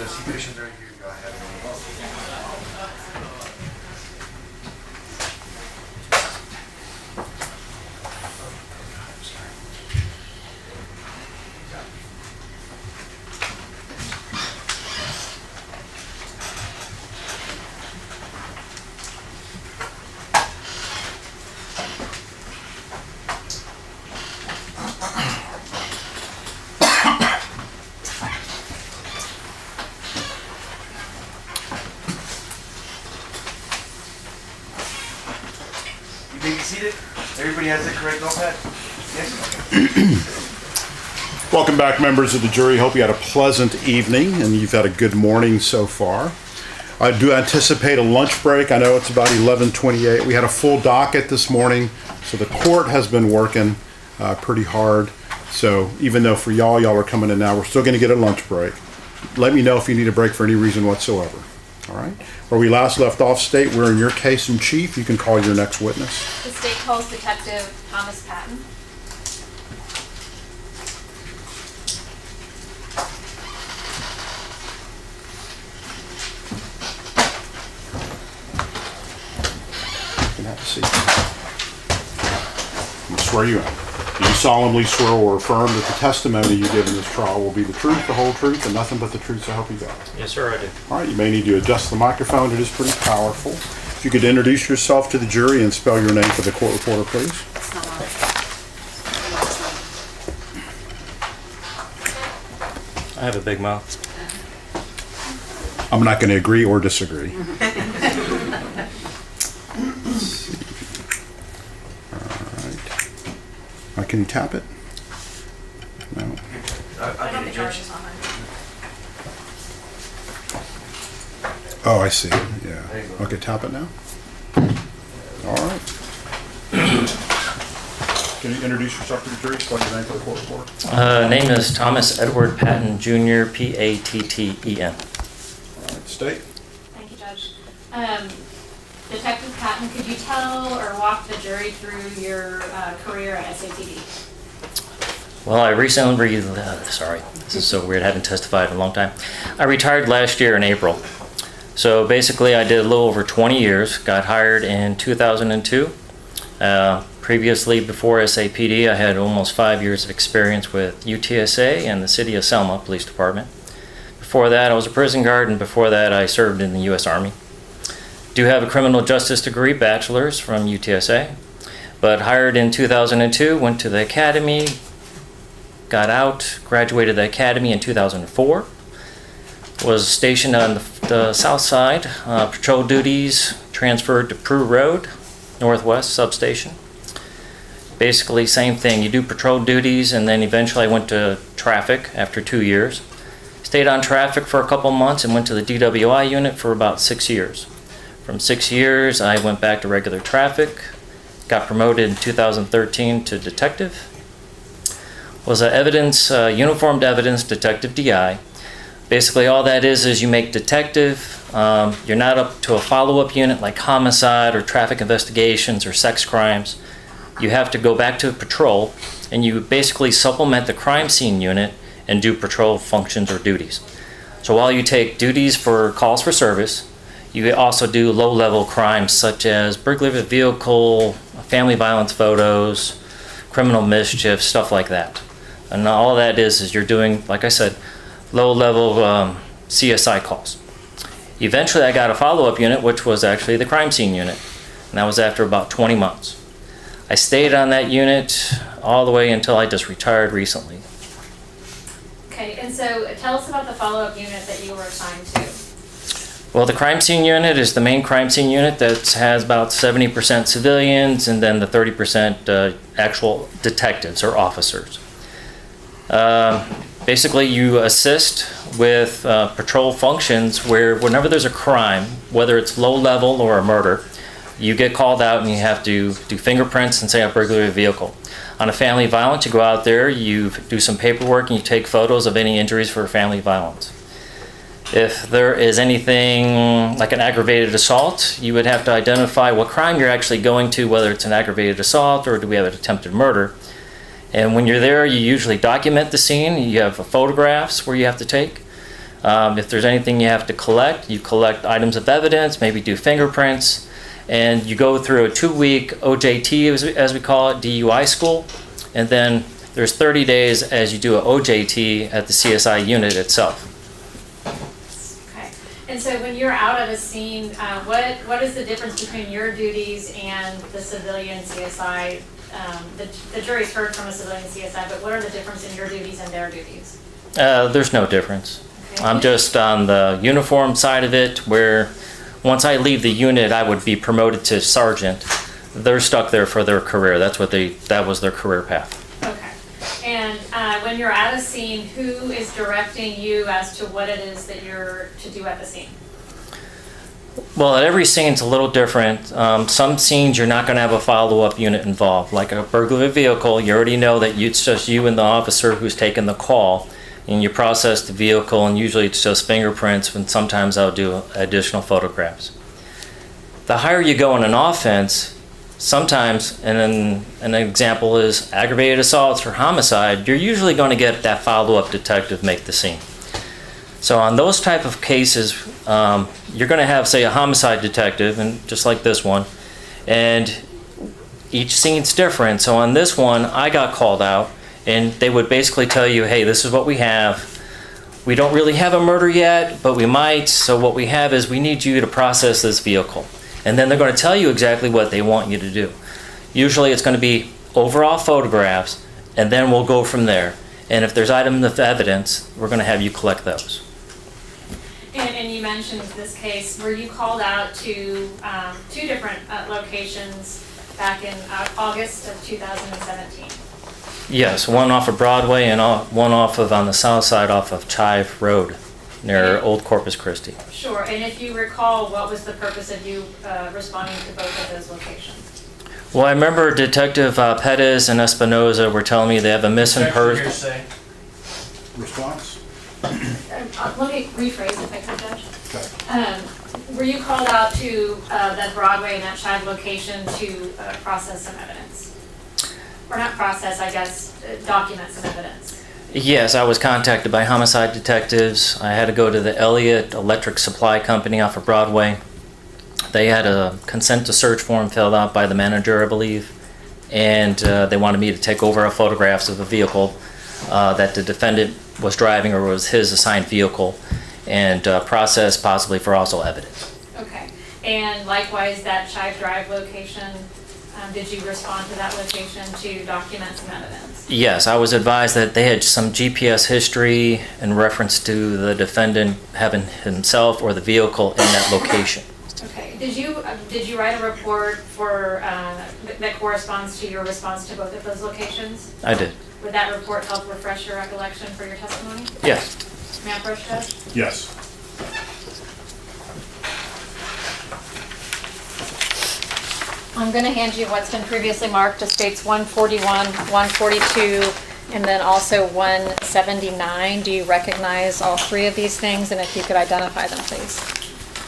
the situations right here. Go ahead. Everybody has the correct notepad? Yes? Welcome back, members of the jury. Hope you had a pleasant evening and you've had a good morning so far. I do anticipate a lunch break. I know it's about 11:28. We had a full docket this morning, so the court has been working pretty hard. So even though for y'all are coming in now, we're still going to get a lunch break. Let me know if you need a break for any reason whatsoever. All right. Where we last left off, State, we're in your case in chief. You can call your next witness. The state calls Detective Thomas Patton. You can have a seat. I'm going to swear you in. Do you solemnly swear or affirm that the testimony you give in this trial will be the truth, the whole truth, and nothing but the truth, so help you God? Yes, sir, I do. All right, you may need to adjust the microphone. It is pretty powerful. If you could introduce yourself to the jury and spell your name for the court reporter, please. I have a big mouth. I'm not going to agree or disagree. Can you tap it? No. I don't think ours is on mine. Oh, I see. Yeah. Okay, tap it now. All right. Can you introduce yourself to the jury? Spell your name for the court reporter. Name is Thomas Edward Patton Jr., P-A-T-T-E-N. All right, State. Thank you, Judge. Detective Patton, could you tell or walk the jury through your career at SAPD? Well, I recently, sorry, this is so weird, I haven't testified in a long time. I retired last year in April. So basically I did a little over 20 years, got hired in 2002. Previously, before SAPD, I had almost 5 years of experience with UTSA and the City of Selma Police Department. Before that, I was a prison guard, and before that, I served in the U.S. Army. Do have a criminal justice degree, bachelor's from UTSA, but hired in 2002, went to the academy, got out, graduated the academy in 2004, was stationed on the south side, patrol duties, transferred to Prue Road, Northwest substation. Basically same thing, you do patrol duties, and then eventually I went to traffic after 2 years. Stayed on traffic for a couple months and went to the DWI unit for about 6 years. From 6 years, I went back to regular traffic, got promoted in 2013 to detective. Was a uniformed evidence detective DI. Basically all that is you make detective. You're not up to a follow-up unit like homicide or traffic investigations or sex crimes. You have to go back to patrol, and you basically supplement the crime scene unit and do patrol functions or duties. So while you take duties for calls for service, you also do low-level crimes such as burglary of a vehicle, family violence photos, criminal mischief, stuff like that. And all that is you're doing, like I said, low-level CSI calls. Eventually, I got a follow-up unit, which was actually the crime scene unit, and that was after about 20 months. I stayed on that unit all the way until I just retired recently. Okay, and so tell us about the follow-up unit that you were assigned to. Well, the crime scene unit is the main crime scene unit that has about 70% civilians and then the 30% actual detectives or officers. Basically, you assist with patrol functions where whenever there's a crime, whether it's low level or a murder, you get called out and you have to do fingerprints and say a burglary of a vehicle. On a family violence, you go out there, you do some paperwork, and you take photos of any injuries for family violence. If there is anything like an aggravated assault, you would have to identify what crime you're actually going to, whether it's an aggravated assault or do we have an attempted murder. And when you're there, you usually document the scene. You have photographs where you have to take. If there's anything you have to collect, you collect items of evidence, maybe do fingerprints, and you go through a 2-week OJT, as we call it, DUI school, and then there's 30 days as you do a OJT at the CSI unit itself. Okay. And so when you're out at a scene, what is the difference between your duties and the civilian CSI? The jury's heard from a civilian CSI, but what are the difference in your duties and their duties? There's no difference. Okay. I'm just on the uniform side of it, where once I leave the unit, I would be promoted to sergeant. They're stuck there for their career. That was their career path. Okay. And when you're at a scene, who is directing you as to what it is that you're to do at the scene? Well, at every scene's a little different. Some scenes you're not going to have a follow-up unit involved. Like a burglary vehicle, you already know that it's just you and the officer who's taking the call, and you process the vehicle, and usually it's just fingerprints, and sometimes I'll do additional photographs. The higher you go in an offense, sometimes, and then an example is aggravated assaults or homicide, you're usually going to get that follow-up detective make the scene. So on those type of cases, you're going to have, say, a homicide detective, and just like this one, and each scene's different. So on this one, I got called out, and they would basically tell you, hey, this is what we have. We don't really have a murder yet, but we might. So what we have is we need you to process this vehicle. And then they're going to tell you exactly what they want you to do. Usually it's going to be overall photographs, and then we'll go from there. And if there's items of evidence, we're going to have you collect those. And you mentioned this case, were you called out to 2 different locations back in August of 2017? Yes, one off of Broadway and one off of on the south side off of Chive Road near Old Corpus Christi. Sure, and if you recall, what was the purpose of you responding to both of those locations? Well, I remember Detective Pettis and Espinoza were telling me they have a missing person. Hearsay. Response? Let me rephrase if I could, Judge. Okay. Were you called out to that Broadway and that Chive location to process some evidence? Or not process, I guess, document some evidence? Yes, I was contacted by homicide detectives. I had to go to the Elliott Electric Supply Company off of Broadway. They had a consent to search form filled out by the manager, I believe, and they wanted me to take over photographs of a vehicle that the defendant was driving or was his assigned vehicle, and process possibly for also evidence. Okay, and likewise, that Chive Drive location, did you respond to that location to document some evidence? Yes, I was advised that they had some GPS history in reference to the defendant having himself or the vehicle in that location. Okay, did you write a report for that corresponds to your response to both of those locations? I did. Would that report help refresh your recollection for your testimony? Yes. May I approach, Judge? Yes. I'm going to hand you what's been previously marked as states 141, 142, and then also 179. Do you recognize all 3 of these things? And if you could identify them, please.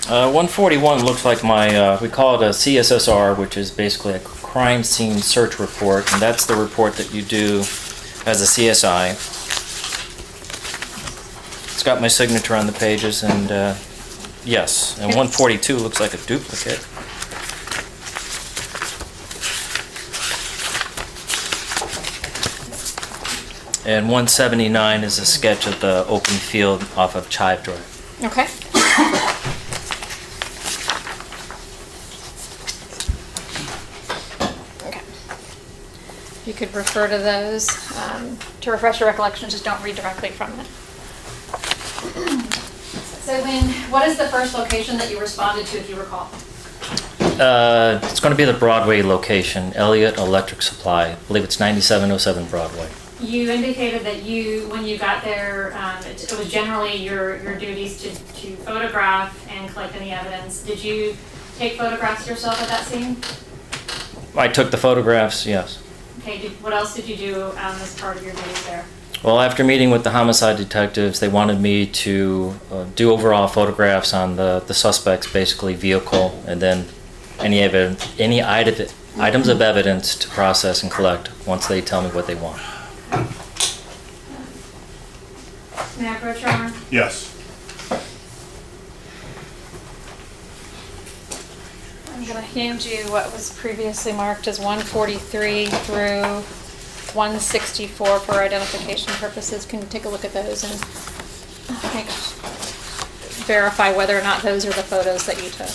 141 looks like my, we call it a CSSR, which is basically a crime scene search report, and that's the report that you do as a CSI. It's got my signature on the pages, and yes, and 142 looks like a duplicate. And 179 is a sketch of the open field off of Chive Drive. Okay. Okay. If you could refer to those to refresh your recollection, just don't read directly from it. So what is the first location that you responded to, if you recall? It's going to be the Broadway location, Elliott Electric Supply. I believe it's 9707 Broadway. You indicated that when you got there, it was generally your duties to photograph and collect any evidence. Did you take photographs yourself at that scene? I took the photographs, yes. Okay, what else did you do as part of your duties there? Well, after meeting with the homicide detectives, they wanted me to do overall photographs on the suspect's basically vehicle, and then any items of evidence to process and collect once they tell me what they want. May I approach, Your Honor? Yes. hand you what was previously marked as 143 through 164 for identification purposes. Can you take a look at those and verify whether or not those are the photos that you took?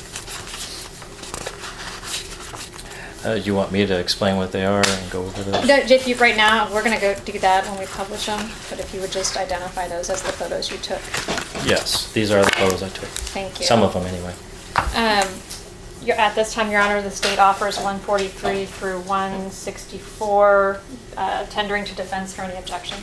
Do you want me to explain what they are and go over those? No, if you, right now, we're gonna go do that when we publish them, but if you would just identify those as the photos you took. Yes, these are the photos I took. Thank you. Some of them, anyway. At this time, Your Honor, the state offers 143 through 164, tendering to defense for any objection.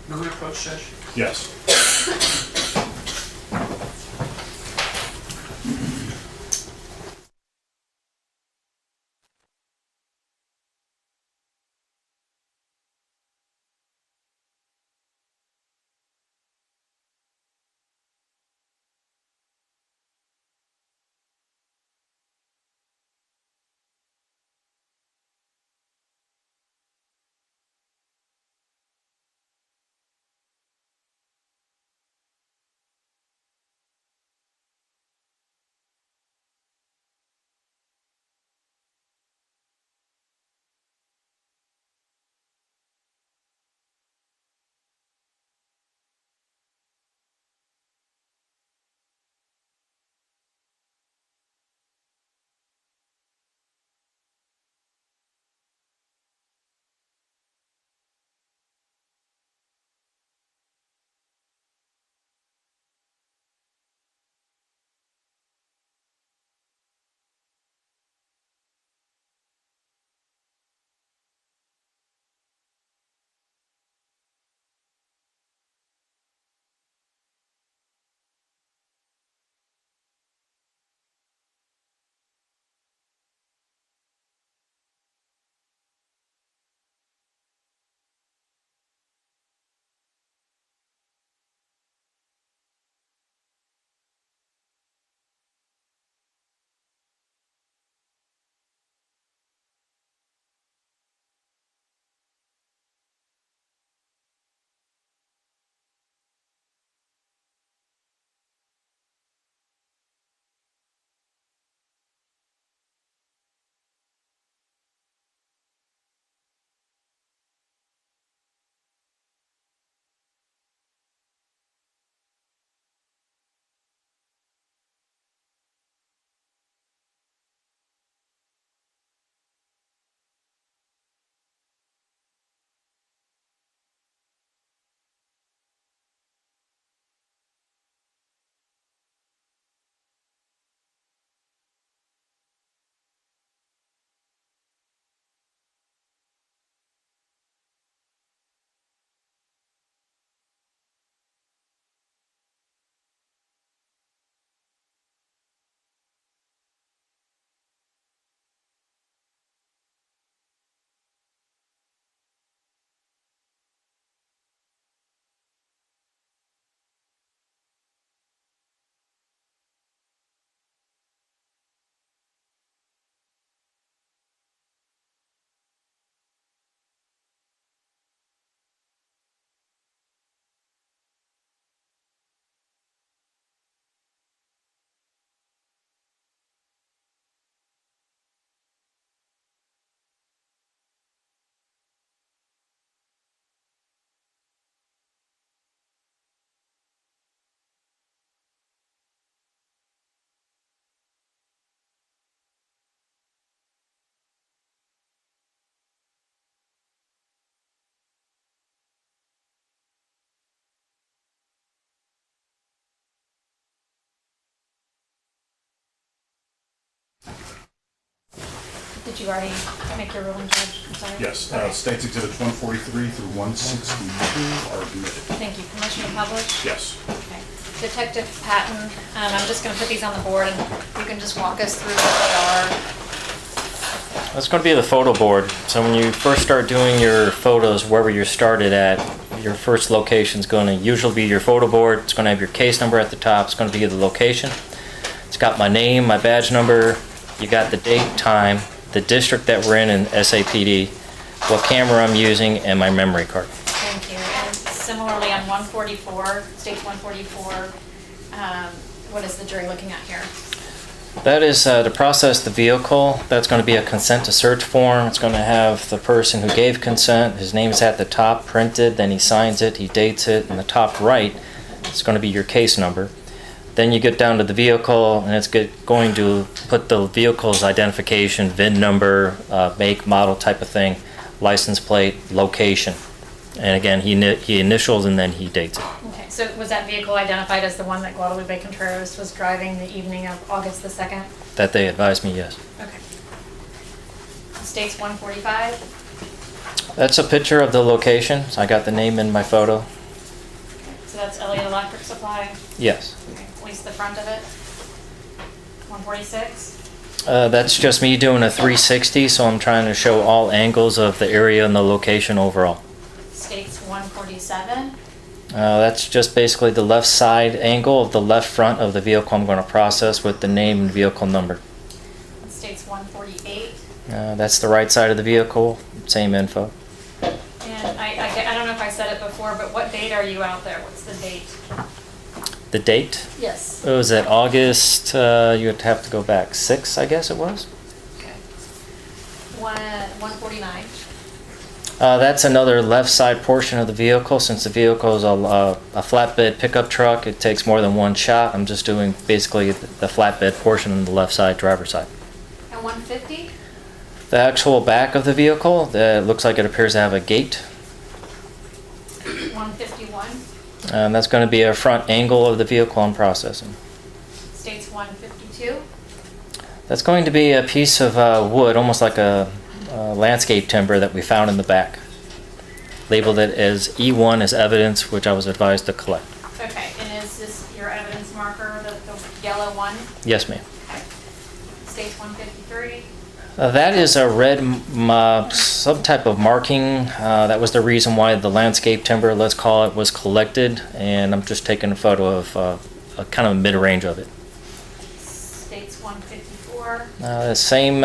Move to approach, Judge. Yes. Did you already make your ruling, Judge? I'm sorry. Yes, Okay. States Exhibits 143 through 162 are admitted. Thank you. Permission to publish? Yes. Okay. Detective Patton, I'm just gonna put these on the board and you can just walk us through what they are. That's going to be the photo board. So when you first start doing your photos, wherever you started at, your first location is going to usually be your photo board. It's going to have your case number at the top. It's going to be the location. It's got my name, my badge number. You got the date, time, the district that we're in SAPD, what camera I'm using, and my memory card. Thank you. And similarly on 144, States 144, what is the jury looking at here? That is to process the vehicle. That's going to be a consent to search form. It's going to have the person who gave consent. His name is at the top printed, then he signs it, he dates it. In the top right, it's going to be your case number. Then you get down to the vehicle, and it's going to put the vehicle's identification, VIN number, make, model type of thing, license plate, location. And again, he initials and then he dates it. Okay, so was that vehicle identified as the one that Guadalupe Contreras was driving the evening of August the 2nd? That they advised me, yes. Okay. States 145? That's a picture of the location. So I got the name in my photo. So that's Elliott Electric Supply? Yes. Okay, at least the front of it? 146? That's just me doing a 360, so I'm trying to show all angles of the area and the location overall. States 147? That's just basically the left side angle of the left front of the vehicle I'm going to process with the name and vehicle number. States 148? That's the right side of the vehicle, same info. And I don't know if I said it before, but what date are you out there? What's the date? The date? Yes. It was at August, you would have to go back 6, I guess it was. Okay. 149? That's another left side portion of the vehicle. Since the vehicle is a flatbed pickup truck, it takes more than one shot. I'm just doing basically the flatbed portion on the left side, driver's side. And 150? The actual back of the vehicle, that looks like it appears to have a gate. 151? That's going to be a front angle of the vehicle I'm processing. States 152? That's going to be a piece of wood, almost like a landscape timber that we found in the back. Labeled it as E1 as evidence, which I was advised to collect. Okay, and is this your evidence marker, the yellow one? Yes, ma'am. Okay. States 153? That is a red, some type of marking. That was the reason why the landscape timber, let's call it, was collected. And I'm just taking a photo of a kind of mid-range of it. States 154? The same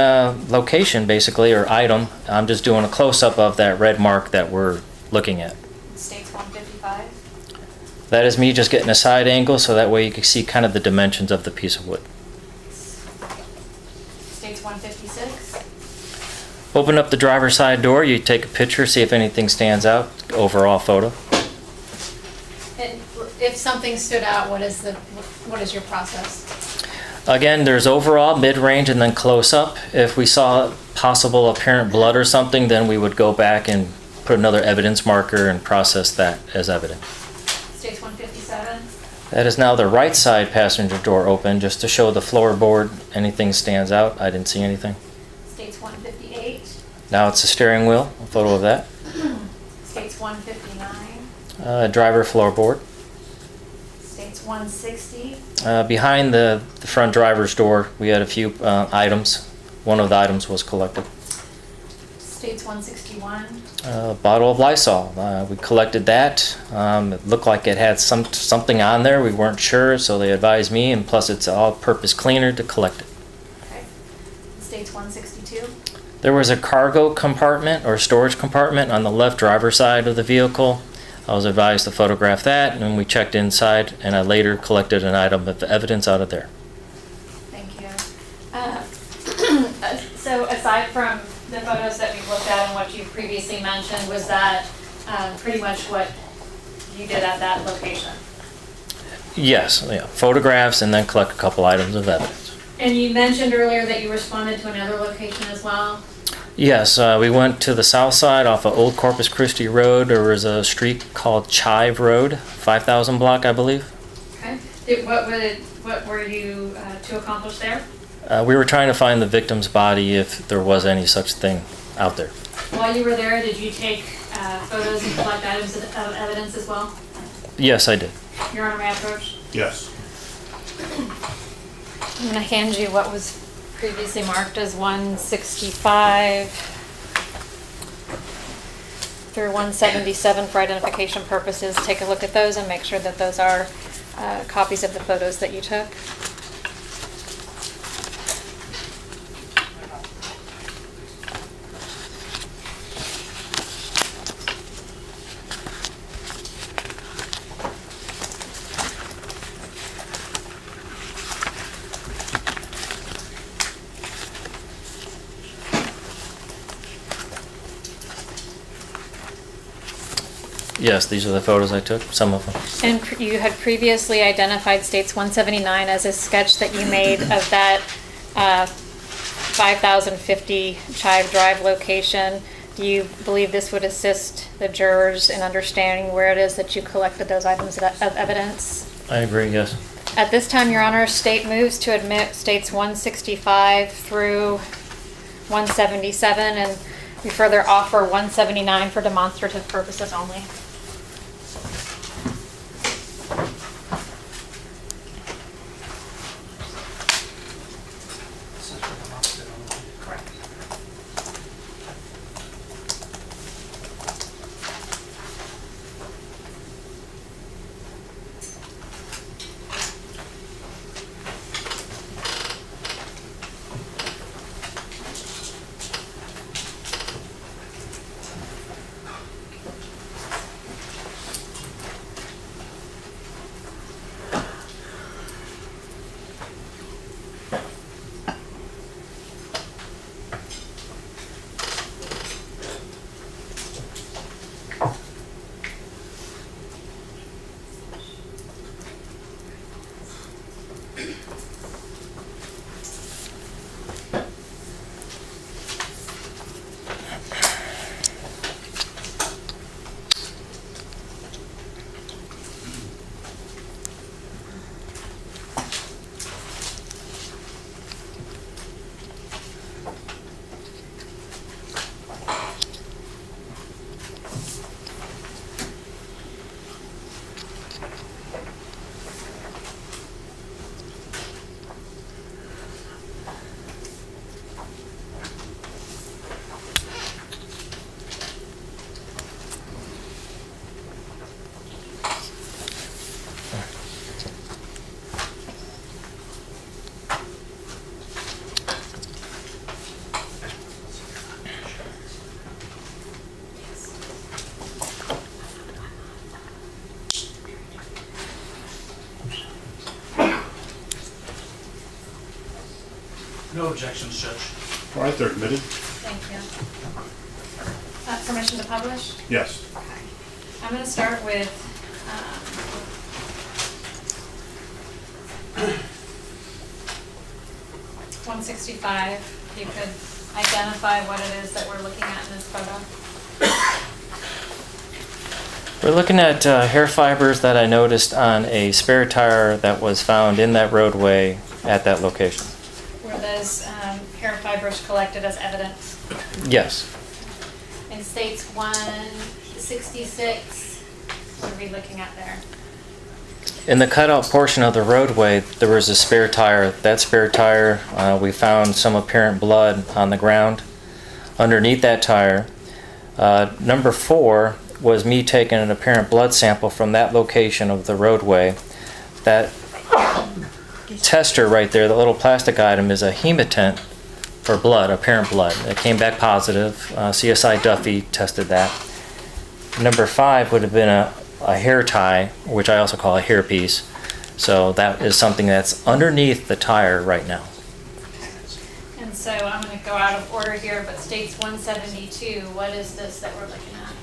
location, basically, or item. I'm just doing a close-up of that red mark that we're looking at. States 155? That is me just getting a side angle, so that way you can see kind of the dimensions of the piece of wood. States 156? Open up the driver's side door, you take a picture, see if anything stands out, overall photo. And if something stood out, what is your process? Again, there's overall, mid-range, and then close-up. If we saw possible apparent blood or something, then we would go back and put another evidence marker and process that as evidence. States 157? That is now the right side passenger door open, just to show the floorboard. Anything stands out, I didn't see anything. States 158? Now it's the steering wheel, a photo of that. States 159? Driver floorboard. States 160? Behind the front driver's door, we had a few items. One of the items was collected. States 161? A bottle of Lysol. We collected that. It looked like it had something on there. We weren't sure, so they advised me, and plus it's an all-purpose cleaner to collect it. Okay. States 162? There was a cargo compartment or storage compartment on the left driver's side of the vehicle. I was advised to photograph that, and we checked inside, and I later collected an item of evidence out of there. Thank you. So aside from the photos that we've looked at and what you previously mentioned, was that pretty much what you did at that location? Yes, yeah, photographs and then collect a couple items of evidence. And you mentioned earlier that you responded to another location as well? Yes, we went to the south side off of Old Corpus Christi Road. There was a street called Chive Road, 5000 block, I believe. Okay. What were you to accomplish there? We were trying to find the victim's body if there was any such thing out there. While you were there, did you take photos and collect items of evidence as well? Yes, I did. Your Honor, may I approach? Yes. I'm going to hand you what was previously marked as 165 through 177 for identification purposes. Take a look at those and make sure that those are copies of the photos that you took. Yes, these are the photos I took, some of them. And you had previously identified States 179 as a sketch that you made of that 5050 Chive Drive location. Do you believe this would assist the jurors in understanding where it is that you collected those items of evidence? I agree, yes. At this time, Your Honor, State moves to admit States 165 through 177, and we further offer 179 for demonstrative purposes only. Correct. No objections, Judge. All right, they're admitted. Thank you. Permission to publish? Yes. Okay. I'm going to start with 165. If you could identify what it is that we're looking at in this photo. We're looking at hair fibers that I noticed on a spare tire that was found in that roadway at that location. Were those hair fibers collected as evidence? Yes. In States 166, what are we looking at there? In the cutout portion of the roadway, there was a spare tire. That spare tire, we found some apparent blood on the ground. Underneath that tire, number 4 was me taking an apparent blood sample from that location of the roadway. That tester right there, the little plastic item, is a hematint for blood, apparent blood. It came back positive. CSI Duffy tested that. Number 5 would have been a hair tie, which I also call a hair piece. So that is something that's underneath the tire right now. And so I'm going to go out of order here, but States 172, what is this that we're looking at?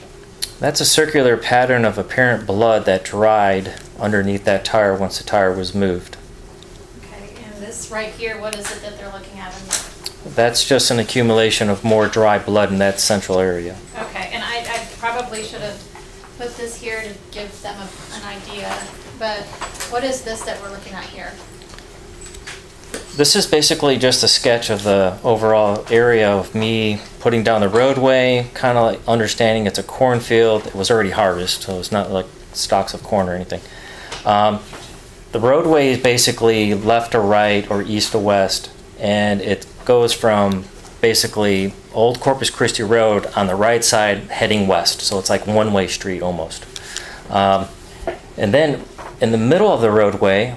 That's a circular pattern of apparent blood that dried underneath that tire once the tire was moved. Okay, and this right here, what is it that they're looking at? That's just an accumulation of more dry blood in that central area. Okay, and I probably should have put this here to give them an idea, but what is this that we're looking at here? This is basically just a sketch of the overall area of me putting down the roadway, kind of like understanding it's a cornfield. It was already harvested, so it's not like stalks of corn or anything. The roadway is basically left to right or east to west, and it goes from basically Old Corpus Christi Road on the right side heading west. So it's like one-way street almost. And then in the middle of the roadway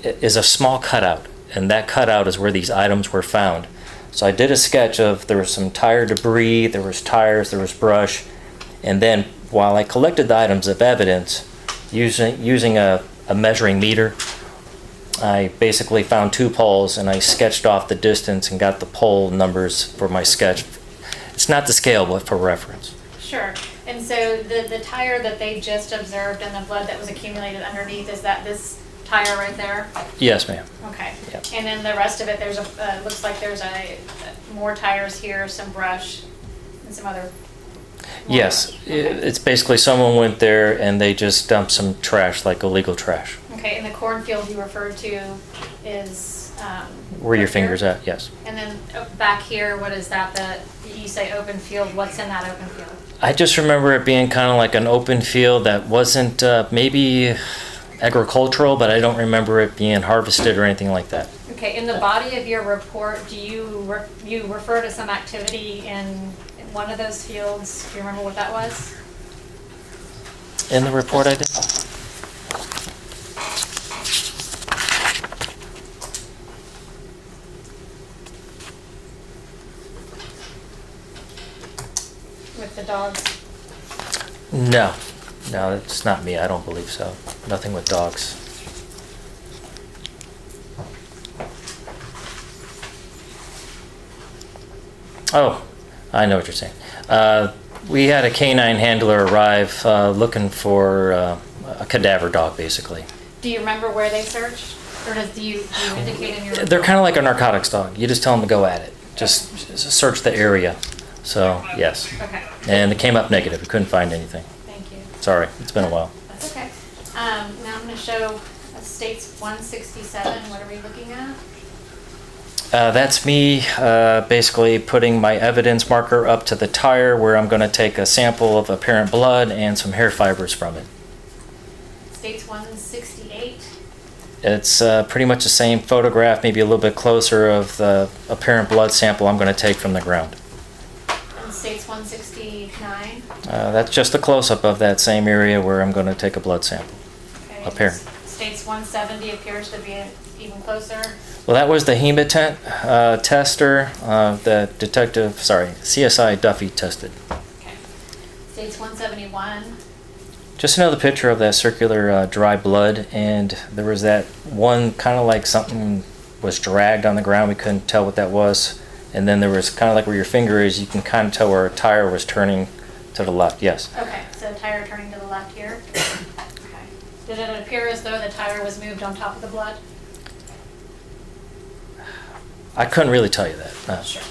is a small cutout, and that cutout is where these items were found. So I did a sketch of, there was some tire debris, there was tires, there was brush, and then while I collected the items of evidence using a measuring meter, I basically found 2 poles and I sketched off the distance and got the pole numbers for my sketch. It's not to scale, but for reference. Sure. And so the tire that they just observed and the blood that was accumulated underneath, is that this tire right there? Yes, ma'am. Okay. Yep. And then the rest of it, there's looks like there's more tires here, some brush, and some other. Yes, Okay. it's basically someone went there and they just dumped some trash, like illegal trash. Okay, and the cornfield you referred to is. Where your right here? finger's at, yes. And then back here, what is that? You say open field. What's in that open field? I just remember it being kind of like an open field that wasn't maybe agricultural, but I don't remember it being harvested or anything like that. Okay, in the body of your report, do you you refer to some activity in one of those fields? Do you remember what that was? In the report I did? With the dogs? No, it's not me. I don't believe so. Nothing with dogs. Oh, I know what you're saying. We had a canine handler arrive looking for a cadaver dog, basically. Do you remember where they searched? Or do you indicate in your report? They're kind of like a narcotics dog. You just tell them to go at it. Just search the area. So, yes. Okay, And it came up negative. We couldn't find anything. thank you. Sorry, it's been a while. That's okay. Now I'm going to show States 167. What are we looking at? That's me basically putting my evidence marker up to the tire where I'm going to take a sample of apparent blood and some hair fibers from it. States 168. It's pretty much the same photograph, maybe a little bit closer of the apparent blood sample I'm going to take from the ground. And States 169. That's just a close-up of that same area where I'm going to take a blood sample. Okay. Apparent. States 170 appears to be even closer. Well, that was the hemotent tester, the CSI Duffy tested. Okay. States 171. Just another picture of that circular dry blood, and there was that one kind of like something was dragged on the ground. We couldn't tell what that was. And then there was kind of like where your finger is, you can kind of tell where a tire was turning to the left, yes. Okay, so tire turning to the left here. Okay. Did it appear as though the tire was moved on top of the blood? I couldn't really tell you that. No. Sure.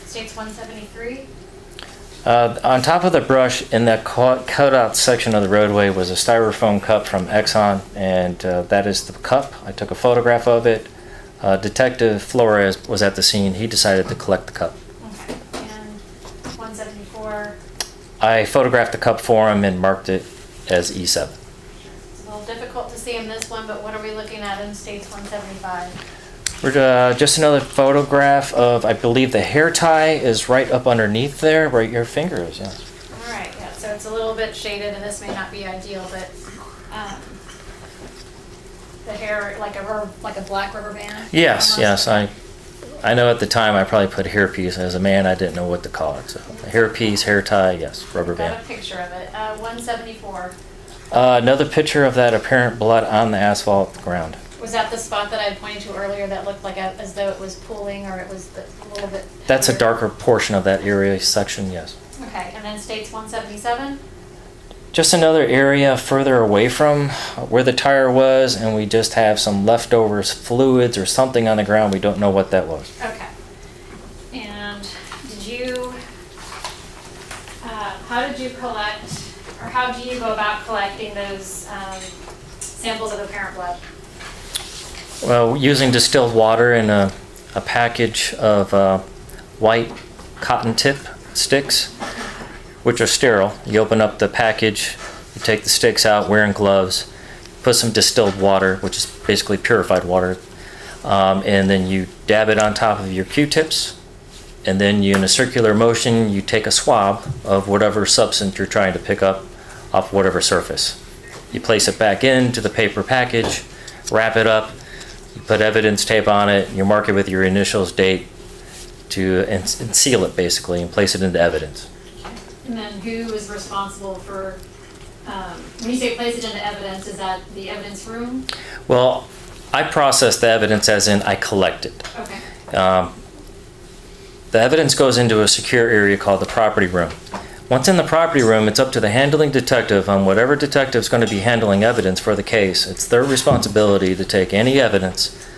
States 173. On top of the brush in that cutout section of the roadway was a styrofoam cup from Exxon, and that is the cup. I took a photograph of it. Detective Flores was at the scene. He decided to collect the cup. Okay. And 174. I photographed the cup for him and marked it as E7. It's a little difficult to see in this one, but what are we looking at in States 175? We're just another photograph of, I believe the hair tie is right up underneath there, where your finger is, yes. All right, yeah, so it's a little bit shaded, and this may not be ideal, but the hair, like a black rubber band? Yes, almost? yes, I know at the time I probably put hairpiece. As a man, I didn't know what to call it. So hairpiece, hair tie, yes, rubber Got band. a picture of it. 174. Another picture of that apparent blood on the asphalt ground. Was that the spot that I pointed to earlier that looked like as though it was pooling, or it was a little bit? That's a heavier? darker portion of that area section, yes. Okay, and then States 177? Just another area further away from where the tire was, and we just have some leftovers, fluids or something on the ground. We don't know what that was. Okay. And did you, how did you collect, or how do you go about collecting those samples of apparent blood? Well, using distilled water in a package of white cotton tip sticks, which are sterile. You open up the package, you take the sticks out wearing gloves, put some distilled water, which is basically purified water, and then you dab it on top of your Q-tips, and then you, in a circular motion, you take a swab of whatever substance you're trying to pick up off whatever surface. You place it back into the paper package, wrap it up, you put evidence tape on it, you mark it with your initials, date, and seal it basically, and place it into evidence. And then who is responsible for, when you say place it into evidence, is that the evidence room? Well, I process the evidence as in I collect it. Okay. The evidence goes into a secure area called the property room. Once in the property room, it's up to the handling detective on whatever detective's going to be handling evidence for the case. It's their responsibility to take any evidence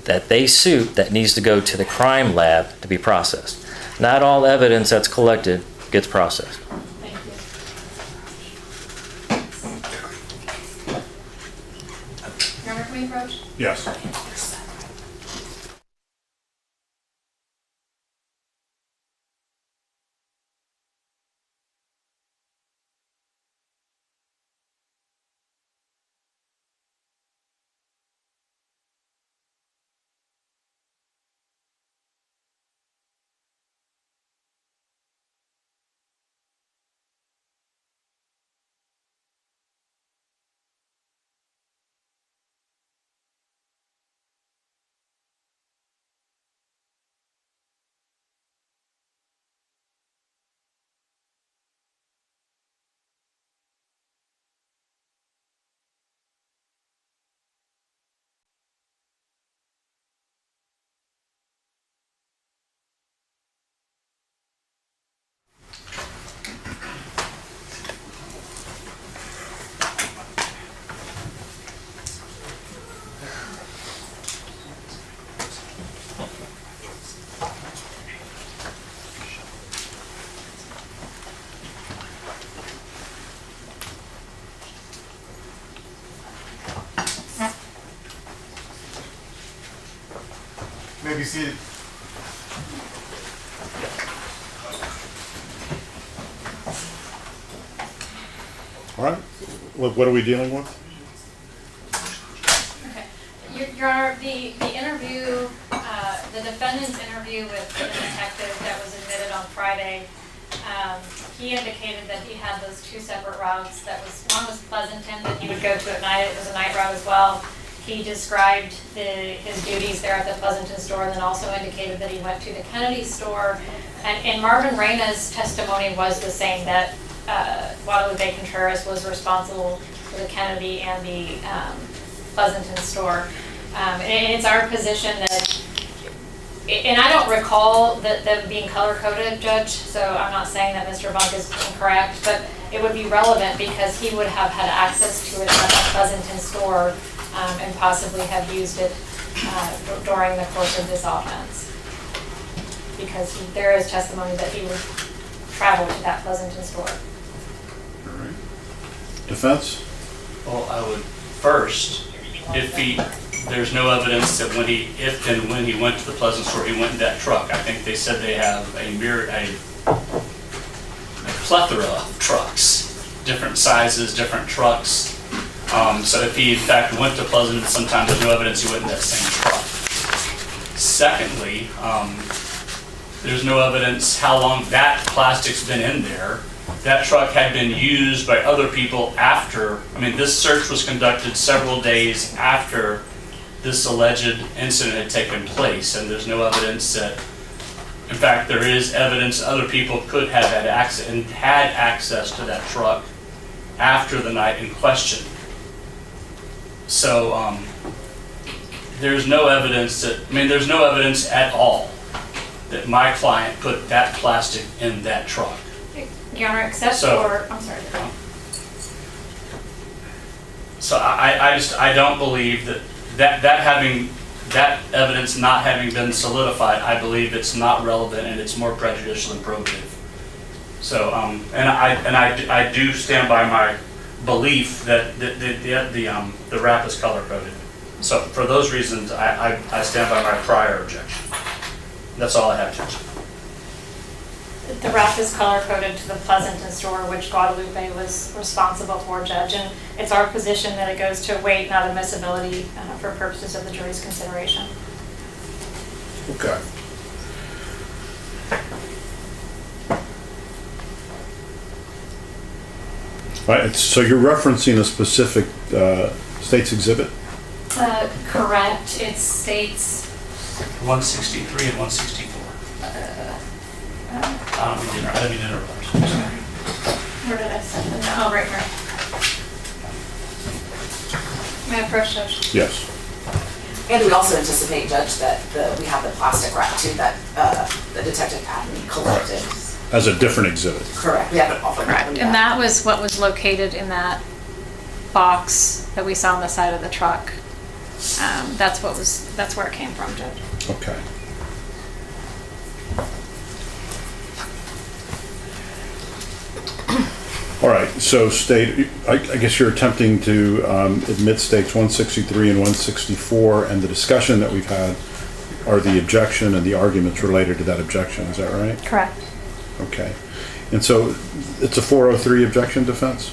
that they suit that needs to go to the crime lab to be processed. Not all evidence that's collected gets processed. Thank you. Your Honor, can we approach? Yes. Maybe seated. All right. What are we dealing with? Okay. Your Honor, the interview, the defendant's interview with the detective that was admitted on Friday, he indicated that he had those two separate routes. One was Pleasanton that he would go to at night. It was a night route as well. He described his duties there at the Pleasanton store, and then also indicated that he went to the Kennedy store. And Marvin Reyna's testimony was the same, that Guadalupe Contreras was responsible for the Kennedy and the Pleasanton store. And it's our position that, and I don't recall them being color-coded, Judge, so I'm not saying that Mr. Bunk is incorrect, but it would be relevant because he would have had access to it at the Pleasanton store and possibly have used it during the course of this offense. Because there is testimony that he would travel to that Pleasanton store. All right. Defense? Well, I would first, there's no evidence that if and when he went to the Pleasant store, he went in that truck. I think they said they have a plethora of trucks, different sizes, different trucks. So if he in fact went to Pleasant, sometimes there's no evidence he went in that same truck. Secondly, there's no evidence how long that plastic's been in there. That truck had been used by other people after, this search was conducted several days after this alleged incident had taken place, and there's no evidence that, in fact, there is evidence other people could have had access to that truck after the night in question. So there's no evidence there's no evidence at all that my client put that plastic in that truck. Your Honor, except for, I'm sorry. So I don't believe that evidence not having been solidified, I believe it's not relevant and it's more prejudicial than probative. So and I do stand by my belief that the wrap is color coded. So for those reasons, I stand by my prior objection. That's all I have, Judge. The wrap is color-coded to the Pleasanton store, which Guadalupe was responsible for, Judge, and it's our position that it goes to weight, not admissibility, for purposes of the jury's consideration. Okay. All right, so you're referencing a specific state's exhibit? Correct. It states, 163 and 164. I don't mean to interrupt. where did I send it? Oh, right here. May I approach, Judge? Yes. And we also anticipate, Judge, that we have the plastic wrap too that the detective Patton collected. As a different exhibit? Correct, we have it all for Correct. And that was what was located in that box that we saw on the side of the truck. That's where it came from, Judge. Okay. All right, so state, I guess you're attempting to admit states 163 and 164, and the discussion that we've had are the objection and the arguments related to that objection, is that right? Correct. Okay. And so it's a 403 objection defense?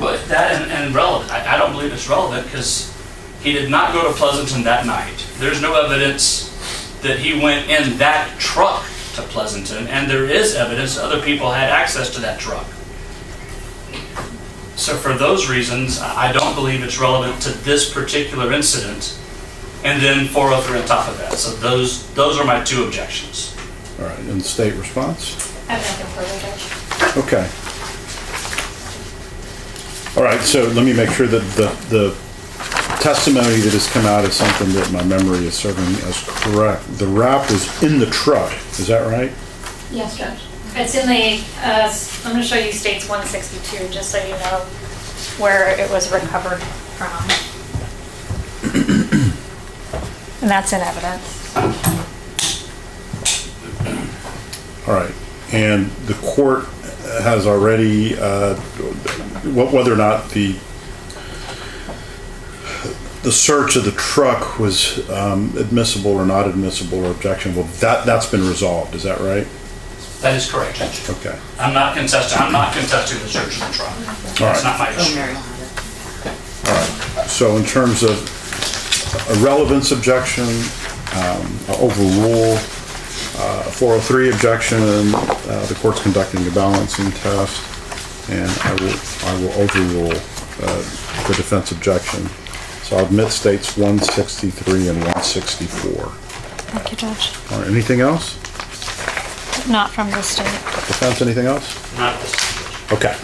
But that and relevant, I don't believe it's relevant because he did not go to Pleasanton that night. There's no evidence that he went in that truck to Pleasanton, and there is evidence other people had access to that truck. So for those reasons, I don't believe it's relevant to this particular incident, and then 403 on top of that. So those are my two objections. All right, and state response? I have nothing further, Judge. Okay. All right, so let me make sure that the testimony that has come out is something that my memory is serving as correct. The wrap was in the truck, is that right? Yes, Judge. It's in the, I'm going to show you states 162, just so you know where it was recovered from. And that's in evidence. All right, and the court has already, whether or not the search of the truck was admissible or not admissible or objectionable, that's been resolved, is that right? That is correct, Judge. Okay. I'm not contesting the search of the truck. That's not my issue. All right, so in terms of a relevance objection, overrule, 403 objection, the court's conducting a balancing test, and I will overrule the defense objection. So I'll admit states 163 and 164. Thank you, Judge. All right, anything else? Not from the state. Defense, anything else? Not this. Okay.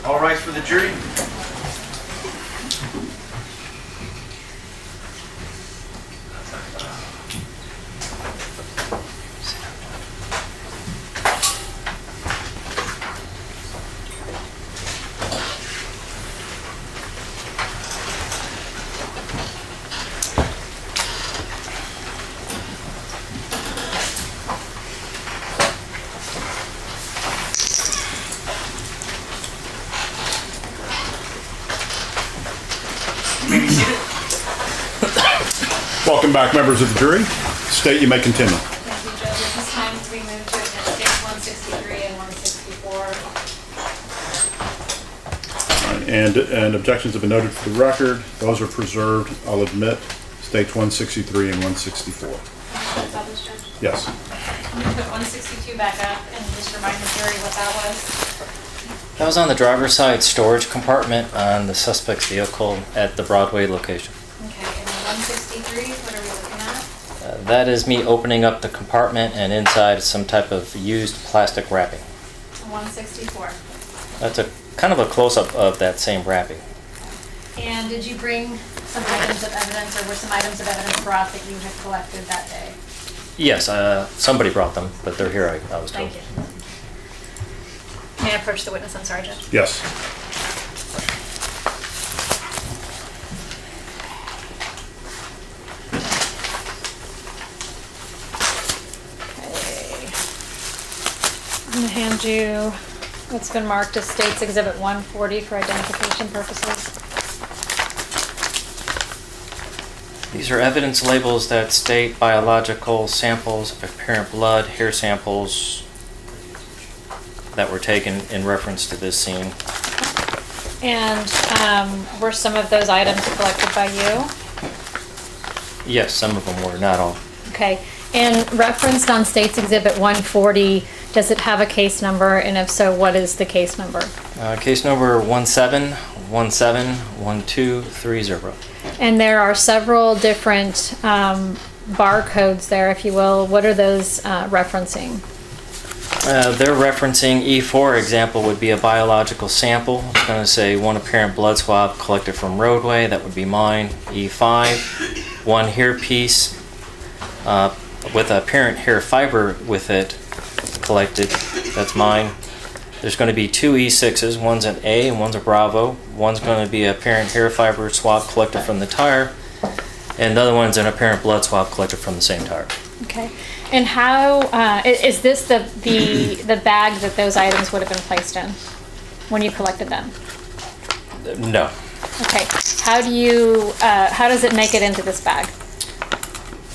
All rise for the jury. Welcome back, members of the jury. State, you may continue. Thank you, Judge. At this time, we move to admit States 163 and 164. And objections have been noted for the record. Those are preserved. I'll admit States 163 and 164. Established, Judge. Yes. I'm going to put 162 back up and just remind the jury what that was. That was on the driver's side storage compartment on the suspect's vehicle at the Broadway location. Okay, and then 163, what are we looking at? That is me opening up the compartment and inside is some type of used plastic wrapping. 164. That's a kind of a close-up of that same wrapping. And did you bring some items of evidence, or were some items of evidence brought that you had collected that day? Yes, somebody brought them, but they're here, I was told. Thank you. May I approach the witness? I'm sorry, Judge. Yes. Okay. I'm going to hand you what's been marked as State's Exhibit 140 for identification purposes. These are evidence labels that state biological samples of parent blood, hair samples that were taken in reference to this scene. And were some of those items collected by you? Yes, some of them were, not all. Okay. And referenced on State's Exhibit 140, does it have a case number? And if so, what is the case number? Case number 17171230. And there are several different barcodes there, if you will. What are those referencing? They're referencing E4 example would be a biological sample. It's going to say one apparent blood swab collected from roadway, that would be mine. E5, one hair piece with apparent hair fiber with it collected, that's mine. There's going to be two E6s, one's an A and one's a Bravo. One's going to be a apparent hair fiber swab collected from the tire, and the other one's an apparent blood swab collected from the same tire. Okay. And how is this the bag that those items would have been placed in when you collected them? No. Okay. How does it make it into this bag?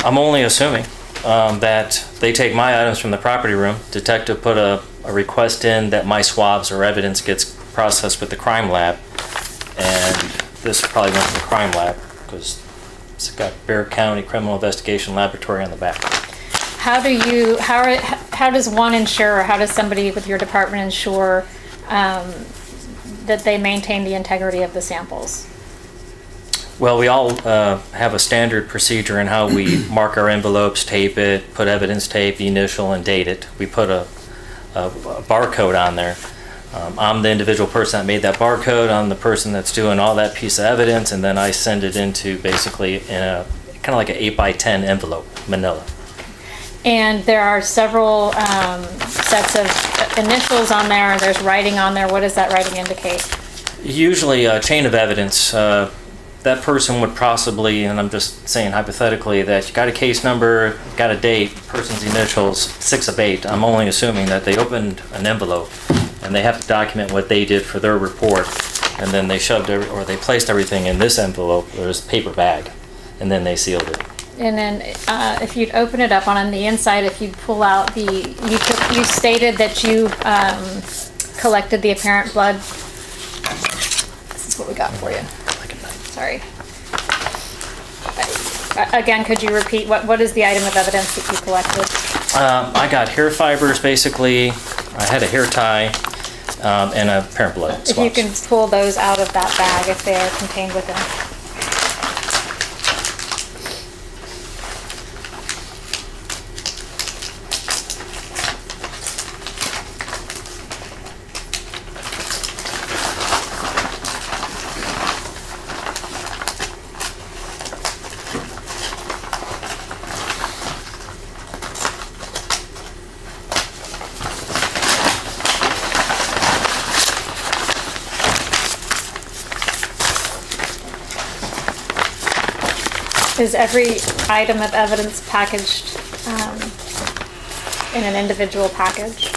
I'm only assuming that they take my items from the property room. Detective put a request in that my swabs or evidence gets processed with the crime lab, and this probably went to the crime lab because it's got Bear County Criminal Investigation Laboratory on the back. How does one ensure, or how does somebody with your department ensure that they maintain the integrity of the samples? Well, we all have a standard procedure in how we mark our envelopes, tape it, put evidence tape, initial, and date it. We put a barcode on there. I'm the individual person that made that barcode. I'm the person that's doing all that piece of evidence, and then I send it into basically in a kind of like an 8x10 envelope, manila. And there are several sets of initials on there. There's writing on there. What does that writing indicate? Usually a chain of evidence. That person would possibly, and I'm just saying hypothetically, that you got a case number, got a date, person's initials, 6 of 8. I'm only assuming that they opened an envelope and they have to document what they did for their report, and then they they placed everything in this envelope, or this paper bag, and then they sealed it. And then if you'd open it up on the inside, if you'd pull out you stated that you collected the apparent blood. This is what we got for you. Sorry. Again, could you repeat, what is the item of evidence that you collected? I got hair fibers, basically. I had a hair tie and a parent blood swabs. If you can pull those out of that bag if they are contained within. Is every item of evidence packaged in an individual package?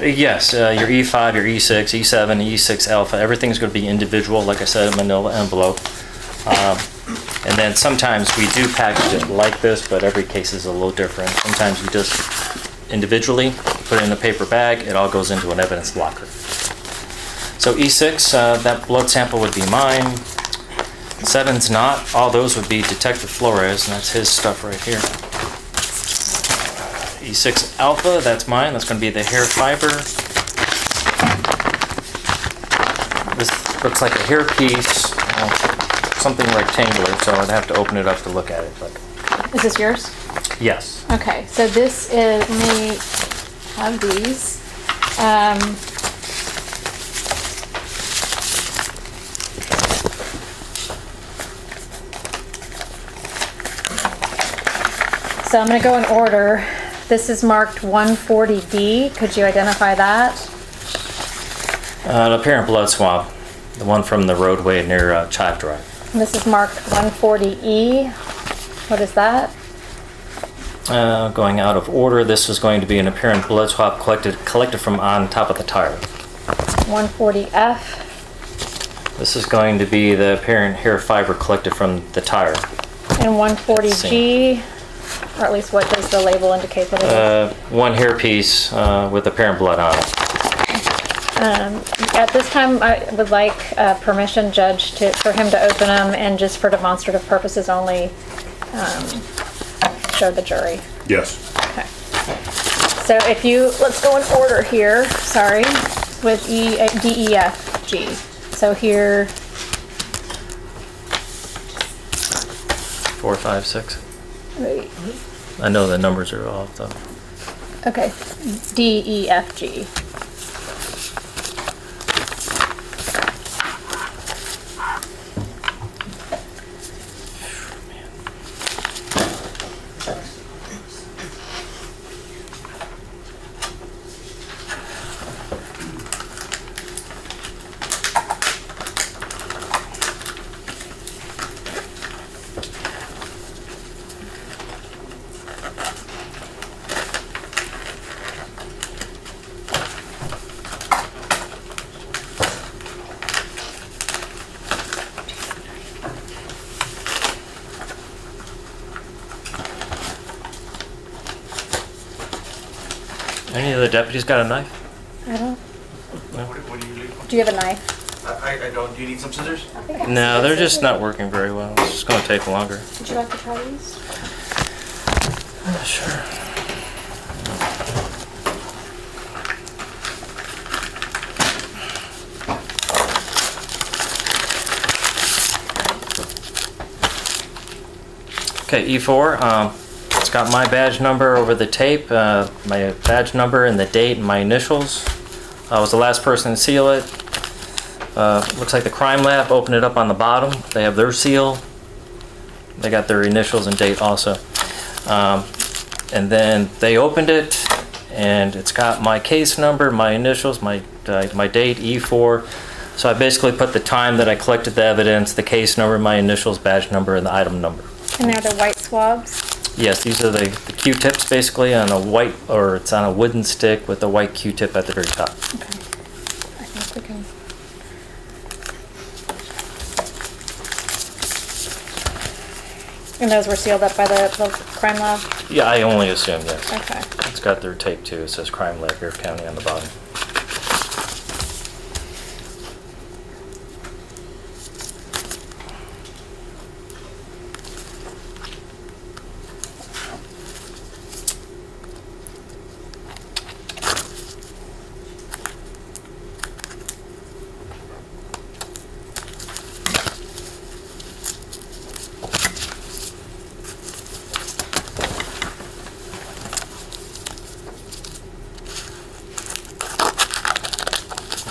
Yes, your E5, your E6, E7, E6 alpha, everything's going to be individual, like I said, a manila envelope. And then sometimes we do package it like this, but every case is a little different. Sometimes you just individually put it in a paper bag, it all goes into an evidence locker. So E6, that blood sample would be mine. 7's not. All those would be Detective Flores, and that's his stuff right here. E6 alpha, that's mine. That's going to be the hair fiber. This looks like a hair piece, something rectangular, so I'd have to open it up to look at it. But Is this yours? yes. Okay, so this is, let me have these. So I'm gonna go in order. This is marked 140D. Could you identify that? An apparent blood swab, the one from the roadway near Chive Drive. And this is marked 140E. What is that? Going out of order, this is going to be an apparent blood swab collected from on top of the tire. 140F. This is going to be the apparent hair fiber collected from the tire. And 140G, or at least what does the label indicate that it is? One hair piece with apparent blood on it. At this time, I would like permission, Judge, for him to open them and just for demonstrative purposes only show the jury. Yes. Okay. So if you, let's go in order here, sorry, with D, E, F, G. So here, 4, 5, 6. wait, I know the numbers are off though. okay, D, E, F, G. Any of the deputies got a knife? I don't, What do you leave? do you have a knife? I don't. Do you need some scissors? No, they're just not working very well. It's just going to take longer. Would you like to try these? Sure. Okay, E4, it's got my badge number over the tape, my badge number and the date and my initials. I was the last person to seal it. Looks like the crime lab opened it up on the bottom. They have their seal. They got their initials and date also. And then they opened it and it's got my case number, my initials, my date, E4. So I basically put the time that I collected the evidence, the case number, my initials, badge number, and the item number. And they're the white swabs? Yes, these are the Q-tips basically on a white, or it's on a wooden stick with a white Q-tip at the very top. Okay. I think we can. And those were sealed up by the crime lab? Yeah, I only assume, yes. Okay. It's got their tape too. It says Crime Lab, Bear County on the bottom.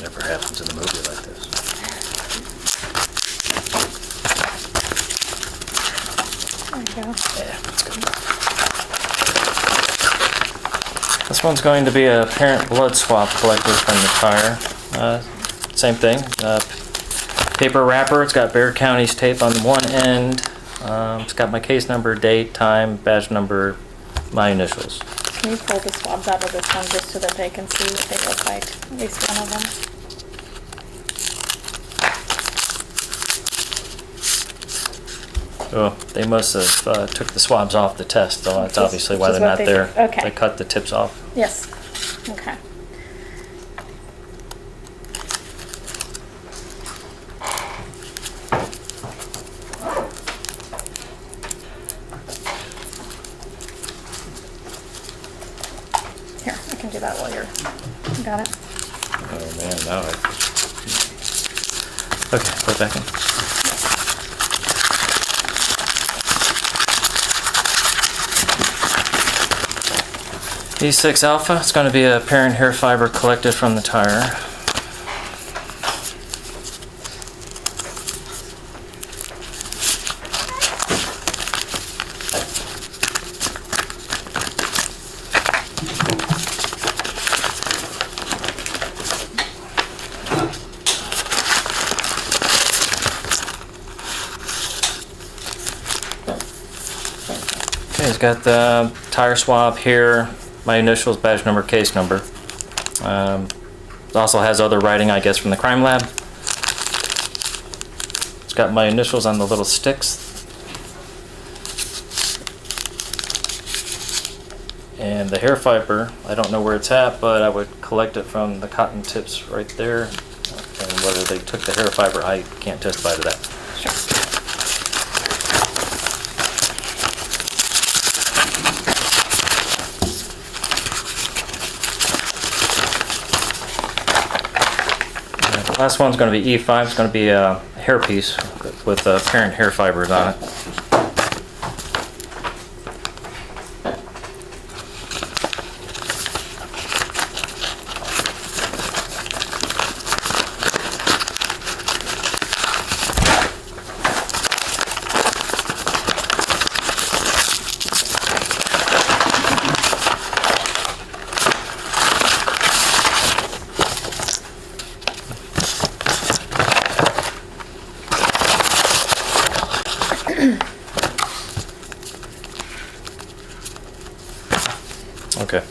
Never happens in a movie like this. There you go. Yeah, that's good. This one's going to be a parent blood swab collected from the tire. Same thing. Paper wrapper. It's got Bear County's tape on one end. It's got my case number, date, time, badge number, my initials. Can you pull the swabs out of this one just so that they can see what they look like? At least one of them. Oh, they must have took the swabs off the test, so that's obviously why Which is they're what not they there. did. Okay. They cut the tips off. Yes, okay. Here, I can do that while you're, you got it? Oh man, no. Okay, put it back in. E6 alpha, it's going to be a parent hair fiber collected from the tire. Okay, it's got the tire swab here. My initials, badge number, case number. It also has other writing, I guess, from the crime lab. It's got my initials on the little sticks. And the hair fiber, I don't know where it's at, but I would collect it from the cotton tips right there. And whether they took the hair fiber, I can't testify to that. Sure. The last one's going to be E5. It's going to be a hair piece with parent hair fibers on it. Okay.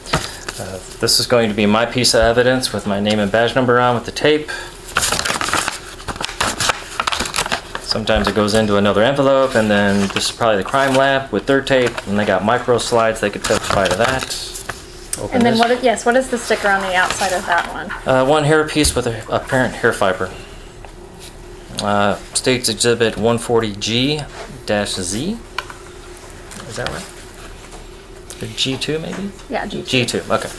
This is going to be my piece of evidence with my name and badge number on with the tape. Sometimes it goes into another envelope, and then this is probably the crime lab with their tape, and they got micro slides. They could testify to that. Open And then this. what is the sticker on the outside of that one? One hair piece with a parent hair fiber. States Exhibit 140G-Z. Is that right? Or G2 maybe? Yeah, G2. G2, okay.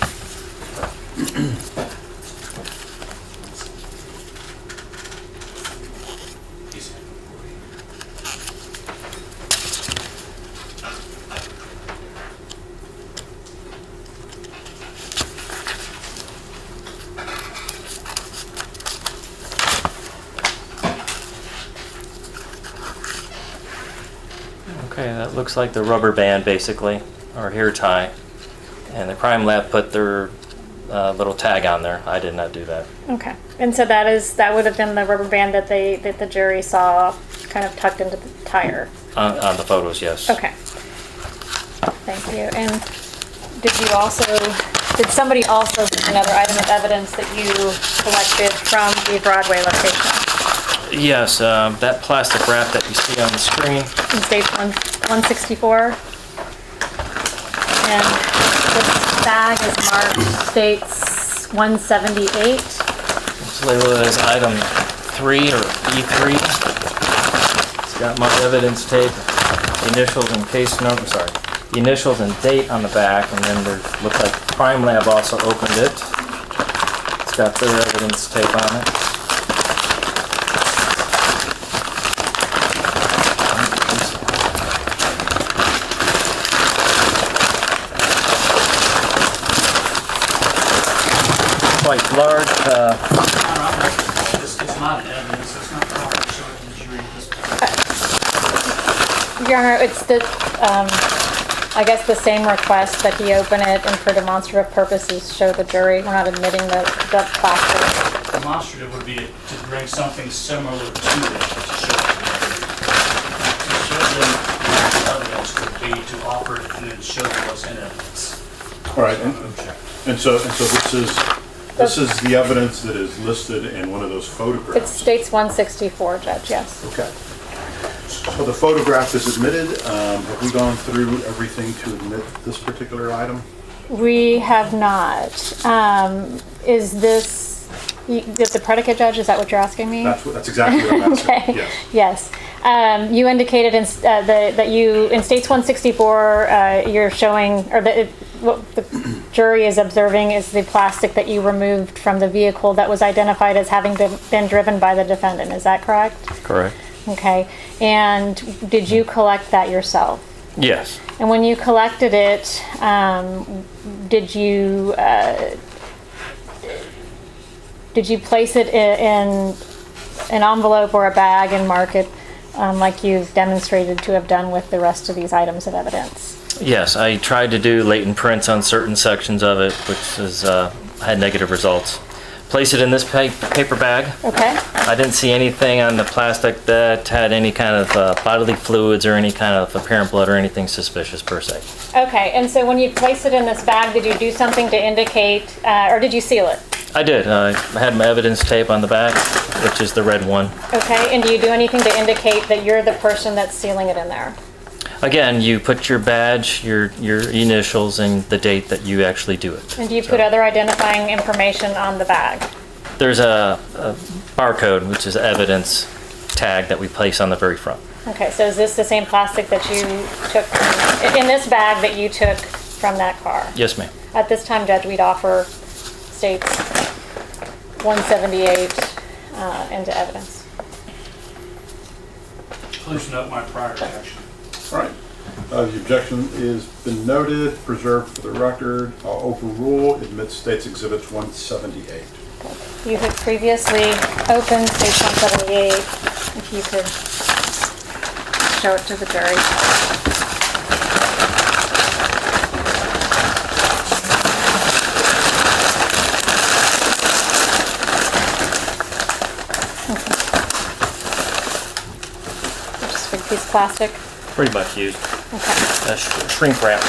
Okay, that looks like the rubber band basically, or hair tie. And the crime lab put their little tag on there. I did not do that. Okay, and so that would have been the rubber band that the jury saw kind of tucked into the tire? On the photos, yes. Okay. Thank you. And did somebody also bring another item of evidence that you collected from the Broadway location? Yes, that plastic wrap that you see on the screen. In stage 164? And this bag is marked states 178. It's labeled as item 3 or E3. It's got my evidence tape, initials and case number, sorry, initials and date on the back, and then there looks like the crime lab also opened it. It's got their evidence tape on it. Quite large. It's not evidence, it's not proper to show it to the jury at this point. Your Honor, it's the, I guess the same request that he open it and for demonstrative purposes show the jury. We're not admitting the plastic. Demonstrative would be to bring something similar to it to show it to the jury. To show them what evidence would be to offer it and then show them what's in evidence. All right, and so this is the evidence that is listed in one of those It photographs. states 164, Judge, yes. Okay. So the photograph is admitted. Have we gone through everything to admit this particular item? We have not. Is this the predicate, Judge? Is that what you're asking me? That's exactly what I'm asking. Okay. Yes. Yes. You indicated that you, in States 164, you're showing, or what the jury is observing is the plastic that you removed from the vehicle that was identified as having been driven by the defendant. Is that correct? Correct. Okay. And did you collect that yourself? Yes. And when you collected it, did you place it in an envelope or a bag and mark it like you've demonstrated to have done with the rest of these items of evidence? Yes, I tried to do latent prints on certain sections of it, which had negative results. Place it in this paper bag. Okay. I didn't see anything on the plastic that had any kind of bodily fluids or any kind of apparent blood or anything suspicious per se. Okay, and so when you placed it in this bag, did you do something to indicate, or did you seal it? I did. I had my evidence tape on the back, which is the red one. Okay, and do you do anything to indicate that you're the person that's sealing it in there? Again, you put your badge, your initials, and the date that you actually do it. And do you put other identifying information on the bag? There's a barcode, which is evidence tag that we place on the very front. Okay, so is this the same plastic that you took, in this bag that you took from that car? Yes, ma'am. At this time, Judge, we'd offer States 178 into evidence. Please note my prior action. All right. The objection is been noted, preserved for the record. I'll overrule, admit States Exhibits 178. You had previously opened States 178. If you could show it to the jury. Just a big piece of plastic. Pretty much used. Okay. Shrink wrap.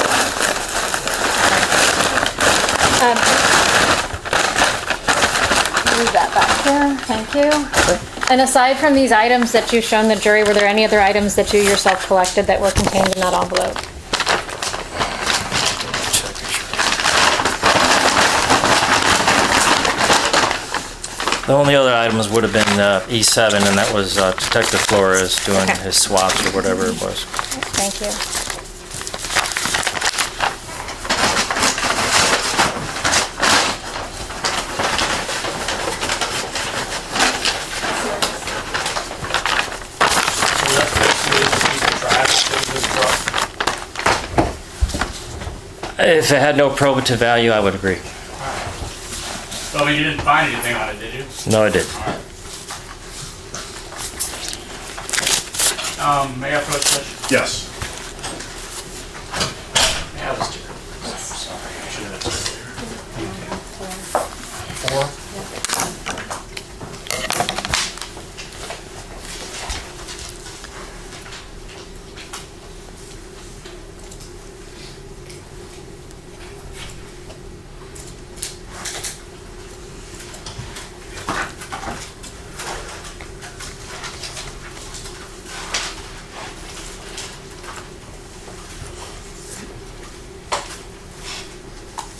Leave that back here. Thank you. And aside from these items that you've shown the jury, were there any other items that you yourself collected that were contained in that envelope? The only other items would have been E7, and that was Detective Flores doing his swaps or whatever it was. Thank you. So that's basically the piece of trash in this truck. If it had no probative value, I would agree. Well, I mean, you didn't find anything on it, did you? No, I didn't. May I approach this? Yes. May I have this sticker? Sorry, I should have had this there. 4?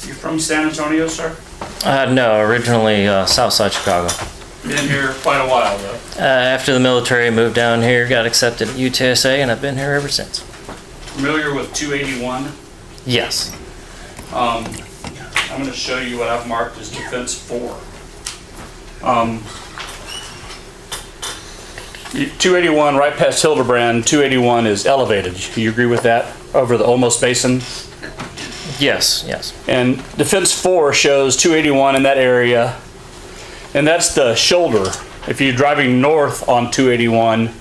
You from San Antonio, sir? No, originally Southside Chicago. Been here quite a while, though. After the military, I moved down here, got accepted at UTSA, and I've been here ever since. Familiar with 281? Yes. I'm going to show you what I've marked as defense 4. 281, right past Hildebrand, 281 is elevated. Do you agree with that? Over the Olmos Basin? Yes, yes. And defense 4 shows 281 in that area, and that's the shoulder. If you're driving north on 281, do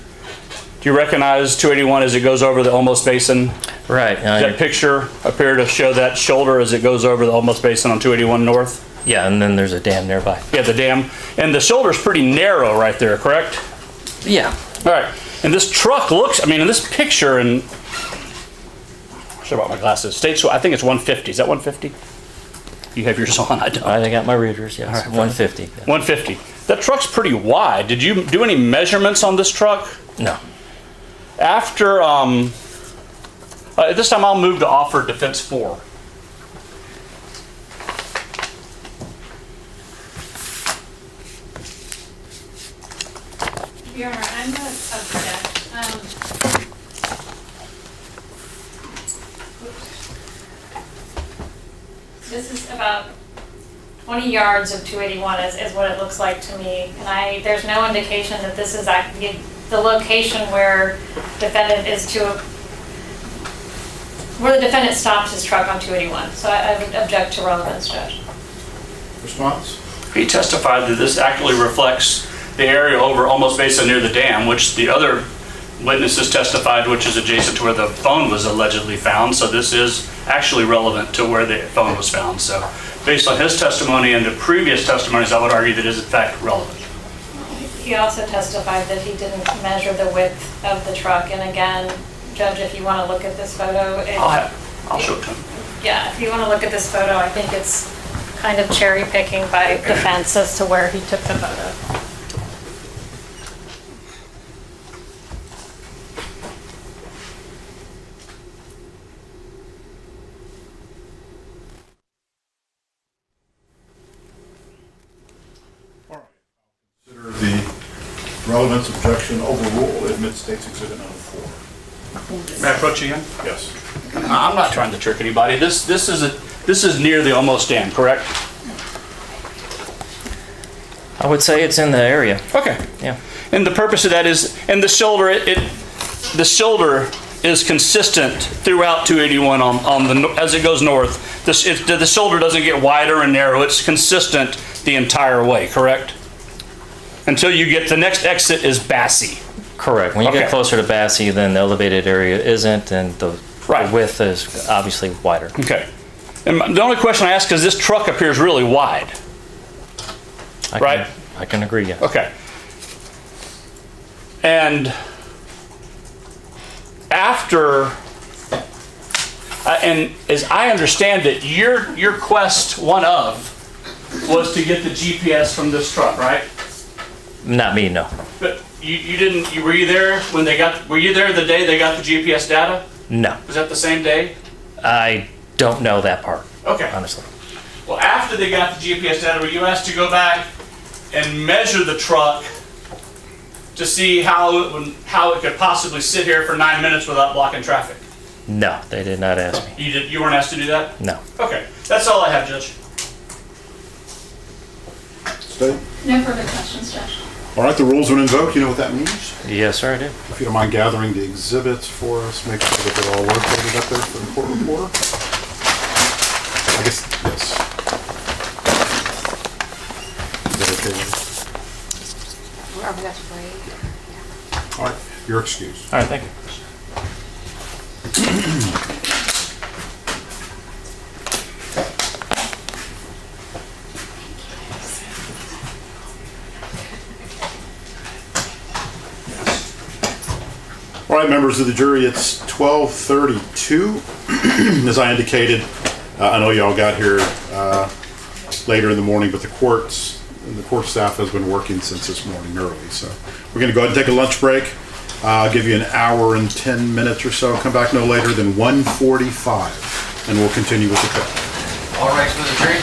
you recognize 281 as it goes over the Olmos Basin? Right. Does that picture appear to show that shoulder as it goes over the Olmos Basin on 281 north? Yeah, and then there's a dam nearby. Yeah, the dam. And the shoulder's pretty narrow right there, correct? Yeah. All right. And this truck looks, I mean, in this picture, and sorry about my glasses. States, I think it's 150. Is that 150? You have yours on, I don't. I got my readers, yes. All right. 150. 150. That truck's pretty wide. Did you do any measurements on this truck? No. After, at this time, I'll move to offer defense 4. Your Honor, I'm going to object. This is about 20 yards of 281 is what it looks like to me. And there's no indication that this is the location where where the defendant stopped his truck on 281. So I would object to relevance, Judge. Response? He testified that this actually reflects the area over almost basically near the dam, which the other witnesses testified, which is adjacent to where the phone was allegedly found. So this is actually relevant to where the phone was found. So based on his testimony and the previous testimonies, I would argue that it is in fact relevant. He also testified that he didn't measure the width of the truck. And again, Judge, if you want to look at this photo, I'll show it to him. yeah, if you want to look at this photo, I think it's kind of cherry picking by defense as to where he took the photo. Consider the relevance objection overruled. Admit State's Exhibit number 4. May I approach you again? Yes. I'm not trying to trick anybody. This is near the almost dam, correct? I would say it's in the area. Okay. Yeah. And the purpose of that is, and the shoulder, the shoulder is consistent throughout 281 as it goes north. The shoulder doesn't get wider and narrow. It's consistent the entire way, correct? Until you get, the next exit is Bassey. Correct. When you Okay. get closer to Bassey, then the elevated area isn't, and the Right. width is obviously wider. Okay. And the only question I ask is this truck appears really wide. Right. I can agree, yeah. Okay. And after, and as I understand it, your quest, one of, was to get the GPS from this truck, right? Not me, no. But you didn't, were you there when were you there the day they got the GPS data? No. Was that the same day? I don't know that part, Okay. honestly. Well, after they got the GPS data, were you asked to go back and measure the truck to see how it could possibly sit here for 9 minutes without blocking traffic? No, they did not ask me. You weren't asked to do that? No. Okay, that's all I have, Judge. State? No further questions, Judge. All right, the rules when invoked, you know what that means? Yes, sir, I do. If you don't mind gathering the exhibits for us, make sure that they're all located up there for the court reporter. I guess, yes. Is that okay with you? Are we got to break? All right, you're excused. All right, thank you. All right, members of the jury, it's 12:32. As I indicated, I know y'all got here later in the morning, but the court staff has been working since this morning early. So we're going to go ahead and take a lunch break. I'll give you an hour and 10 minutes or so. Come back no later than 1:45, and we'll continue with the trial. All right, for the jury.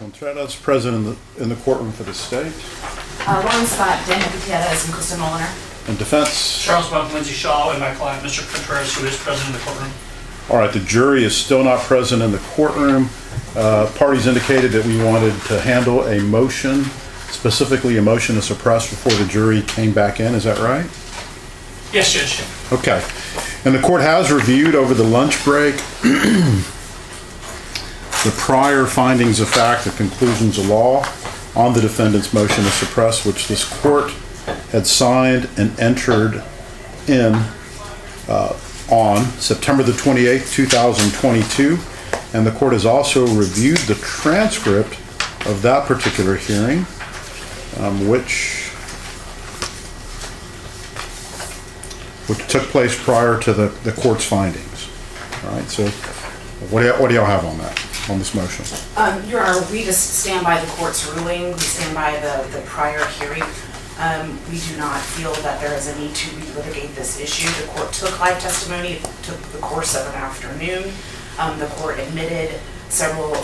Contreras, present in the courtroom for the state. Ron Scott, Daniel Gutierrez, and Kristen Mulliner. And defense. Charles Buck, Lindsay Shaw, and my client, Mr. Contreras, who is present in the courtroom. All right, the jury is still not present in the courtroom. Parties indicated that we wanted to handle a motion, specifically a motion to suppress before the jury came back in. Is that right? Yes, Judge. Okay. And the court has reviewed over the lunch break the prior findings of fact, the conclusions of law on the defendant's motion to suppress, which this court had signed and entered in on September the 28th, 2022. And the court has also reviewed the transcript of that particular hearing, which took place prior to the court's findings. All right, so what do y'all have on that, on this motion? Your Honor, we just stand by the court's ruling. We stand by the prior hearing. We do not feel that there is a need to relitigate this issue. The court took live testimony. It took the course of an afternoon. The court admitted several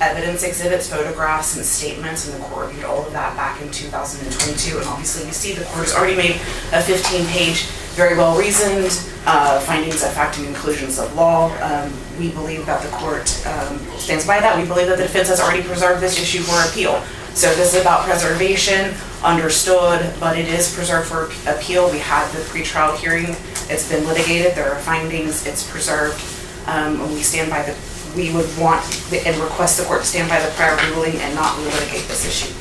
evidence exhibits, photographs, and statements, and the court reviewed all of that back in 2022. And obviously, you see the court has already made a 15-page, very well-reasoned findings of fact and conclusions of law. We believe that the court stands by that. We believe that the defense has already preserved this issue for appeal. So this is about preservation, understood, but it is preserved for appeal. We had the pretrial hearing. It's been litigated. There are findings. It's preserved. And we stand by we would want and request the court to stand by the prior ruling and not relitigate this issue.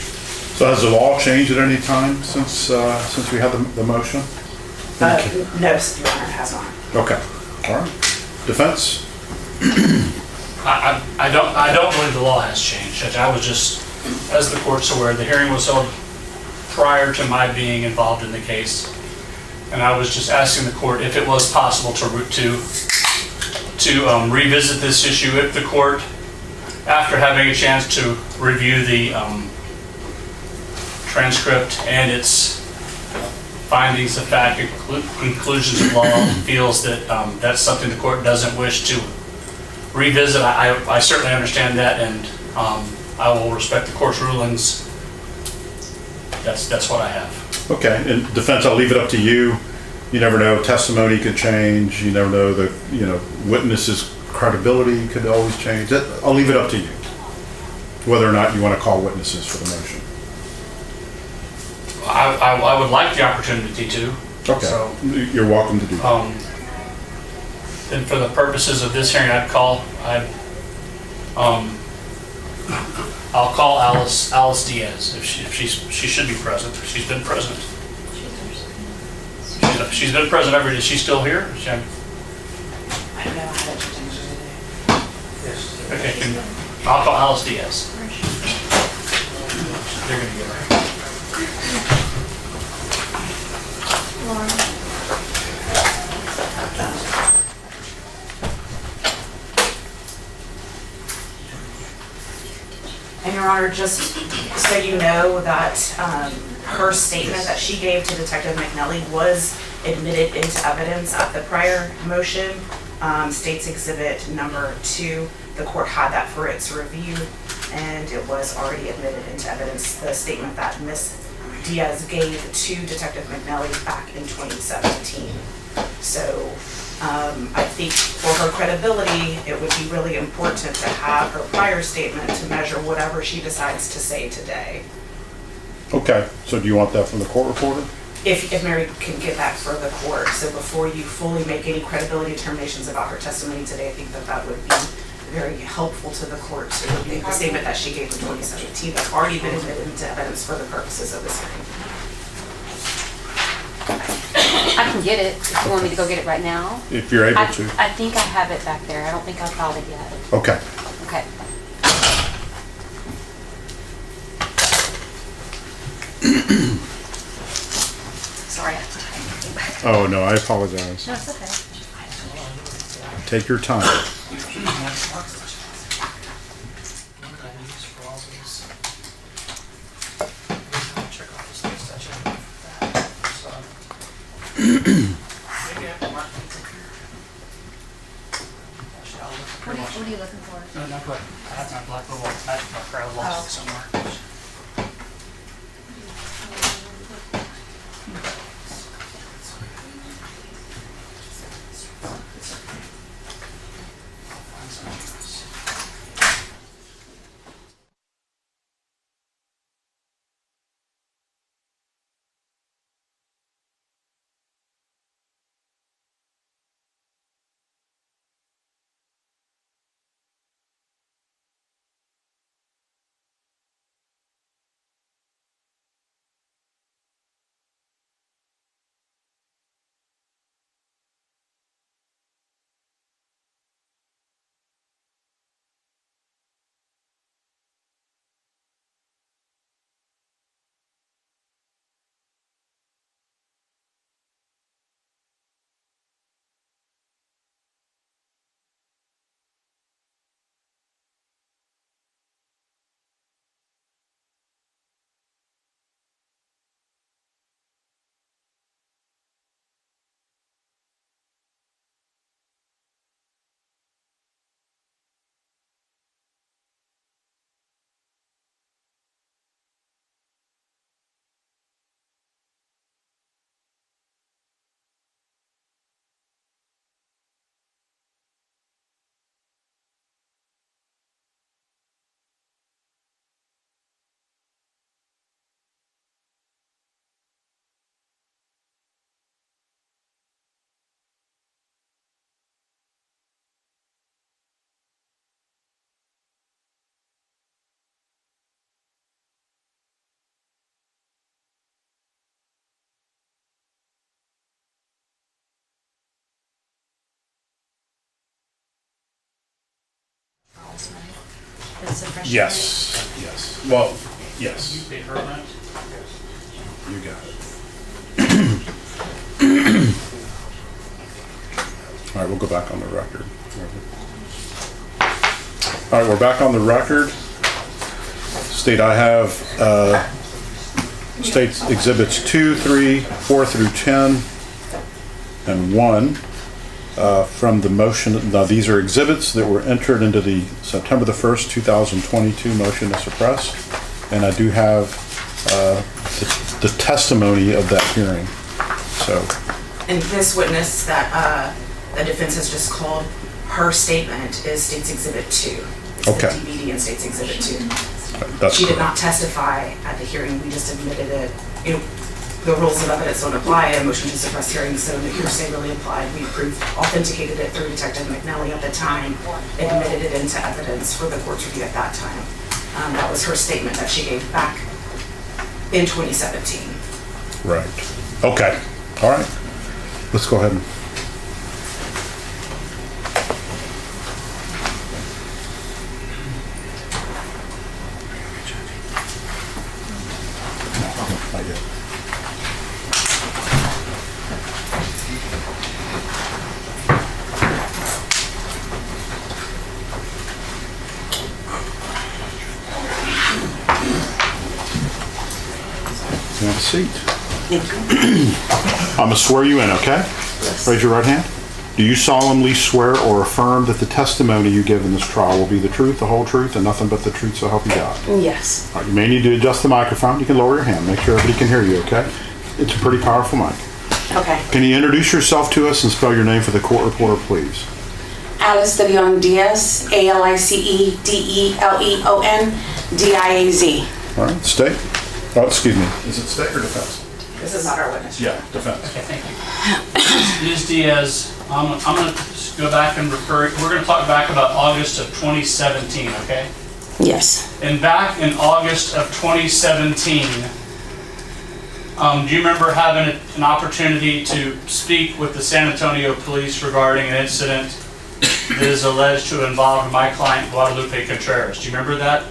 So has the law changed at any time since we had the motion? No, Your Honor, it has not. Okay. All right. Defense? I don't believe the law has changed, Judge. I was just, as the court's aware, the hearing was held prior to my being involved in the case. And I was just asking the court if it was possible to revisit this issue at the court after having a chance to review the transcript and its findings of fact and conclusions of law. Feels that that's something the court doesn't wish to revisit. I certainly understand that, and I will respect the court's rulings. That's what I have. Okay. In defense, I'll leave it up to you. You never know, testimony could change. You never know witnesses' credibility could always change. I'll leave it up to you, whether or not you want to call witnesses for the motion. I would like the opportunity to. Okay. So, you're welcome to do that. And for the purposes of this hearing, I'll call Alice Diaz if she should be present. She's been present. She's been present every day. Is she still here? I don't know how to change it. Yes. Okay, I'll call Alice Diaz. They're gonna get her. And Your Honor, just so you know that her statement that she gave to Detective McNelly was admitted into evidence at the prior motion. State's Exhibit number 2, the court had that for its review, and it was already admitted into evidence, the statement that Ms. Diaz gave to Detective McNelly back in 2017. So I think for her credibility, it would be really important to have her prior statement to measure whatever she decides to say today. Okay. So do you want that from the court reporter? If Mary can get that for the court, so before you fully make any credibility determinations about her testimony today, I think that would be very helpful to the court to make the statement that she gave in 2017 that's already been admitted into evidence for the purposes of this hearing. I can get it if you want me to go get it right now. If you're able to. I think I have it back there. I don't think I filed it yet. Okay. Okay. Sorry. Oh, no, I apologize. No, it's okay. Take your time. Maybe I can mark it. Actually, I'll look. What are you looking for? No, no, go ahead. I have my black little magic marker. I lost it somewhere. It's a fresh. Yes, yes. Well, yes, You paid her rent? you got it. All right, we'll go back on the record. All right, we're back on the record. State I have States Exhibits 2, 3, 4 through 10, and 1 from the motion. Now, these are exhibits that were entered into the September the 1st, 2022 motion to suppress. And I do have the testimony of that hearing. So, And this witness that the defense has just called, her statement is State's Exhibit 2. It's Okay. the DVD in State's Exhibit 2. that's She did correct. not testify at the hearing, we just admitted it. You know, the rules of evidence don't apply in a motion to suppress hearings, so the hearsay really applied. We proved, authenticated it through Detective McNelly at the time, admitted it into evidence for the court's review at that time. That was her statement that she gave back in 2017. Right. Okay. All right. Let's go ahead and. Not yet. Have a seat. I'm gonna swear you in, okay? Raise your right hand. Do you solemnly swear or affirm that the testimony you give in this trial will be the truth, the whole truth, and nothing but the truth, so help you God? Yes. All right, you may need to adjust the microphone. You can lower your hand. Make sure everybody can hear you, okay? It's a pretty powerful mic. Okay. Can you introduce yourself to us and spell your name for the court reporter, please? Alice de Leon Diaz, ALICEDELEON, All right, state. Oh, excuse me. Is it state or defense? This is not our witness. Yeah, defense. Okay, thank you. Ms. Diaz, I'm gonna just go back and refer, we're gonna talk back about August of 2017, okay? Yes. And back in August of 2017, do you remember having an opportunity to speak with the San Antonio police regarding an incident that is alleged to involve my client Guadalupe Contreras? Do you remember that?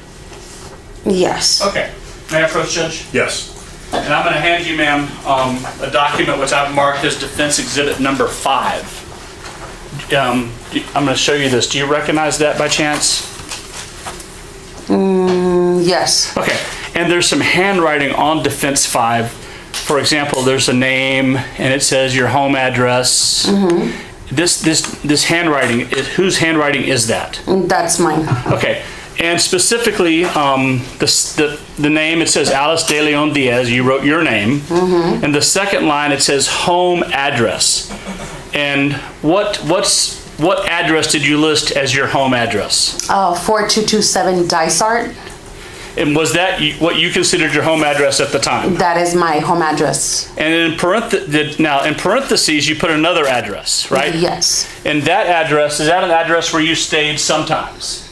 Yes. Okay. May I approach, Judge? Yes. And I'm going to hand you, ma'am, a document which I've marked as Defense Exhibit number 5. I'm going to show you this. Do you recognize that by chance? Yes. Okay. And there's some handwriting on Defense 5. For example, there's a name, and it says your home address. this handwriting, whose handwriting is that? That's mine. Okay, and specifically, the name, it says Alice De Leon Diaz, you wrote your name. And the second line, it says home address. And what address did you list as your home address? 4227 Dysart. And was that what you considered your home address at the time? That is my home address. And in parentheses, you put another address, right? Yes. And that address, is that an address where you stayed sometimes?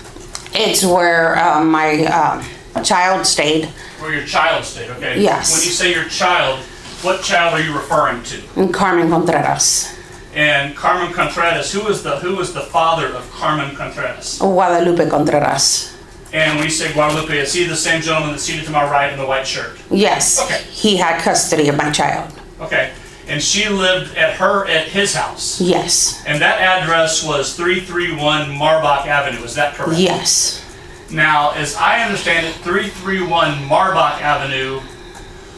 It's where my child stayed. Where your child stayed, okay? Yes. When you say your child, what child are you referring to? Carmen Contreras. And Carmen Contreras, who was the father of Carmen Contreras? Guadalupe Contreras. And when you say Guadalupe, is he the same gentleman that's seated to my right in the white shirt? Yes. Okay. He had custody of my child. Okay. And she lived at his house? Yes. And that address was 331 Marbach Avenue, is that correct? Yes. Now, as I understand it, 331 Marbach Avenue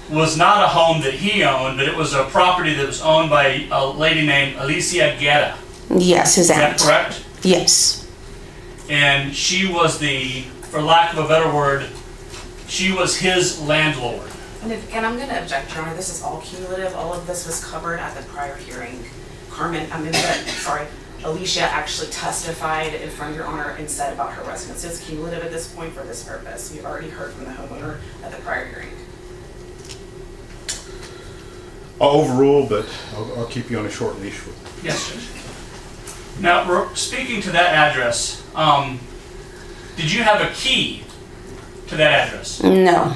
was not a home that he owned, but it was a property that was owned by a lady named Alicia Guerra. Yes, his Is that aunt. correct? Yes. And she was for lack of a better word, she was his landlord. And I'm gonna object, Your Honor, this is all cumulative, all of this was covered at the prior hearing. Alicia actually testified in front of Your Honor and said about her residence. It's cumulative at this point for this purpose. We've already heard from the homeowner at the prior hearing. I'll overrule, but I'll keep you on a short leash with it. Yes, Judge. Now, speaking to that address, did you have a key to that address? No.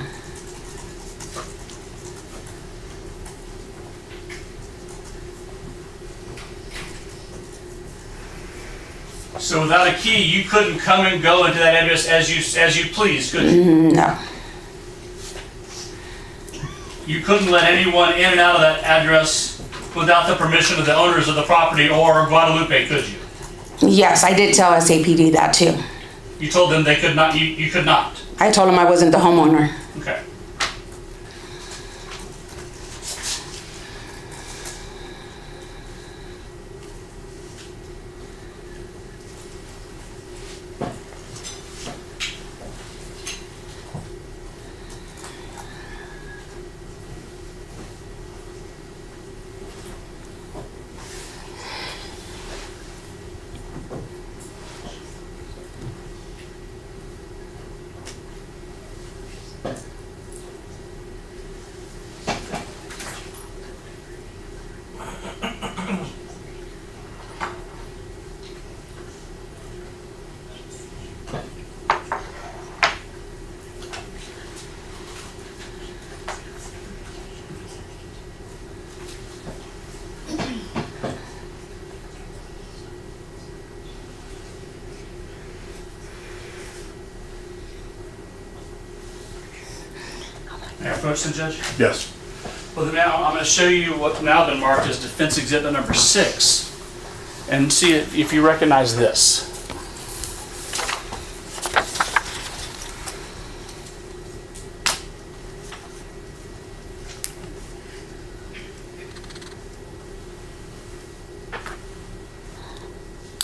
So without a key, you couldn't come and go into that address as you pleased, could you? No. You couldn't let anyone in and out of that address without the permission of the owners of the property or Guadalupe, could you? Yes, I did tell SAPD that too. You told them they could not, you could not? I told him I wasn't the homeowner. Okay. May I approach the judge? Yes. Well, now I'm going to show you what's now been marked as defense exhibit number 6 and see if you recognize this.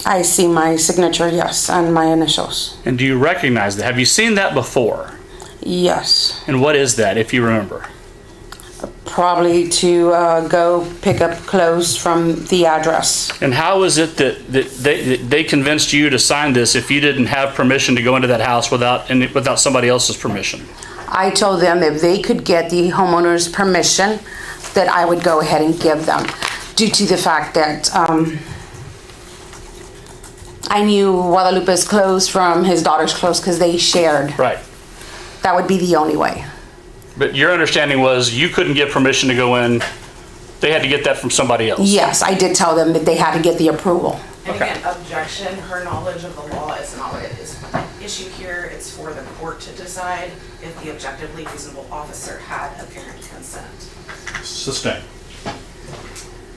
I see my signature, yes, and my initials. And do you recognize that? Have you seen that before? Yes. And what is that, if you remember? Probably to go pick up clothes from the address. And how is it that they convinced you to sign this if you didn't have permission to go into that house without somebody else's permission? I told them if they could get the homeowner's permission, that I would go ahead and give them, due to the fact that I knew Guadalupe's clothes from his daughter's clothes because they shared. Right. That would be the only way. But your understanding was you couldn't get permission to go in. They had to get that from somebody else. Yes, I did tell them that they had to get the approval. And Okay. again, objection, her knowledge of the law is not what it is. Issue here, it's for the court to decide if the objectively reasonable officer had apparent consent. Sustained.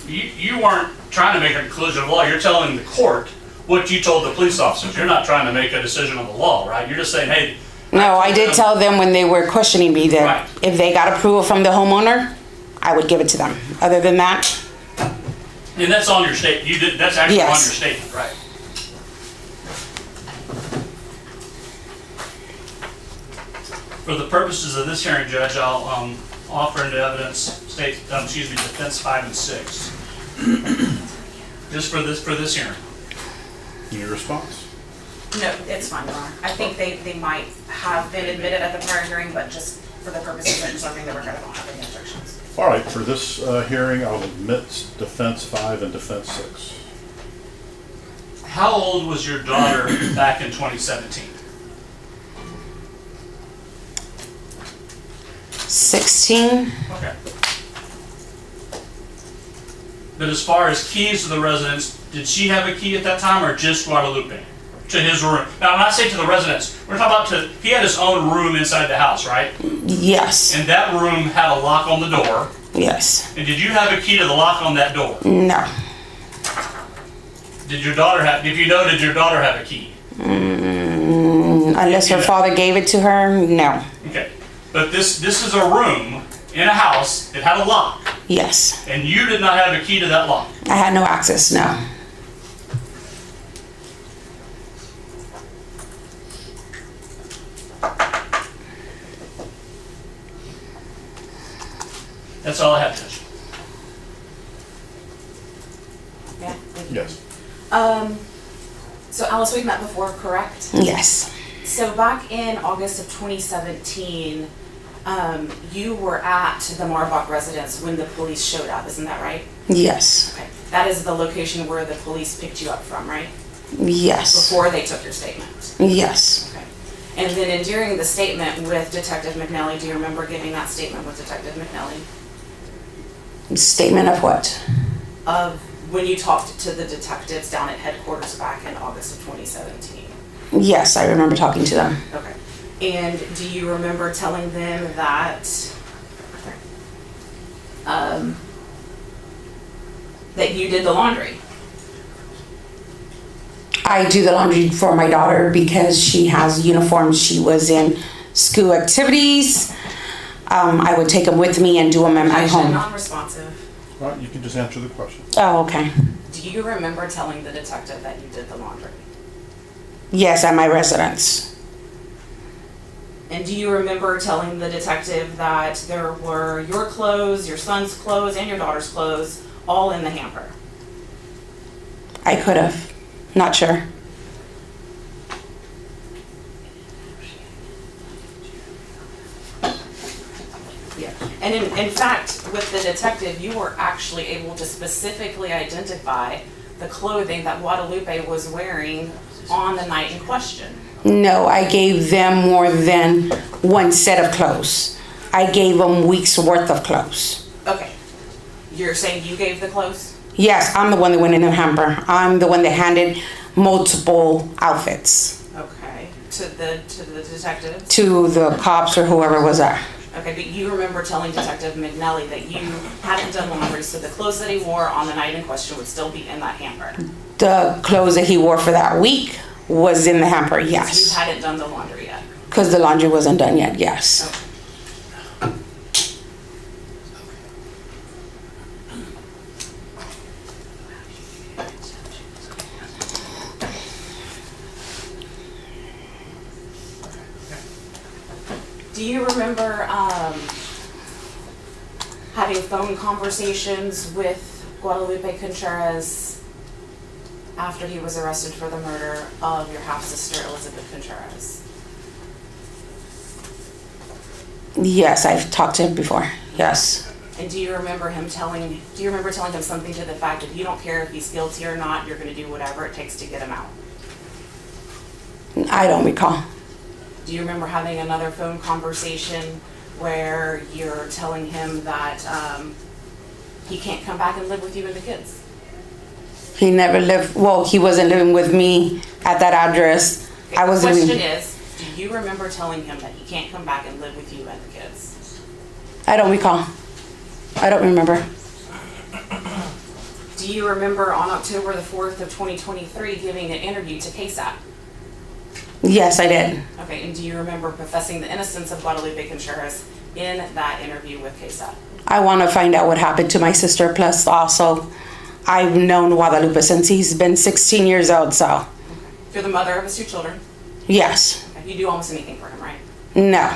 You weren't trying to make a conclusion of law. You're telling the court what you told the police officers. You're not trying to make a decision on the law, right? You're just saying, hey. No, I did tell them when they were questioning me that Right. if they got approval from the homeowner, I would give it to them. Other than that, And that's on your state, that's actually on your Yes. statement, right? For the purposes of this hearing, Judge, I'll offer into evidence defense 5 and 6. Just for this hearing. Any response? No, it's fine, Your Honor. I think they might have been admitted at the prior hearing, but just for the purposes of preserving the record, I don't have any objections. All right, for this hearing, I'll admit defense 5 and defense 6. How old was your daughter back in 2017? 16? Okay. But as far as keys to the residence, did she have a key at that time or just Guadalupe? To his room? Now, when I say to the residence, we're talking about he had his own room inside the house, right? Yes. And that room had a lock on the door. Yes. And did you have a key to the lock on that door? No. Did your daughter have a key? Unless her father gave it to her, no. Okay. But this is a room in a house that had a lock. Yes. And you did not have a key to that lock. I had no access, no. That's all I have, Judge. Yeah? Thank you. Yes. So Alice, we've met before, correct? Yes. So back in August of 2017, you were at the Marbach residence when the police showed up, isn't that right? Yes. Okay. That is the location where the police picked you up from, right? Yes. Before they took your statement. Yes. Okay. And then during the statement with Detective McNelly, do you remember giving that statement with Detective McNelly? Statement of what? Of when you talked to the detectives down at headquarters back in August of 2017? Yes, I remember talking to them. Okay. And do you remember telling them that that you did the laundry? I do the laundry for my daughter because she has uniforms. She was in school activities. I would take them with me and do them at my home. Non-responsive. All right, you can just answer the question. Oh, okay. Do you remember telling the detective that you did the laundry? Yes, at my residence. And do you remember telling the detective that there were your clothes, your son's clothes, and your daughter's clothes all in the hamper? I could have. Not sure. Yeah. And in fact, with the detective, you were actually able to specifically identify the clothing that Guadalupe was wearing on the night in question. No, I gave them more than one set of clothes. I gave them weeks worth of clothes. Okay. You're saying you gave the clothes? Yes, I'm the one that went in the hamper. I'm the one that handed multiple outfits Okay. To the detectives? to the cops or whoever was there. Okay, but you remember telling Detective McNelly that you hadn't done laundry, so the clothes that he wore on the night in question would still be in that hamper? The clothes that he wore for that week was in the hamper, You yes. hadn't done the laundry yet? Because the laundry wasn't done yet, yes. Okay. Do you remember having phone conversations with Guadalupe Contreras after he was arrested for the murder of your half-sister Elizabeth Contreras? Yes, I've talked to him before, yes. And do you remember telling him something to the fact that you don't care if he's guilty or not, you're gonna do whatever it takes to get him out? I don't recall. Do you remember having another phone conversation where you're telling him that he can't come back and live with you and the kids? He never lived, well, he wasn't living with me at that address. I was The question living, is, do you remember telling him that he can't come back and live with you and the kids? I don't recall. I don't remember. Do you remember on October the 4th of 2023 giving an interview to KSAT? Yes, I did. Okay, and do you remember professing the innocence of Guadalupe Contreras in that interview with KSAT? I want to find out what happened to my sister, plus also I've known Guadalupe since he's been 16 years old, so You're the mother of his 2 children. yes, You do almost anything for him, right? no.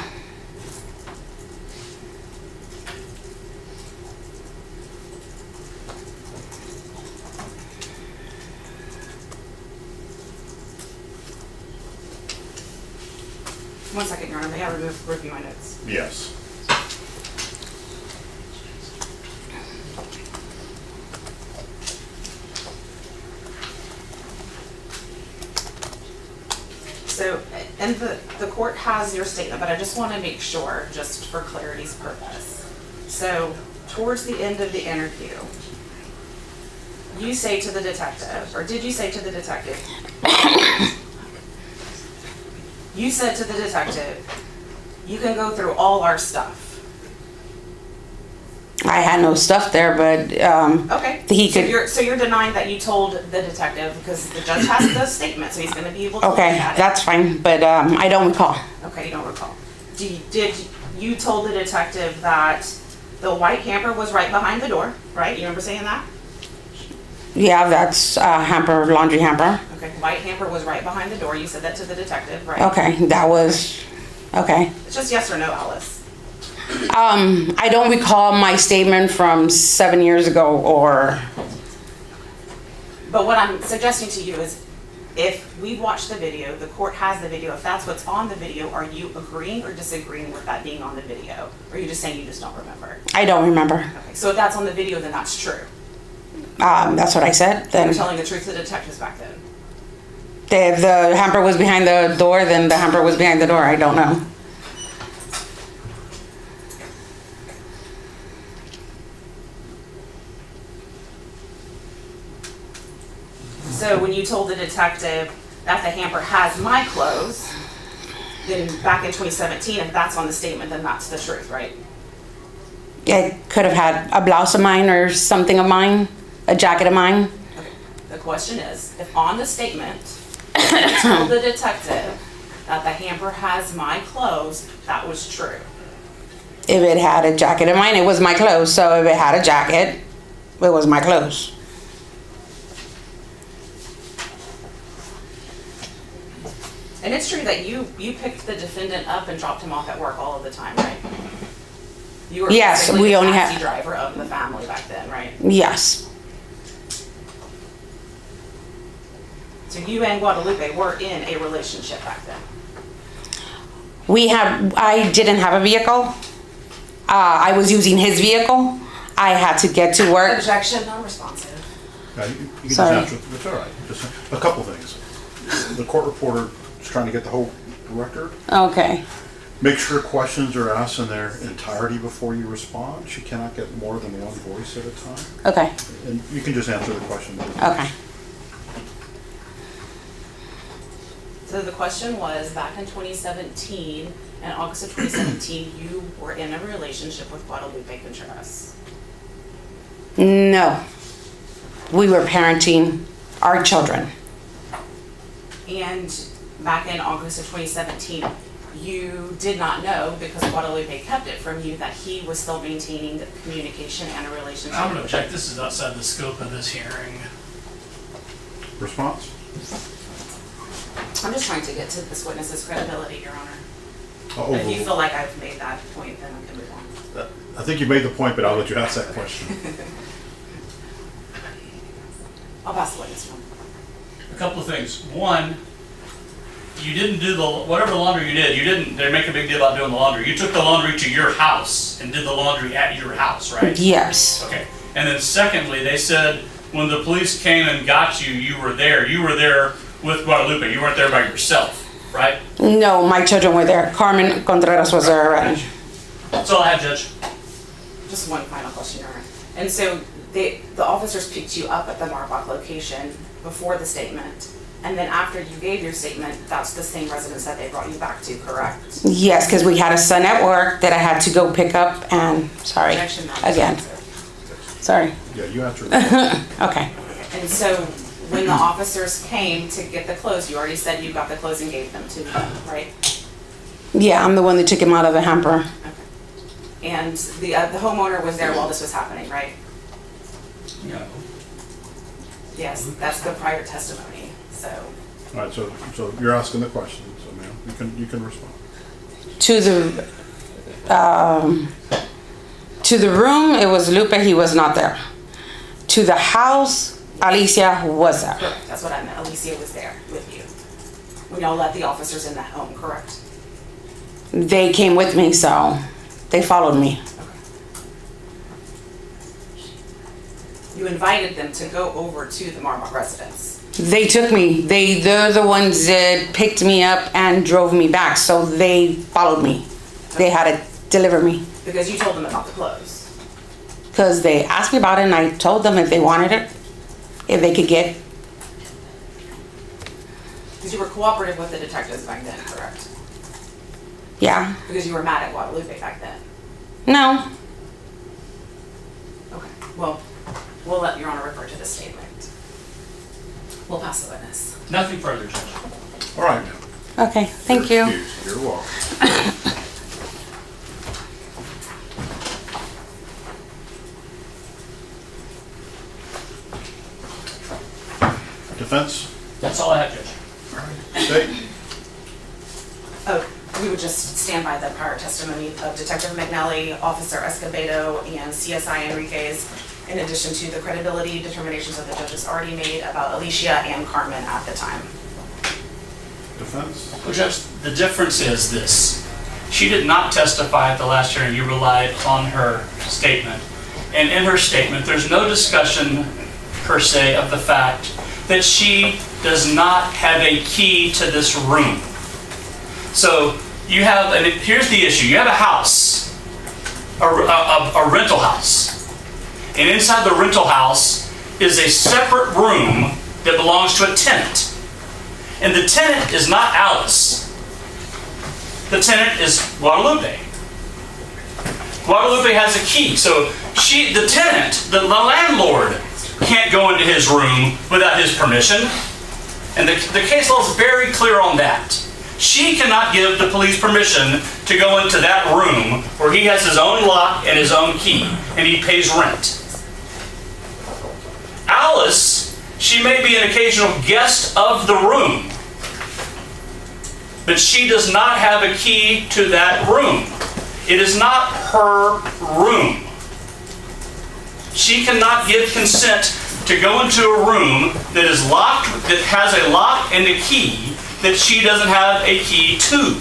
One second, Your Honor, may I review my notes? Yes. So, and the court has your statement, but I just want to make sure, just for clarity's purpose. So, towards the end of the interview, you say to the detective, or did you say to the detective? You said to the detective, you can go through all our stuff. I had no stuff there, but Okay. he So could. you're denying that you told the detective, because the judge has the statement, so he's going to be able to look Okay, at it. that's fine, but I don't recall. Okay, you don't recall. Did you told the detective that the white camper was right behind the door, right? You remember saying that? Yeah, that's hamper, laundry hamper. Okay, white hamper was right behind the door. You said that to the detective, right? Okay, that was okay. It's just yes or no, Alice. I don't recall my statement from 7 years ago, or But what I'm suggesting to you is, if we watch the video, the court has the video, if that's what's on the video, are you agreeing or disagreeing with that being on the video? Or are you just saying you just don't remember? I don't remember. Okay, so if that's on the video, then that's true. That's what I said. You're Then telling the truth to the detectives back then. if the hamper was behind the door, then the hamper was behind the door. I don't know. So when you told the detective that the hamper has my clothes, then back in 2017, if that's on the statement, then that's the truth, right? It could have had a blouse of mine or something of mine, a jacket of mine. Okay. The question is, if on the statement, you told the detective that the hamper has my clothes, that was true. If it had a jacket of mine, it was my clothes. So if it had a jacket, it was my clothes. And it's true that you picked the defendant up and dropped him off at work all of the time, right? You were Yes, basically we the only taxi had- driver of the family back then, right? Yes. So you and Guadalupe were in a relationship back then. I didn't have a vehicle. I was using his vehicle. I had to get to work. Objection, non-responsive. You can Sorry. just answer, it's all right. Just a couple things. The court reporter is trying to get the whole record. Okay. Make sure questions are asked in their entirety before you respond. She cannot get more than one voice at a time. Okay. And you can just answer the question. Okay. So the question was, back in 2017, in August of 2017, you were in a relationship with Guadalupe Contreras. No. We were parenting our children. And back in August of 2017, you did not know, because Guadalupe kept it from you, that he was still maintaining the communication and a relationship. I'm gonna object, this is outside the scope of this hearing. Response? I'm just trying to get to this witness's credibility, Your Honor. Oh, If you feel like I've made that point, then I can move on. I think you made the point, but I'll let you ask that question. I'll pass the witness one. A couple of things. One, you didn't do whatever laundry you did, they make a big deal about doing the laundry. You took the laundry to your house and did the laundry at your house, right? Yes. Okay. And then secondly, they said when the police came and got you, you were there. You were there with Guadalupe. You weren't there by yourself, right? No, my children were there. Carmen Contreras was there already. That's all I have, Judge. Just one final question, Your Honor. And so the officers picked you up at the Marbach location before the statement, and then after you gave your statement, that's the same residence that they brought you back to, correct? Yes, because we had a son at work that I had to go pick up and, sorry, Objection, not again, responsive. sorry. Yeah, you answered that. Okay. And so when the officers came to get the clothes, you already said you got the clothes and gave them to them, right? Yeah, I'm the one that took him out of the hamper. And the homeowner was there while this was happening, right? No. Yes, that's the prior testimony, so. All right, so you're asking the question, so ma'am, you can respond. To the room, it was Lupe, he was not there. To the house, Alicia was there. Correct, that's what I meant, Alicia was there with you. When y'all let the officers in the home, correct? They came with me, so they followed me. You invited them to go over to the Marmot residence. They took me. They're the ones that picked me up and drove me back, so they followed me. They had to deliver me. Because you told them about the clothes. Because they asked me about it and I told them if they wanted it, if they could get. Because you were cooperative with the detectives back then, correct? Yeah. Because you were mad at Guadalupe back then. No. Okay, well, we'll let Your Honor refer to the statement. We'll pass the witness. Nothing further, Judge. All right, ma'am. Okay, thank you. Excused. You're welcome. Defense? That's all I have, Judge. State? Oh, we would just stand by the prior testimony of Detective McNelly, Officer Escobedo, and CSI Enriquez, in addition to the credibility determinations that the judges already made about Alicia and Carmen at the time. Defense? Well, Judge, the difference is this. She did not testify at the last hearing. You relied on her statement. And in her statement, there's no discussion, per se, of the fact that she does not have a key to this room. So you have, and here's the issue. You have a house, a rental house. And inside the rental house is a separate room that belongs to a tenant. And the tenant is not Alice. The tenant is Guadalupe. Guadalupe has a key. So the tenant, the landlord, can't go into his room without his permission. And the case law is very clear on that. She cannot give the police permission to go into that room where he has his own lock and his own key, and he pays rent. Alice, she may be an occasional guest of the room, but she does not have a key to that room. It is not her room. She cannot give consent to go into a room that is locked, that has a lock and a key that she doesn't have a key to.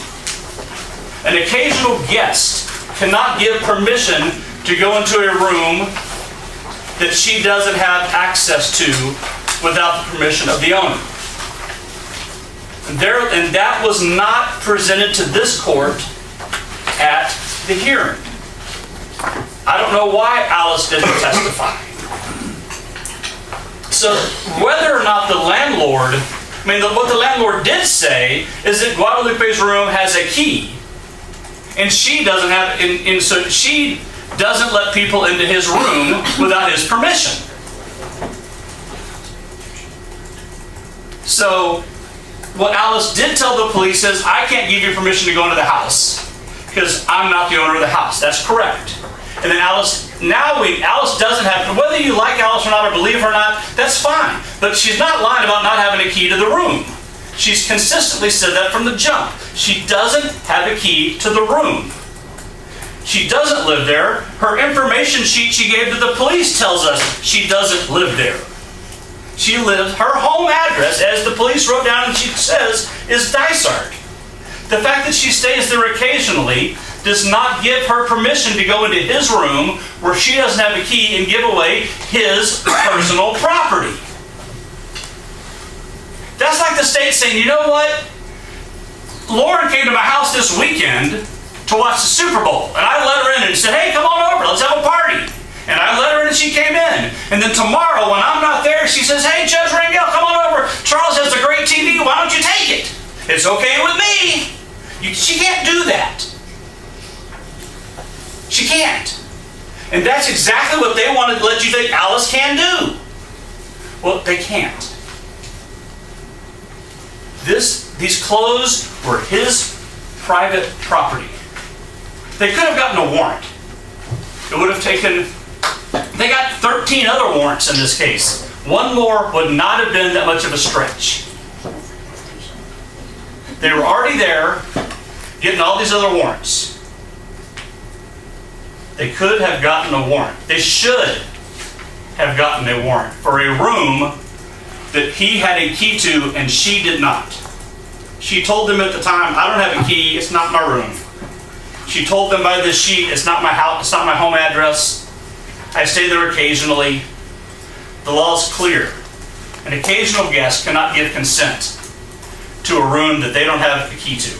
An occasional guest cannot give permission to go into a room that she doesn't have access to without the permission of the owner. And that was not presented to this court at the hearing. I don't know why Alice didn't testify. So whether or not the landlord, what the landlord did say is that Guadalupe's room has a key, and she doesn't have, and so she doesn't let people into his room without his permission. So what Alice did tell the police is, I can't give you permission to go into the house because I'm not the owner of the house. That's correct. And then Alice doesn't have, whether you like Alice or not or believe her or not, that's fine. But she's not lying about not having a key to the room. She's consistently said that from the jump. She doesn't have a key to the room. She doesn't live there. Her information sheet she gave to the police tells us she doesn't live there. She lives, her home address, as the police wrote down and she says, is Dysart. The fact that she stays there occasionally does not give her permission to go into his room where she doesn't have a key and give away his personal property. That's like the state saying, you know what? Lauren came to my house this weekend to watch the Super Bowl, and I let her in and said, hey, come on over, let's have a party. And I let her in and she came in. And then tomorrow, when I'm not there, she says, hey, Judge Rangel, come on over. Charles has a great TV, why don't you take it? It's okay with me. She can't do that. She can't. And that's exactly what they wanted to let you think Alice can do. Well, they can't. These clothes were his private property. They could have gotten a warrant. It would have taken, they got 13 other warrants in this case. One more would not have been that much of a stretch. They were already there, getting all these other warrants. They could have gotten a warrant. They should have gotten a warrant for a room that he had a key to and she did not. She told them at the time, I don't have a key, it's not my room. She told them by this sheet, it's not my house, it's not my home address. I stay there occasionally. The law is clear. An occasional guest cannot give consent to a room that they don't have a key to.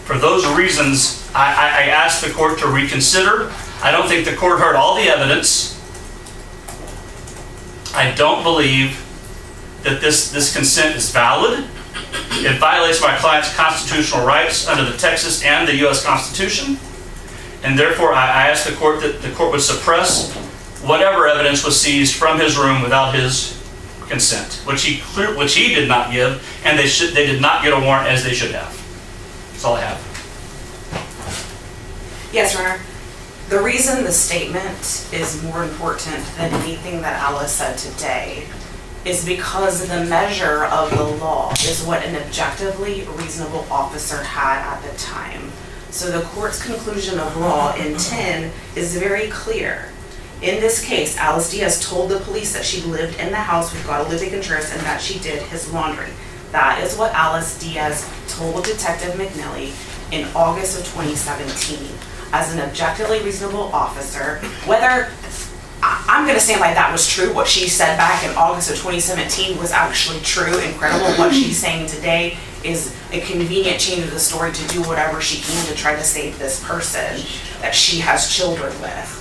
For those reasons, I asked the court to reconsider. I don't think the court heard all the evidence. I don't believe that this consent is valid. It violates my client's constitutional rights under the Texas and the U.S. Constitution. And therefore, I asked the court that the court would suppress whatever evidence was seized from his room without his consent, which he did not give, and they did not get a warrant as they should have. That's all I have. Yes, Your Honor. The reason the statement is more important than anything that Alice said today is because the measure of the law is what an objectively reasonable officer had at the time. So the court's conclusion of law in 10 is very clear. In this case, Alice Diaz told the police that she lived in the house with Guadalupe Contreras and that she did his laundry. That is what Alice Diaz told Detective McNelly in August of 2017. As an objectively reasonable officer, whether I'm going to stand by that was true, what she said back in August of 2017 was actually true and credible. What she's saying today is a convenient change of the story to do whatever she can to try to save this person that she has children with.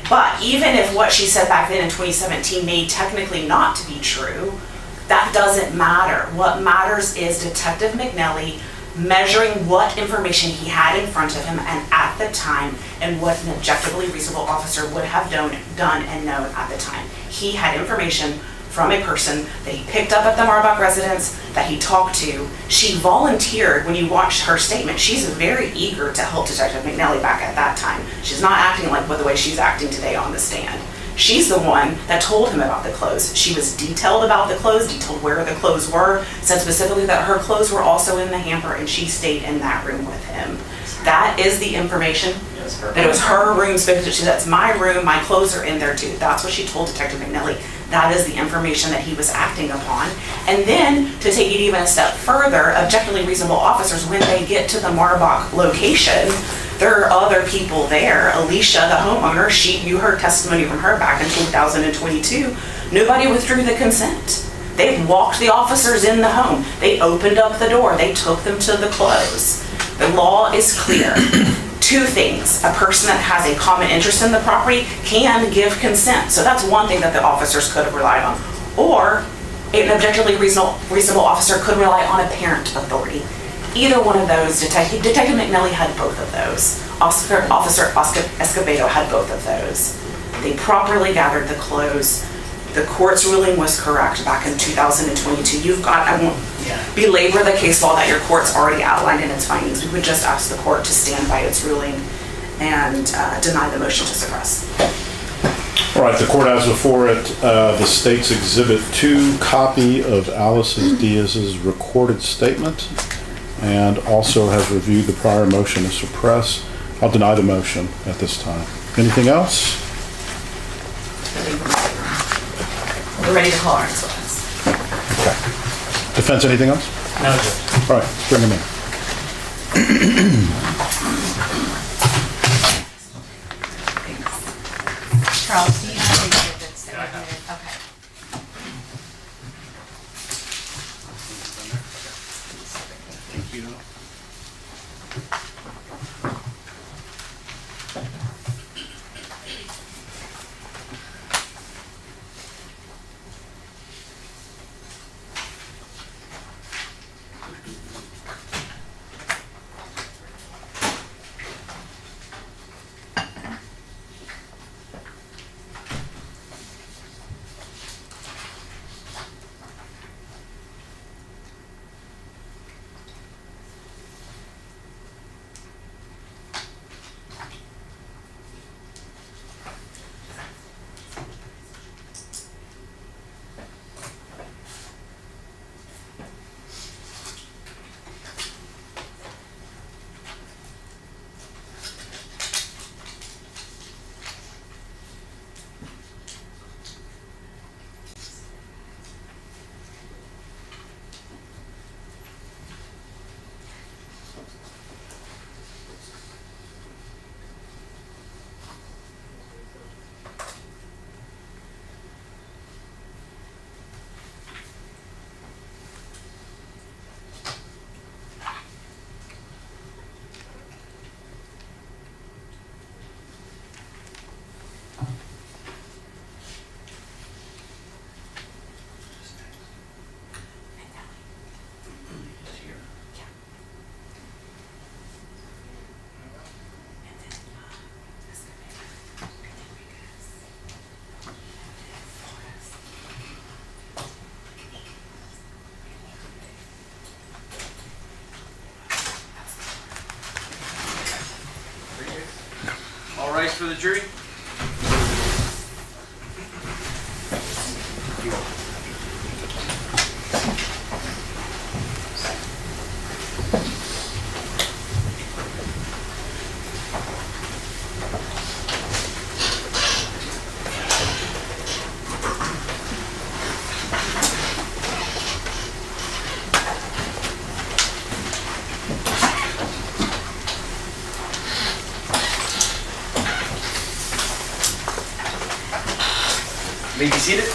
But even if what she said back then in 2017 may technically not to be true, that doesn't matter. What matters is Detective McNelly measuring what information he had in front of him and at the time, and what an objectively reasonable officer would have done and known at the time. He had information from a person that he picked up at the Marbach residence, that he talked to. She volunteered. When you watch her statement, she's very eager to help Detective McNelly back at that time. She's not acting like the way she's acting today on the stand. She's the one that told him about the clothes. She was detailed about the clothes, detailed where the clothes were, said specifically that her clothes were also in the hamper and she stayed in that room with him. That is the information. That it was her room, she said, that's my room, my clothes are in there too. That's what she told Detective McNelly. That is the information that he was acting upon. And then, to take it even a step further, objectively reasonable officers, when they get to the Marbach location, there are other people there. Alicia, the homeowner, you heard testimony from her back in 2022. Nobody withdrew the consent. They walked the officers in the home. They opened up the door. They took them to the clothes. The law is clear. Two things. A person that has a common interest in the property can give consent. So that's one thing that the officers could have relied on. Or an objectively reasonable officer could rely on a parent authority. Either one of those, Detective McNelly had both of those. Officer Escobedo had both of those. They properly gathered the clothes. The court's ruling was correct back in 2022. I won't belabor the case law that your court's already outlined in its findings. We would just ask the court to stand by its ruling and deny the motion to suppress. All right, the court has before it the state's Exhibit 2 copy of Alice Diaz's recorded statement, and also has reviewed the prior motion to suppress. I'll deny the motion at this time. Anything else? We're ready to call our next witness. Okay. Defense, anything else? No, Judge. All right, bring him in. Charles, do you have any exhibits that are here? Okay. Thank you. Next for the jury. May be seated.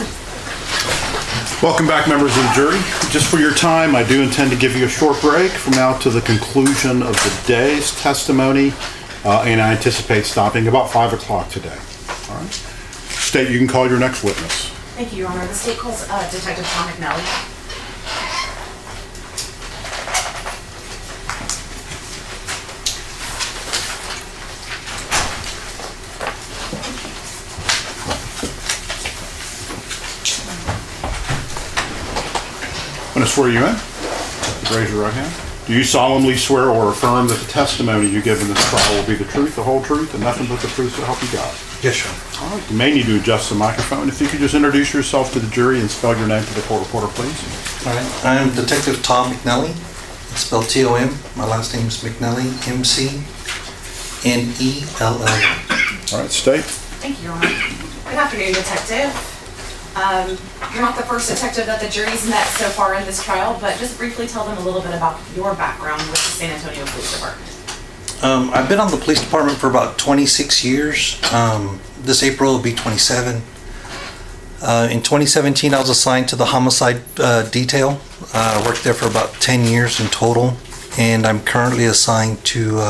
Welcome back, members of the jury. Just for your time, I do intend to give you a short break from now to the conclusion of the day's testimony, and I anticipate stopping about 5 o'clock today. All right. State, you can call your next witness. Thank you, Your Honor. The state calls Detective Juan McNelly. I'm going to swear you in. Raise your right hand. Do you solemnly swear or affirm that the testimony you give in this trial will be the truth, the whole truth, and nothing but the truth so help you God? Yes, sir. All right. You may need to adjust the microphone. If you could just introduce yourself to the jury and spell your name for the court reporter, please. All right. I am Detective Tom McNelly. It's spelled T-O-M. My last name is McNelly, M-C-N-E-L-L-Y. All right, state. Thank you, Your Honor. Good afternoon, Detective. You're not the first detective that the jury's met so far in this trial, but just briefly tell them a little bit about your background with the San Antonio Police Department. I've been on the police department for about 26 years. This April will be 27. In 2017, I was assigned to the homicide detail. I worked there for about 10 years in total, and I'm currently assigned to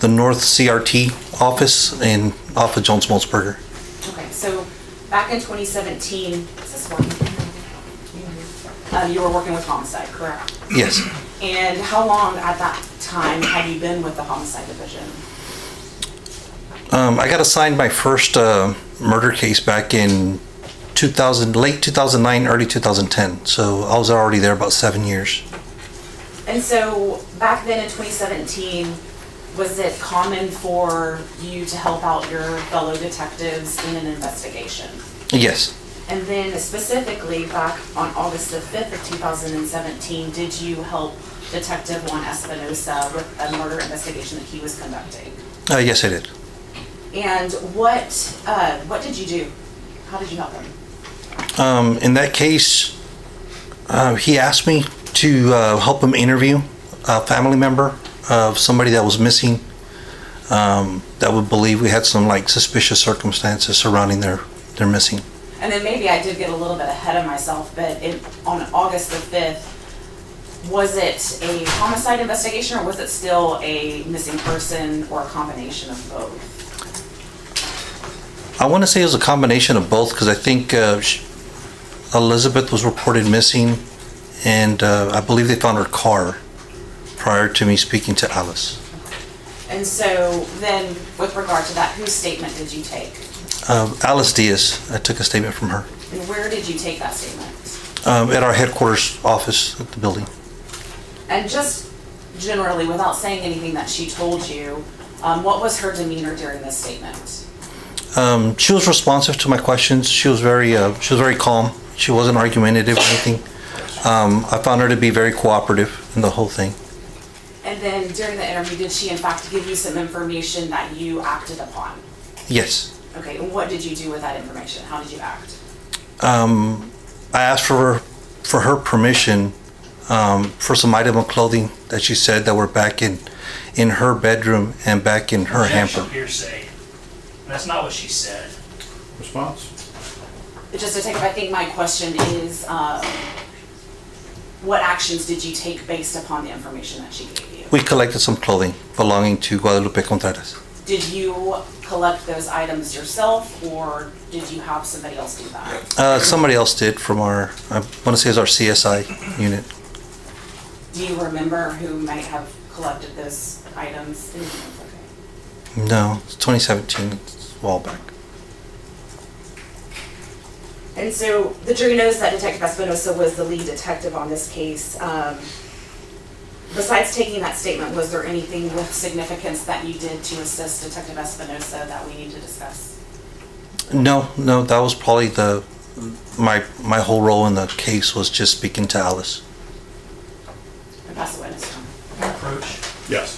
the North CRT office off of Jones Molsberger. Okay, so back in 2017, is this one? You were working with homicide, correct? Yes. And how long at that time had you been with the homicide division? I got assigned my first murder case back in late 2009, early 2010. So I was already there about 7 years. And so back then in 2017, was it common for you to help out your fellow detectives in an investigation? Yes. And then specifically back on August the 5th of 2017, did you help Detective Juan Espinosa with a murder investigation that he was conducting? Yes, I did. And what did you do? How did you help him? In that case, he asked me to help him interview a family member of somebody that was missing, that would believe we had some suspicious circumstances surrounding their missing. And then maybe I did get a little bit ahead of myself, but on August the 5th, was it a homicide investigation or was it still a missing person or a combination of both? I want to say it was a combination of both because I think Elizabeth was reported missing, and I believe they found her car prior to me speaking to Alice. And so then with regard to that, whose statement did you take? Alice Diaz, I took a statement from her. And where did you take that statement? At our headquarters office at the building. And just generally, without saying anything that she told you, what was her demeanor during this statement? She was responsive to my questions. She was very calm. She wasn't argumentative or anything. I found her to be very cooperative in the whole thing. And then during the interview, did she in fact give you some information that you acted upon? Yes. Okay, and what did you do with that information? How did you act? I asked for her permission for some item of clothing that she said that were back in her bedroom and back in her hamper. Hearsay. That's not what she said. Response? Just to take, I think my question is, what actions did you take based upon the information that she gave you? We collected some clothing belonging to Guadalupe Contreras. Did you collect those items yourself, or did you have somebody else do that? Somebody else did from I want to say it's our CSI unit. Do you remember who might have collected those items? Okay. No, it's 2017, it's a while back. And so the jury knows that Detective Espinosa was the lead detective on this case. Besides taking that statement, was there anything with significance that you did to assist Detective Espinosa that we need to discuss? No, that was probably my whole role in the case was just speaking to Alice. And pass the witness. Approach. Yes.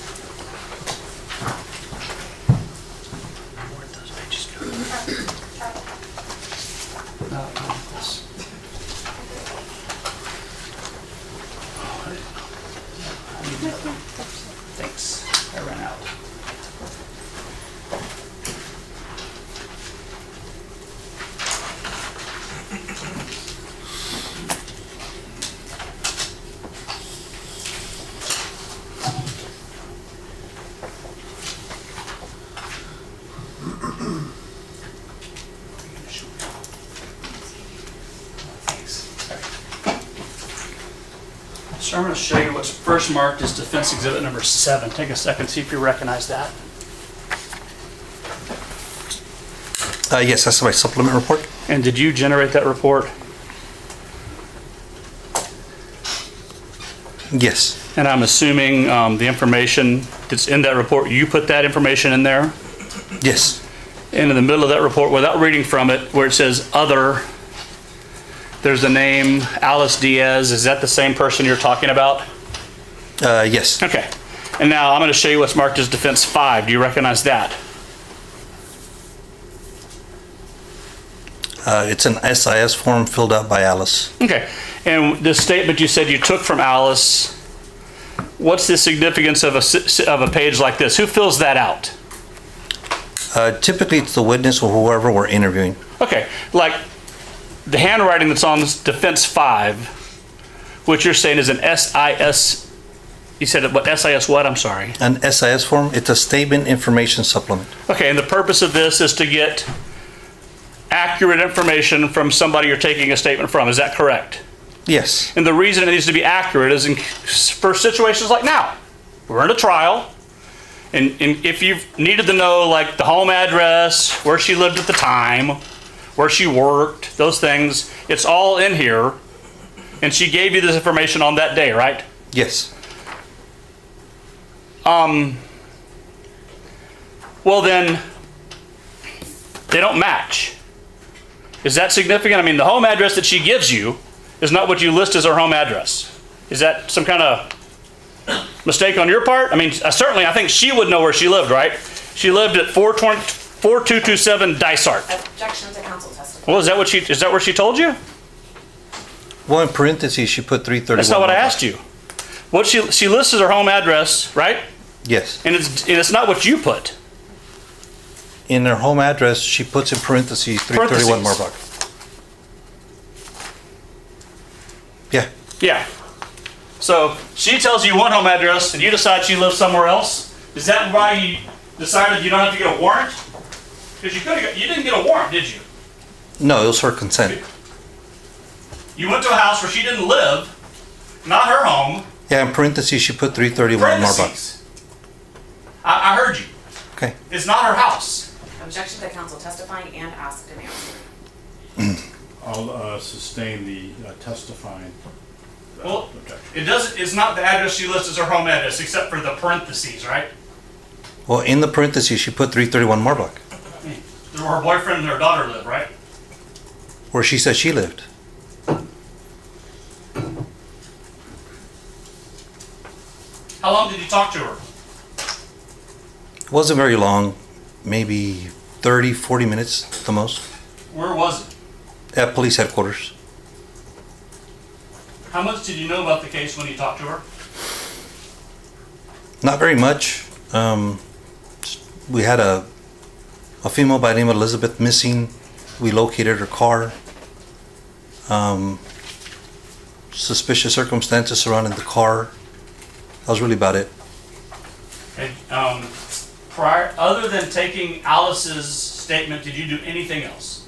Thanks. I ran out. So I'm going to show you what's first marked as defense exhibit number 7. Take a second, see if you recognize that. Yes, that's my supplement report. And did you generate that report? Yes, And I'm assuming the information that's in that report, you put that information in there? yes, And in the middle of that report, without reading from it, where it says other, there's the name Alice Diaz. Is that the same person you're talking about? yes. Okay. And now I'm going to show you what's marked as defense 5. Do you recognize that? It's an SIS form filled out by Alice. Okay. And the statement you said you took from Alice, what's the significance of a page like this? Who fills that out? Typically, it's the witness or whoever we're interviewing. Okay. Like the handwriting that's on defense 5, which you're saying is an SIS. You said what? SIS what? I'm sorry. An SIS form, it's a statement information supplement. Okay. And the purpose of this is to get accurate information from somebody you're taking a statement from. Is that correct? Yes, And the reason it needs to be accurate is for situations like now. We're in a trial, and if you've needed to know like the home address, where she lived at the time, where she worked, those things, it's all in here. And she gave you this information on that day, right? yes. Well then, they don't match. Is that significant? I mean, the home address that she gives you is not what you list as her home address. Is that some kind of mistake on your part? I mean, certainly I think she would know where she lived, right? She lived at 4227 Dysart. Objection to counsel testifying. Well, is that where she told you? Well, in parentheses, she put 331. That's not what I asked you. What she lists as her home address, right? Yes. And it's not what you put. In her home address, she puts in parentheses 331 Parentheses. Marbach. Yeah, Yeah. So she tells you one home address and you decide she lives somewhere else. Is that why you decided you don't have to get a warrant? Because you didn't get a warrant, did you? no, it was her consent. You went to a house where she didn't live, not her home. Yeah, in parentheses, she put 331 Marbach. Parentheses. I heard you. Okay. It's not her house. Objection to counsel testifying and asked and answered. I'll sustain the testifying. Well, objection. it's not the address she lists as her home address, except for the parentheses, right? Well, in the parentheses, she put 331 Marbach, Where her boyfriend and her daughter live, right? where she said she lived. How long did you talk to her? It wasn't very long, maybe 30, 40 minutes at the most, Where was it? at police headquarters. How much did you know about the case when you talked to her? Not very much. We had a female by the name of Elizabeth missing. We located her car. Suspicious circumstances surrounding the car. That was really about it. Okay, other than taking Alice's statement, did you do anything else?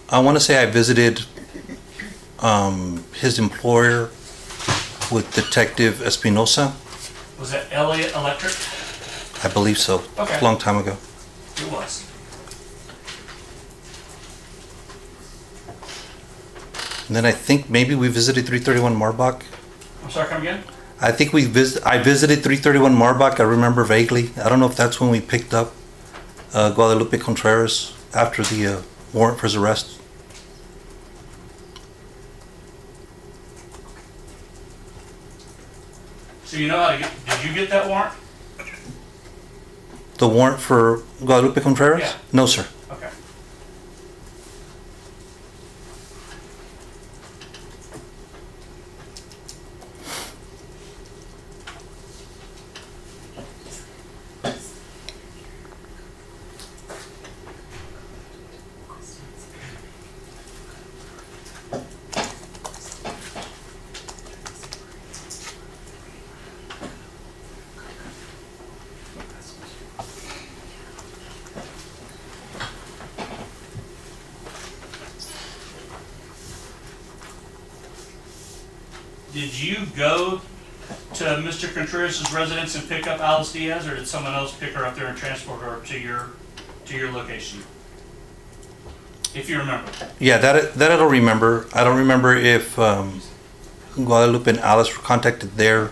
I want to say I visited his employer with Detective Espinosa. Was that Elliott Electric? I believe so. Okay. A long time ago. It was. And then I think maybe we visited 331 Marbach. I'm sorry, come again? I think I visited 331 Marbach, I remember vaguely. I don't know if that's when we picked up Guadalupe Contreras after the warrant for his arrest. So you know how to get, did you get that warrant? The warrant for Guadalupe Contreras? Yeah. No, sir. Okay. Did you go to Mr. Contreras' residence and pick up Alice Diaz, or did someone else pick her up there and transport her to your location? If you remember. Yeah, that I don't remember. I don't remember if Guadalupe and Alice were contacted there.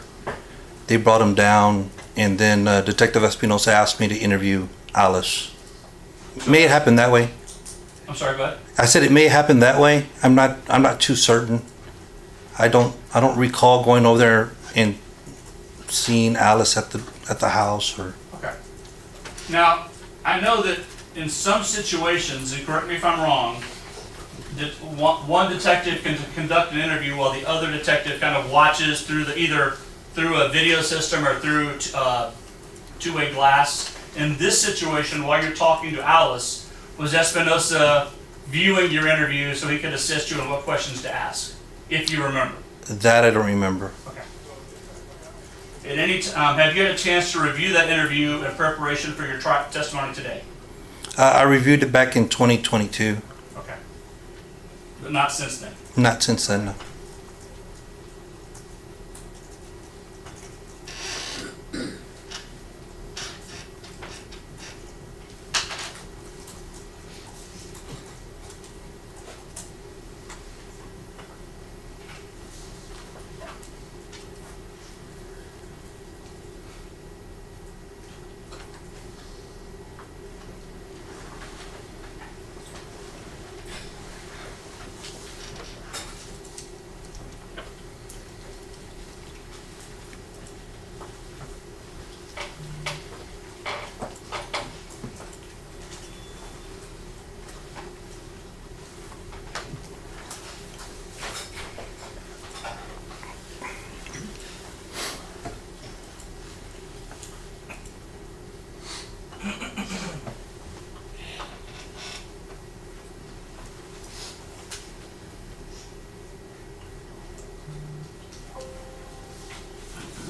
They brought him down, and then Detective Espinosa asked me to interview Alice. May have happened that way. I'm sorry, bud? I said it may have happened that way. I'm not too certain. I don't recall going over there and seeing Alice at the house or. Okay. Now, I know that in some situations, and correct me if I'm wrong, that one detective can conduct an interview while the other detective kind of watches through either through a video system or through two-way glass. In this situation, while you're talking to Alice, was Espinosa viewing your interview so he could assist you in what questions to ask, if you remember? That I don't remember. Okay. At any time, have you had a chance to review that interview in preparation for your testimony today? I reviewed it back in 2022. Okay. But not since then? Not since then, no.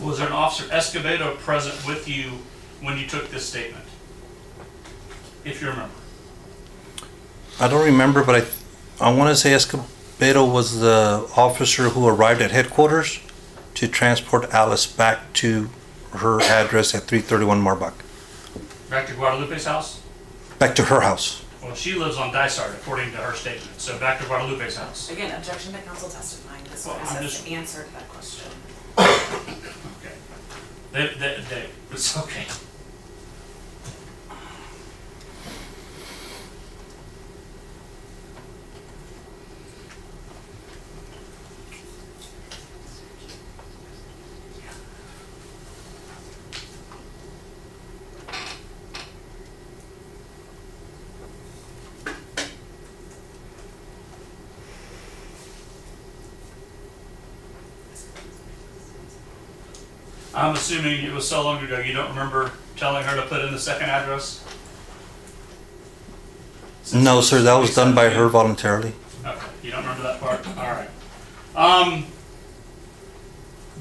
Was there an Officer Escobedo present with you when you took this statement? If you remember. I don't remember, but I want to say Escobedo was the officer who arrived at headquarters to transport Alice back to her address at 331 Marbach. Back to Guadalupe's house? Back to her house. Well, she lives on Dysart, according to her statement. So back to Guadalupe's house. Again, objection to counsel testifying. This Well, witness I'm has just- answered that question. Okay. It's okay. I'm assuming it was so long ago you don't remember telling her to put in the second address? No, sir, that was done by her voluntarily. Okay, you don't remember that part? All right.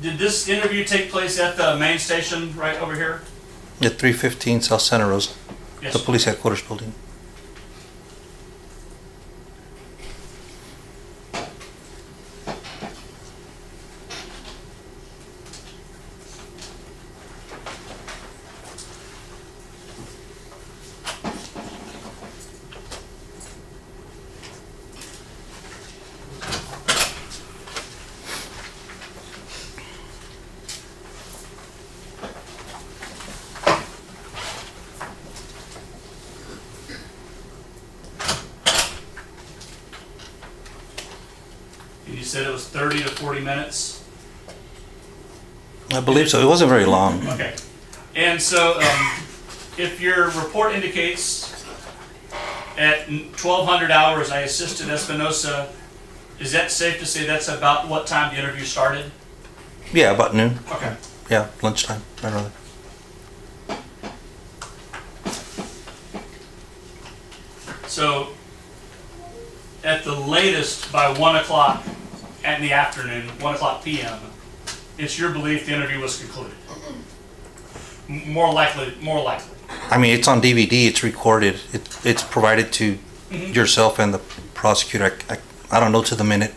Did this interview take place at the main station right over here? At 315 South Santa Rosa, Yes. the police headquarters building. you said it was 30 to 40 minutes? I believe so. It wasn't very long. Okay. And so, if your report indicates at 1200 hours I assisted Espinosa, is that safe to say that's about what time the interview started? Yeah, about noon. Okay. Yeah, lunchtime. I don't know. So, at the latest, by 1 o'clock in the afternoon, 1 o'clock p.m., it's your belief the interview was concluded? More likely. I mean, it's on DVD. It's recorded. It's provided to yourself and the prosecutor. I don't know to the minute.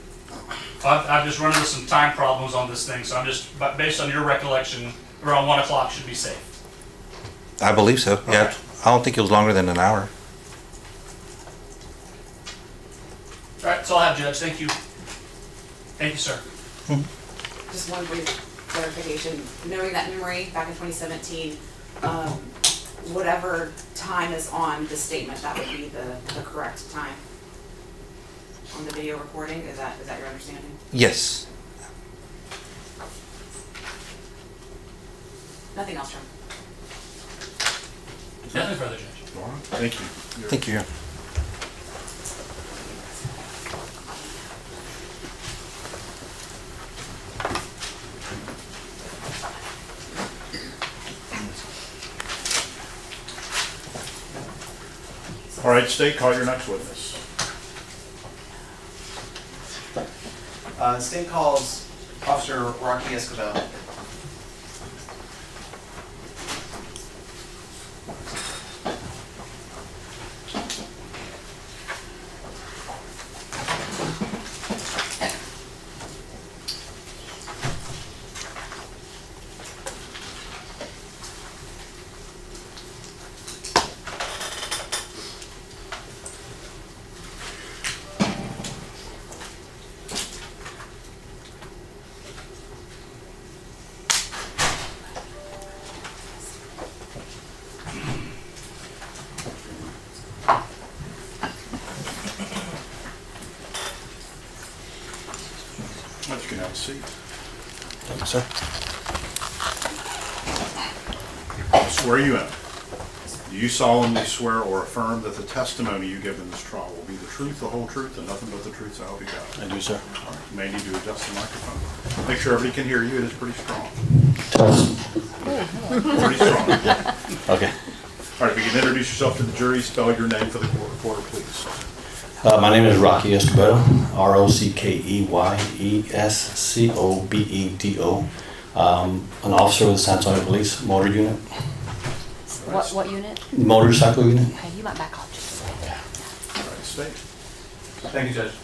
I've just run into some time problems on this thing, so I'm just, but based on your recollection, around 1 o'clock should be safe. I believe so. Yeah. Okay. I don't think it was longer than an hour. All right, that's all I have, Judge. Thank you. Thank you, sir. Just one brief clarification, knowing that memory back in 2017, whatever time is on the statement, that would be the correct time on the video recording, is that your understanding? Yes. Nothing else, John? Nothing further, Judge. Thank you. Thank you. All right, State, call your next witness. State calls Officer Rocky Escobar. You can have a seat. Thank you, sir. I swear you in. Do you solemnly swear or affirm that the testimony you give in this trial will be the truth, the whole truth, and nothing but the truth, so help you God? I do, sir. All right, you may need to adjust the microphone. Make sure everybody can hear you, it is pretty strong. Pretty strong. Okay. All right, if you can introduce yourself to the jury, spell your name for the court reporter, please. My name is Rocky Escobedo, Rockeyescobedo. An officer with the San Antonio Police Motor Unit, What unit? motorcycle unit. Okay, you might back off just a second. All right, State. Thank you, Judge.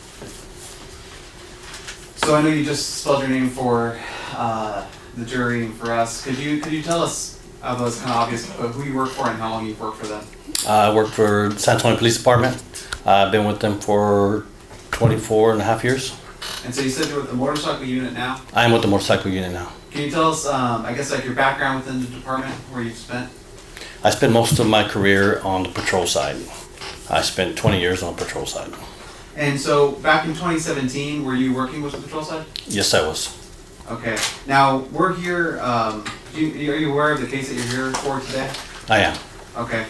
So I know you just spelled your name for the jury and for us. Could you tell us, although it's kind of obvious, who you work for and how long you've worked for them? I work for San Antonio Police Department. I've been with them for 24 and a half years. And so you said you're with the motorcycle unit now. I am with the motorcycle unit now. Can you tell us, I guess, like your background within the department, where you've spent? I spent most of my career on the patrol side. I spent 20 years on the patrol side. And so back in 2017, were you working with the patrol side? Yes, I was. Okay. Now we're here. Are you aware of the case that you're here for today? I am. Okay.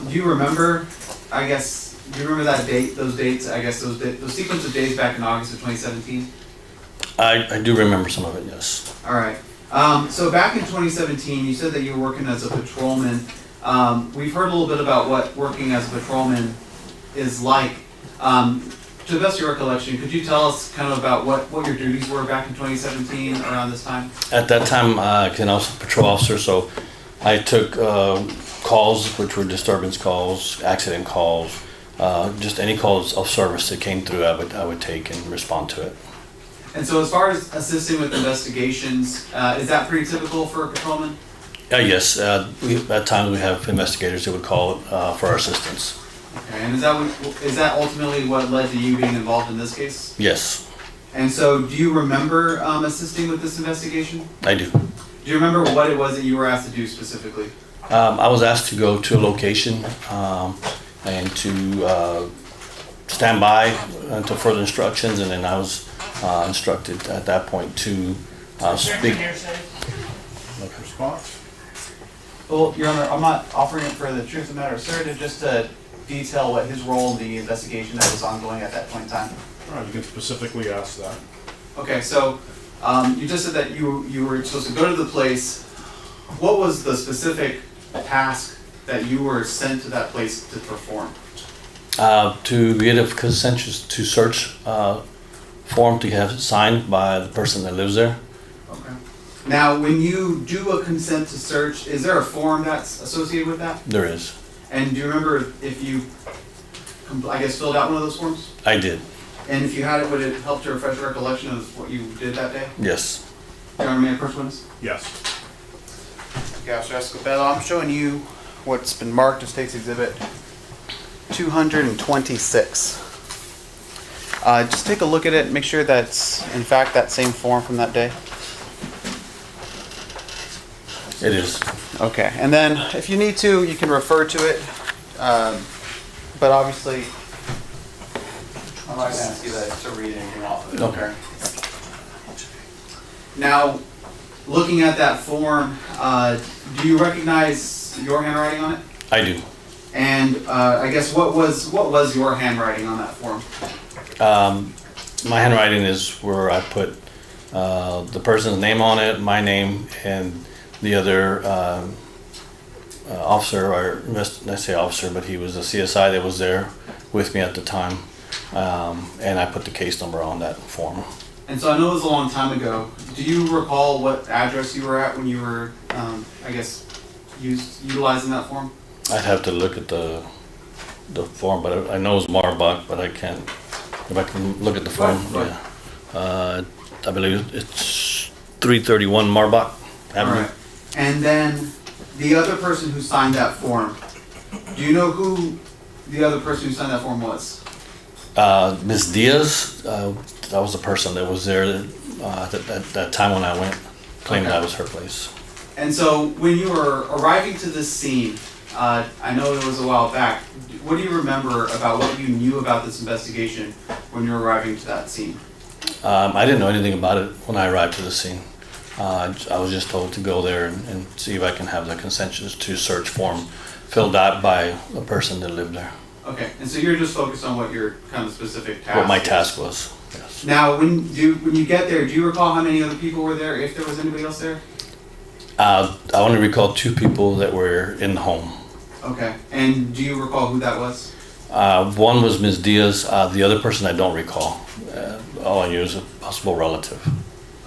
Do you remember? I guess. Do you remember that date? Those dates? I guess those sequence of days back in August of 2017. I do remember some of it, yes. All right. So back in 2017, you said that you were working as a patrolman. We've heard a little bit about what working as a patrolman is like. To the best of your recollection, could you tell us kind of about what your duties were back in 2017 around this time? At that time, I was a patrol officer, so I took calls, which were disturbance calls, accident calls, just any calls of service that came through, I would take and respond to it. And so as far as assisting with investigations, is that pretty typical for a patrolman? Yes, at times we have investigators that would call for our assistance. Okay, and is that ultimately what led to you being involved in this case? Yes, And so do you remember assisting with this investigation? I do. Do you remember what it was that you were asked to do specifically? I was asked to go to a location and to stand by until further instructions, and then I was instructed at that point to speak. Response? Well, Your Honor, I'm not offering it for the truth of the matter, sir, just to detail what his role in the investigation that was ongoing at that point in time. All right, you can specifically ask that. Okay, so you just said that you were supposed to go to the place. What was the specific task that you were sent to that place to perform? To get a consent to search form to have it signed by the person that lives there. Okay. Now, when you do a consent to search, is there a form that's associated with that? There is. And do you remember if you, I guess, filled out one of those forms? I did. And if you had it, would it help to refresh your recollection of what you did that day? Yes. Your Honor, may I first witness? Yes. Okay, Officer Escobedo, I'm showing you what's been marked as State's Exhibit 226. Just take a look at it and make sure that's, in fact, that same form from that day. It is. Okay, and then if you need to, you can refer to it, but obviously, I'm not going to ask you to read anything off of it. Okay. Now, looking at that form, do you recognize your handwriting on it? I do. And I guess what was your handwriting on that form? My handwriting is where I put the person's name on it, my name, and the other officer, or I say officer, but he was a CSI that was there with me at the time, and I put the case number on that form. And so I know it was a long time ago. Do you recall what address you were at when you were, I guess, utilizing that form? I'd have to look at the form, but I know it's Marbach, but I can't. If I can look at the form, Right. yeah. I believe it's 331 Marbach Avenue. All right. And then the other person who signed that form, do you know who the other person who signed that form was? Ms. Diaz, that was the person that was there at that time when I went, claimed Okay. that was her place. And so when you were arriving to this scene, I know it was a while back, what do you remember about what you knew about this investigation when you were arriving to that scene? I didn't know anything about it when I arrived to the scene. I was just told to go there and see if I can have the consent to search form filled out by a person that lived there. Okay, and so you're just focused on what your kind of specific task What my is. task was, yes. Now, when you get there, do you recall how many other people were there, if there was anybody else there? I only recall 2 people that were in the home. Okay, and do you recall who that was? One was Ms. Diaz, the other person I don't recall. All I knew is a possible relative.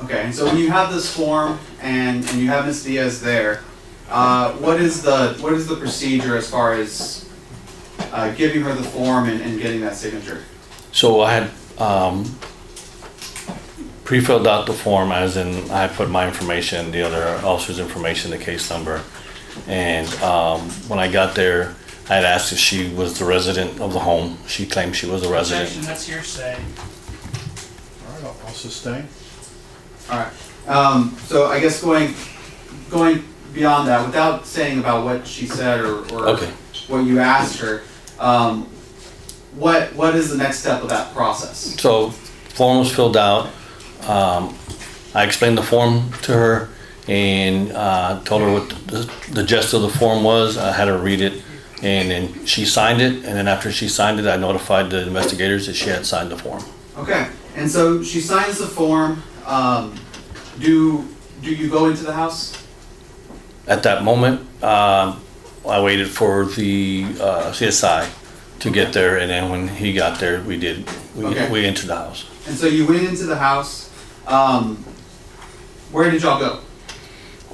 Okay, and so when you have this form and you have Ms. Diaz there, what is the procedure as far as giving her the form and getting that signature? So I had pre-filled out the form, as in I put my information, the other officer's information, the case number. And when I got there, I had asked if she was the resident of the home. She claimed she was a resident. Objection, that's hearsay. All right, I'll sustain. All right. So I guess going beyond that, without saying about what she said or Okay. what you asked her, what is the next step of that process? So form was filled out. I explained the form to her and told her what the gist of the form was. I had her read it, and then she signed it. And then after she signed it, I notified the investigators that she had signed the form. Okay, and so she signs the form. Do you go into the house? At that moment, I waited for the CSI to get there, and then when he got there, we Okay. entered the house. And so you went into the house. Where did y'all go?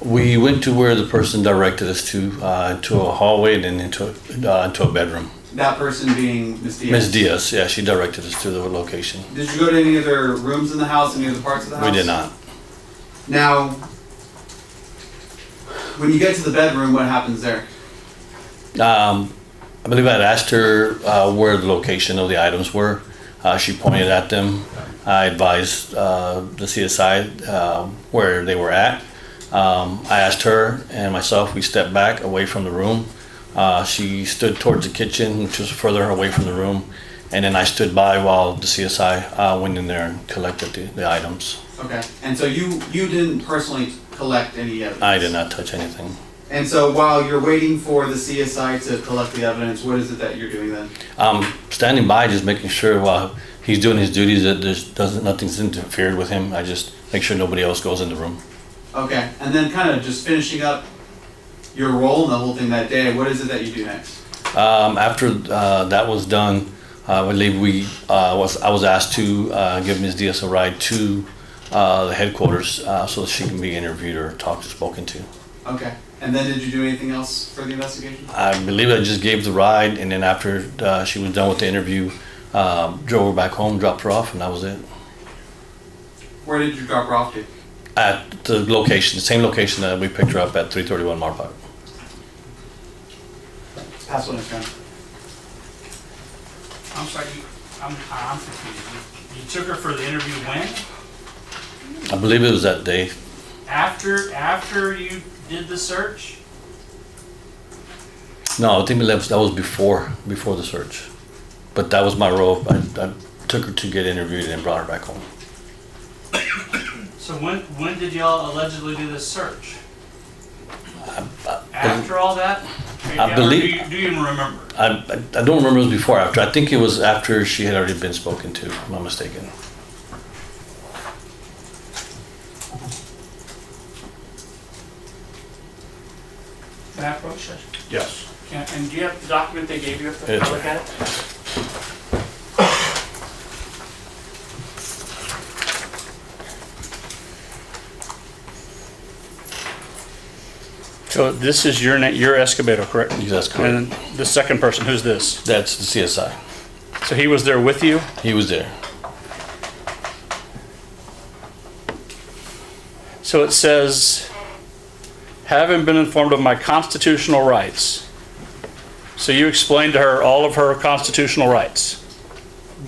We went to where the person directed us to a hallway and then into a bedroom. That person being Ms. Diaz. Ms. Diaz, yeah, she directed us to the location. Did you go to any other rooms in the house, any other parts of the house? We did not. Now, when you get to the bedroom, what happens there? I believe I'd asked her where the location of the items were. She pointed at them. I advised the CSI where they were at. I asked her and myself, we stepped back away from the room. She stood towards the kitchen, which was further away from the room, And then I stood by while the CSI went in there and collected the items. Okay, and so you didn't personally collect any evidence? I did not touch anything. And so while you're waiting for the CSI to collect the evidence, what is it that you're doing then? Standing by, just making sure while he's doing his duties that nothing's interfered with him. I just make sure nobody else goes in the room. Okay, and then kind of just finishing up your role in the whole thing that day, what is it that you do next? After that was done, I believe I was asked to give Ms. Diaz a ride to the headquarters so that she can be interviewed or spoken to. Okay, and then did you do anything else for the investigation? I believe I just gave the ride, and then after she was done with the interview, drove her back home, dropped her off, and that was it. Where did you drop her off to? At the location, the same location that we picked her up at 331 Marpark. Pass one, John. I'm sorry, I'm confused. You took her for the interview when? I believe it was that day. After you did the search? No, I think that was before the search. But that was my role. I took her to get interviewed and brought her back home. So when did y'all allegedly do this search? After all that? I believe. Or do you even remember? I don't remember it was before or after. I think it was after she had already been spoken to, if I'm not mistaken. Can I approach it? Yes. And do you have the document they gave you? If Yes, I look at it? So this is your Escobedo, correct? Yes, that's correct. And the second person, who's this? That's the CSI. So he was there with you? He was there. So it says, having been informed of my constitutional rights. So you explained to her all of her constitutional rights?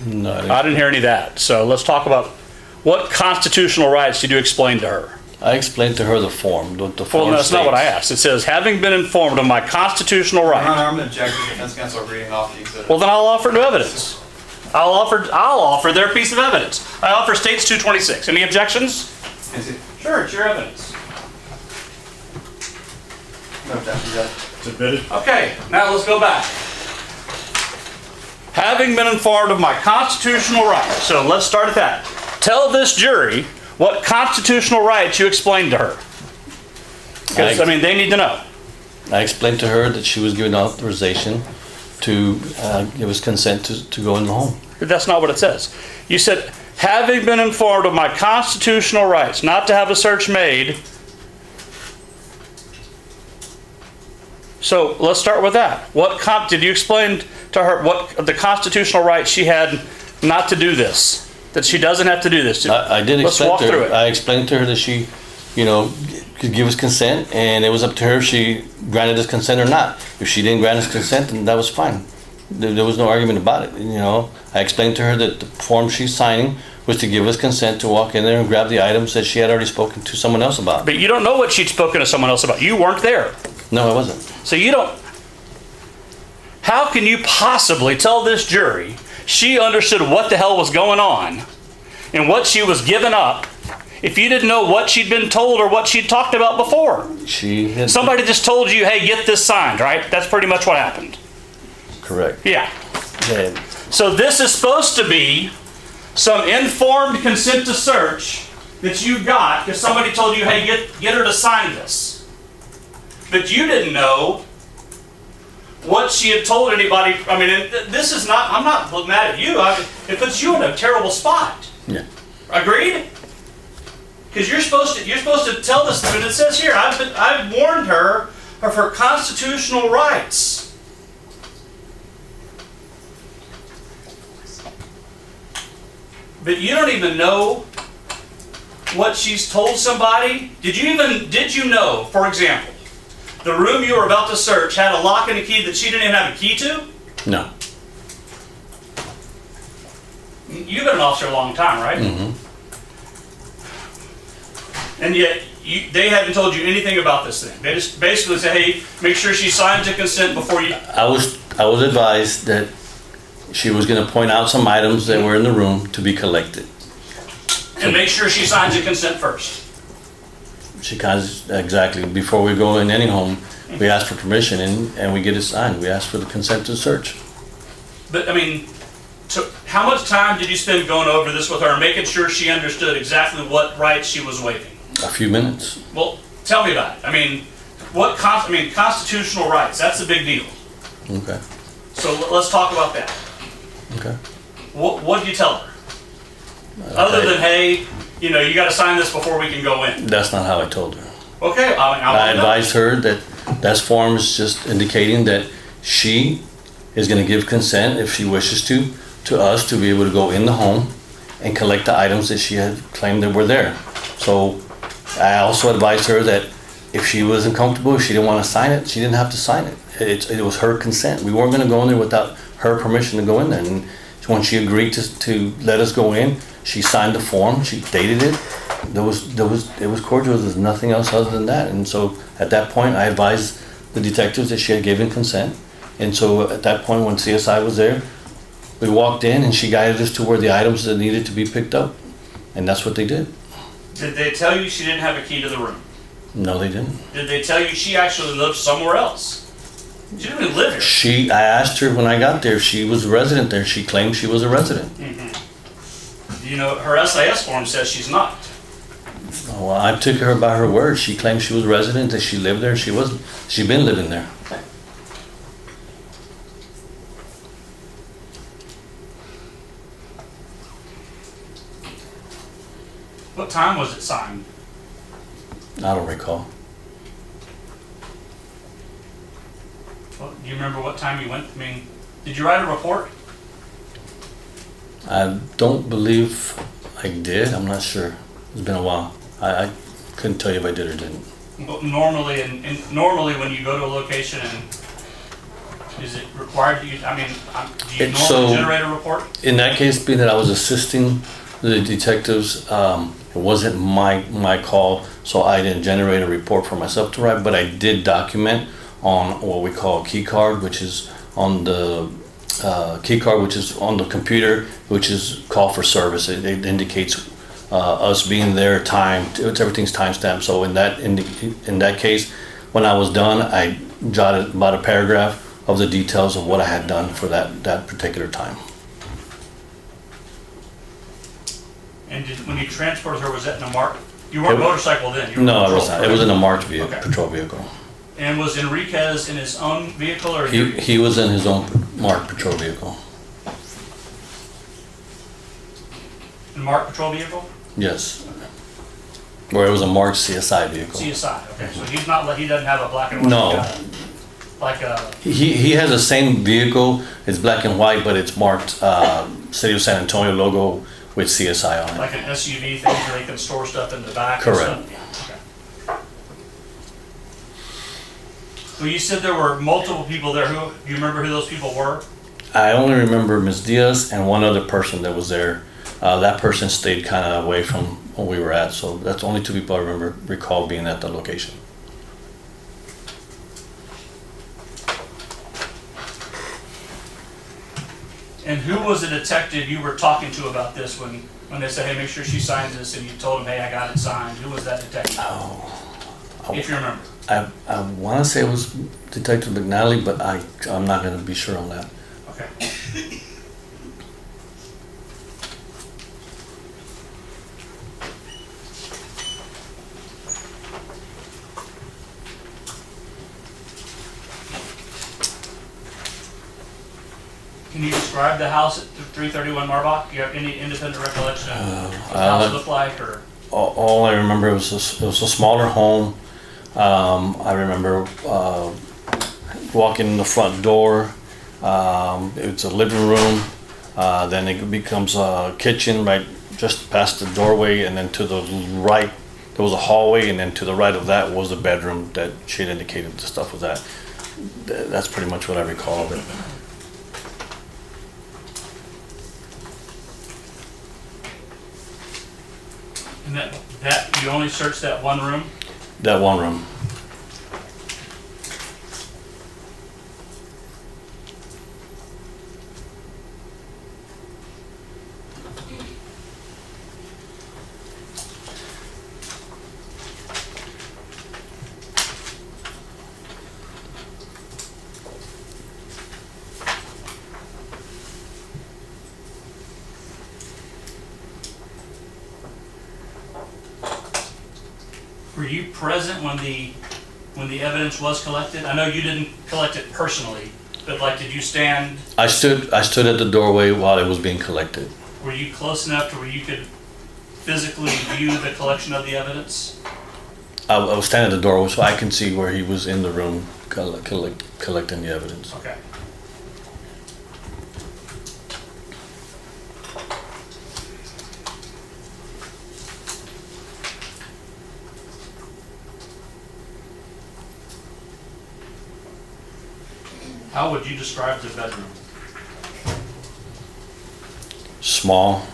No, I didn't hear any of that. So let's talk about what constitutional rights did you explain to her? I explained to her the form. The form Well, that's not what I states- asked. It says, having been informed of my constitutional Your right. Honor, I'm going to object to the defense counsel reading off the exhibit. Well, then I'll offer new evidence. I'll offer their piece of evidence. I offer States 226. Any objections? Is it? Sure, it's your evidence. No objection, Judge. Submitted. Okay, now let's go back. Having been informed of my constitutional rights, so let's start at that. Tell this jury what constitutional rights you explained to her. Because, I mean, they need to know. I explained to her that she was given authorization to give us consent to go in the home. That's not what it says. You said, having been informed of my constitutional rights not to have a search made. So let's start with that. Did you explain to her what the constitutional rights she had not to do this? That she doesn't have to do this? I did Let's explain walk to her. through it. I explained to her that she, could give us consent, and it was up to her if she granted us consent or not. If she didn't grant us consent, then that was fine. There was no argument about it. I explained to her that the form she's signing was to give us consent to walk in there and grab the items that she had already spoken to someone else about. But you don't know what she'd spoken to someone else about. You weren't there. No, I wasn't. So you don't. How can you possibly tell this jury she understood what the hell was going on and what she was giving up if you didn't know what she'd been told or what she'd talked about before? Somebody just told you, hey, get this signed, right? That's pretty much what happened. Correct. Yeah. So this is supposed to be some informed consent to search that you got because somebody told you, hey, get her to sign this. But you didn't know what she had told anybody. I mean, this is not, I'm not mad at you. It puts you in a terrible spot. Yeah. Agreed? Because you're supposed to tell this, and it says here, I've warned her of her constitutional rights. But you don't even know what she's told somebody. Did you know, for example, the room you were about to search had a lock and a key that she didn't even have a key to? No. You've been an officer a long time, right? Mm-hmm. And yet, they hadn't told you anything about this thing. They just basically say, hey, make sure she signs a consent before you... I was advised that she was gonna point out some items that were in the room to be collected. And make sure she signs a consent first. She kind of, exactly, before we go in any home, we ask for permission and we get it signed. We ask for the consent to search. But, I mean, so how much time did you spend going over this with her, making sure she understood exactly what rights she was waiving? A few minutes. Well, tell me about it. I mean, constitutional rights, that's a big deal. Okay, So let's talk about that. okay. What did you tell her? Other than, hey, you know, you gotta sign this before we can go in. That's not how I told her. Okay, I advised her that that form is just indicating that she is gonna give consent, if she wishes to us to be able to go in the home and collect the items that she had claimed that were there. So I also advised her that if she wasn't comfortable, if she didn't wanna sign it, she didn't have to sign it. It was her consent. We weren't gonna go in there without her permission to go in there. And when she agreed to let us go in, she signed the form, she dated it. It was cordial, there's nothing else other than that. And so at that point, I advised the detectives that she had given consent. And so at that point, when CSI was there, we walked in and she guided us to where the items that needed to be picked up. And that's what they did. Did they tell you she didn't have a key to the room? No, they didn't. Did they tell you she actually lived somewhere else? She didn't even live here. I asked her when I got there if she was a resident there. She claimed she was a resident. You know, her SIS form says she's not. Well, I took her by her word. She claimed she was a resident, that she lived there. She wasn't. She'd been living there. What time was it signed? I don't recall. Well, do you remember what time you went? I mean, did you write a report? I don't believe I did. I'm not sure. It's been a while. I couldn't tell you if I did or didn't. Well, normally, normally when you go to a location, and is it required? Do you normally generate a report? In that case, being that I was assisting the detectives, it wasn't my call, so I didn't generate a report for myself to write. But I did document on what we call a key card, which is on the key card, which is on the computer, which is call for service. It indicates us being there, everything's timestamped. So in that case, when I was done, I jotted about a paragraph of the details of what I had done for that particular time. And when you transported her, was that in a marked? You weren't motorcycle then? You were No, it patrol, was not. It correct? was in a marked vehicle, Okay. patrol vehicle. And was Enriquez in his own vehicle or? He was in his own marked patrol vehicle. In marked patrol vehicle? Yes. Or it was a marked CSI vehicle. CSI, okay, so he's not, he doesn't have a black and white? No. Like a, He has the same vehicle. It's black and white, but it's marked City of San Antonio logo with CSI on it. like an SUV thing where they can store stuff in the back and Correct. stuff? Okay. Well, you said there were multiple people there. Do you remember who those people were? I only remember Ms. Diaz and one other person that was there. That person stayed kind of away from where we were at, so that's only two people I recall being at the location. And who was the detective you were talking to about this when they said, hey, make sure she signs this, and you told him, hey, I got it signed? Who was that detective? If you remember. I want to say it was Detective McNelly, but I'm not going to be sure on that. Okay. Can you describe the house at 331 Marbach? Do you have any independent recollection of what the house looked like, or? All I remember was it was a smaller home. I remember walking in the front door. It's a living room. Then it becomes a kitchen right just past the doorway, and then to the right there was a hallway, and then to the right of that was the bedroom that she had indicated the stuff was at. That's pretty much what I recall of it. And that you only searched that one room? That one room. Were you present when the evidence was collected? I know you didn't collect it personally, but like, did you stand? I stood at the doorway while it was being collected. Were you close enough to where you could physically view the collection of the evidence? I was standing at the doorway so I can see where he was in the room collecting the evidence. Okay. How would you describe the bedroom? Small.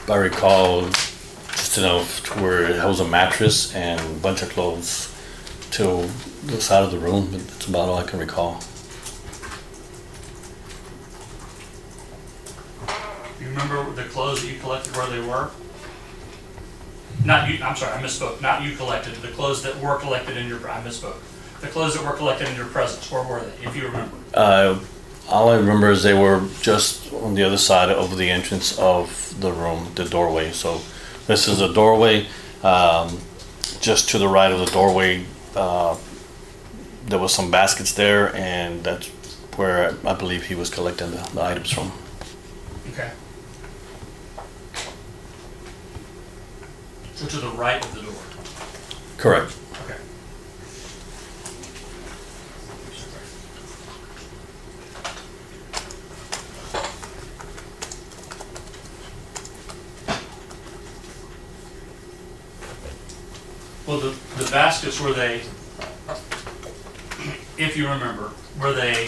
I recall just enough to where it was a mattress and a bunch of clothes to the side of the room. But that's about all I can recall. You remember the clothes that you collected where they were? Not you, I'm sorry, I misspoke. Not you collected, the clothes that were collected in your, I misspoke. The clothes that were collected in your presence, where were they, if you remember? All I remember is they were just on the other side of the entrance of the room, the doorway. So this is a doorway. Just to the right of the doorway, there was some baskets there, and that's where I believe he was collecting the items from. Okay. So to the right of the door? Correct. Okay. Well, the baskets, were they, if you remember, were they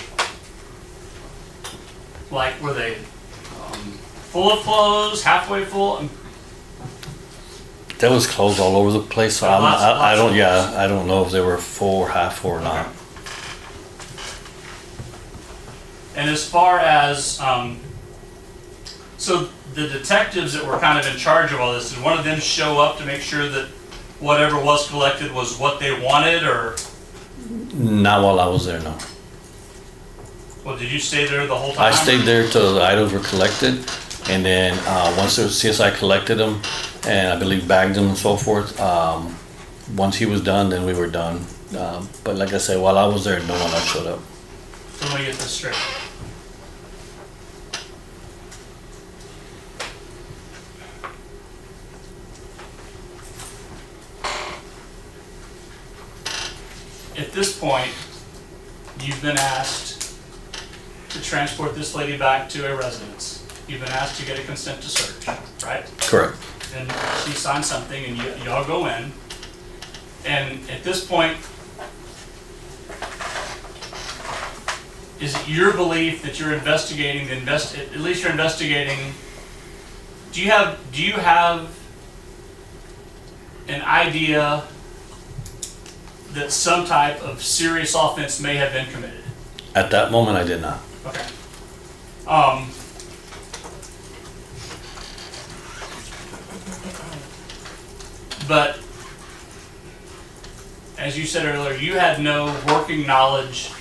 full of clothes, halfway full? There was clothes all over the place. So I don't know if they were full or half full or not. Okay. And as far as, so the detectives that were kind of in charge of all this, did one of them show up to make sure that whatever was collected was what they wanted, or? Not while I was there, no. Well, did you stay there the whole time? I stayed there till the items were collected, and then once the CSI collected them, and I believe bagged them and so forth, once he was done, then we were done. But like I said, while I was there, no one else showed up. So let me get this straight. At this point, you've been asked to transport this lady back to a residence. You've been asked to get a consent to search, right? Correct. And she signed something and y'all go in. And at this point, is it your belief that you're investigating at least you're investigating, do you have an idea that some type of serious offense may have been committed? At that moment, I did not. Okay. But as you said earlier, you had no working knowledge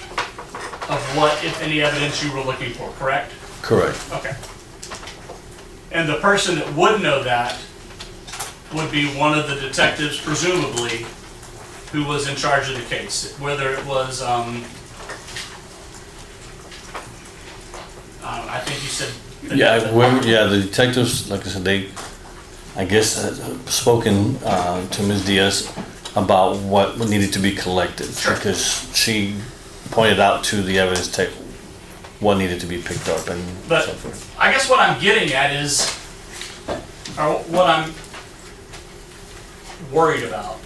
of what, if any, evidence you were looking for, correct? Correct. Okay. And the person that would know that would be one of the detectives, presumably, who was in charge of the case, whether it was, I think you said. The detectives, like I said, they, I guess, spoken to Ms. Diaz about what needed to be collected. Sure. Because she pointed out to the evidence tech what needed to be picked up and But so forth. I guess what I'm getting at is, or what I'm worried about,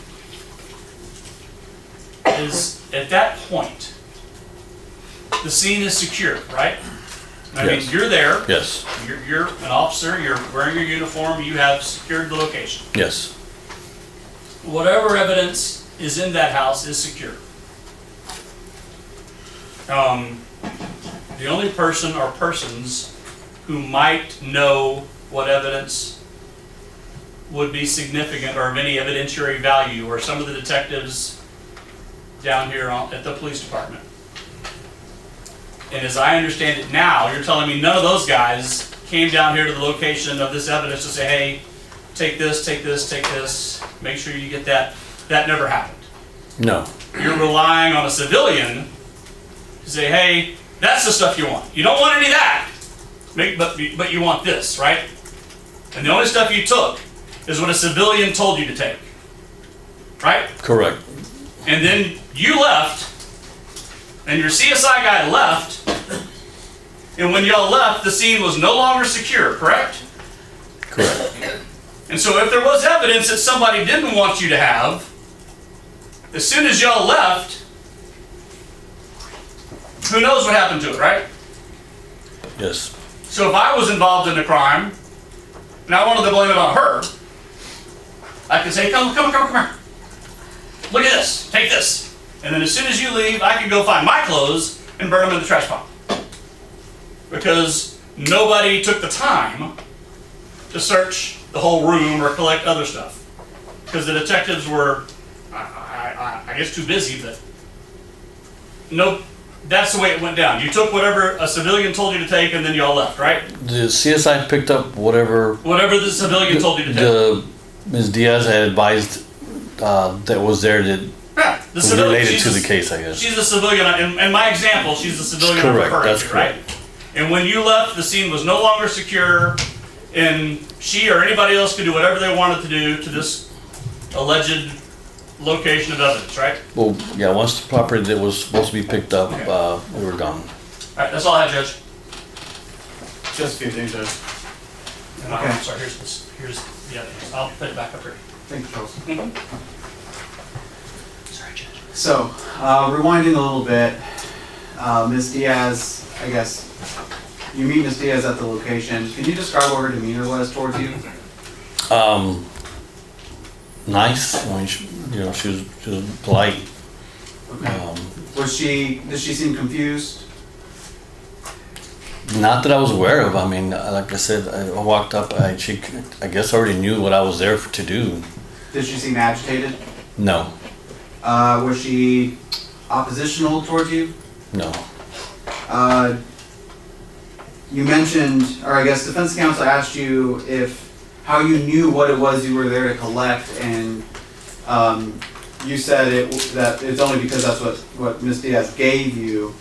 is at that point, the scene is secure, right? I mean, Yes. you're there. Yes, You're an officer, you're wearing your uniform, you have secured the location. yes, Whatever evidence is in that house is secure. The only person or persons who might know what evidence would be significant or of any evidentiary value are some of the detectives down here at the police department. And as I understand it now, you're telling me none of those guys came down here to the location of this evidence to say, hey, take this, take this, take this, make sure you get that. That never happened. No. You're relying on a civilian to say, hey, that's the stuff you want. You don't want any of that, but you want this, right? And the only stuff you took is what a civilian told you to take, right? Correct. And then you left, and your CSI guy left, and when y'all left, the scene was no longer secure, correct? Correct. And so if there was evidence that somebody didn't want you to have, as soon as y'all left, who knows what happened to it, right? Yes. So if I was involved in a crime, and I wanted to blame it on her, I could say, come here. Look at this, take this. And then as soon as you leave, I can go find my clothes and burn them in the trash pile. Because nobody took the time to search the whole room or collect other stuff. Because the detectives were, I guess, too busy, but no, that's the way it went down. You took whatever a civilian told you to take and then y'all left, right? The CSI picked up whatever Whatever the civilian told you to take. the Ms. Diaz had advised that was there that Yeah, the was civilian, related she's to a- the case, I guess. She's a civilian, in my example, she's a civilian I'm Correct, referring that's to, right? correct. And when you left, the scene was no longer secure, and she or anybody else could do whatever they wanted to do to this alleged location of evidence, right? Well, yeah, once the property that was supposed to be picked up, Okay. we were gone. All right, that's all I have, Judge. Just a few things, Judge. And Okay. I'm sorry, here's the evidence. I'll put it back up here. Thank you, Charles. Sorry, Judge. So, rewinding a little bit, Ms. Diaz, I guess, you meet Ms. Diaz at the location. Can you describe what her demeanor was towards you? Nice. I mean, she was polite. Okay. Did she seem confused? Not that I was aware of. I mean, like I said, I walked up. She, I guess, already knew what I was there to do. Did she seem agitated? No, Was she oppositional towards you? no. You mentioned, or I guess defense counsel asked you how you knew what it was you were there to collect, and you said that it's only because that's what Ms. Diaz gave you.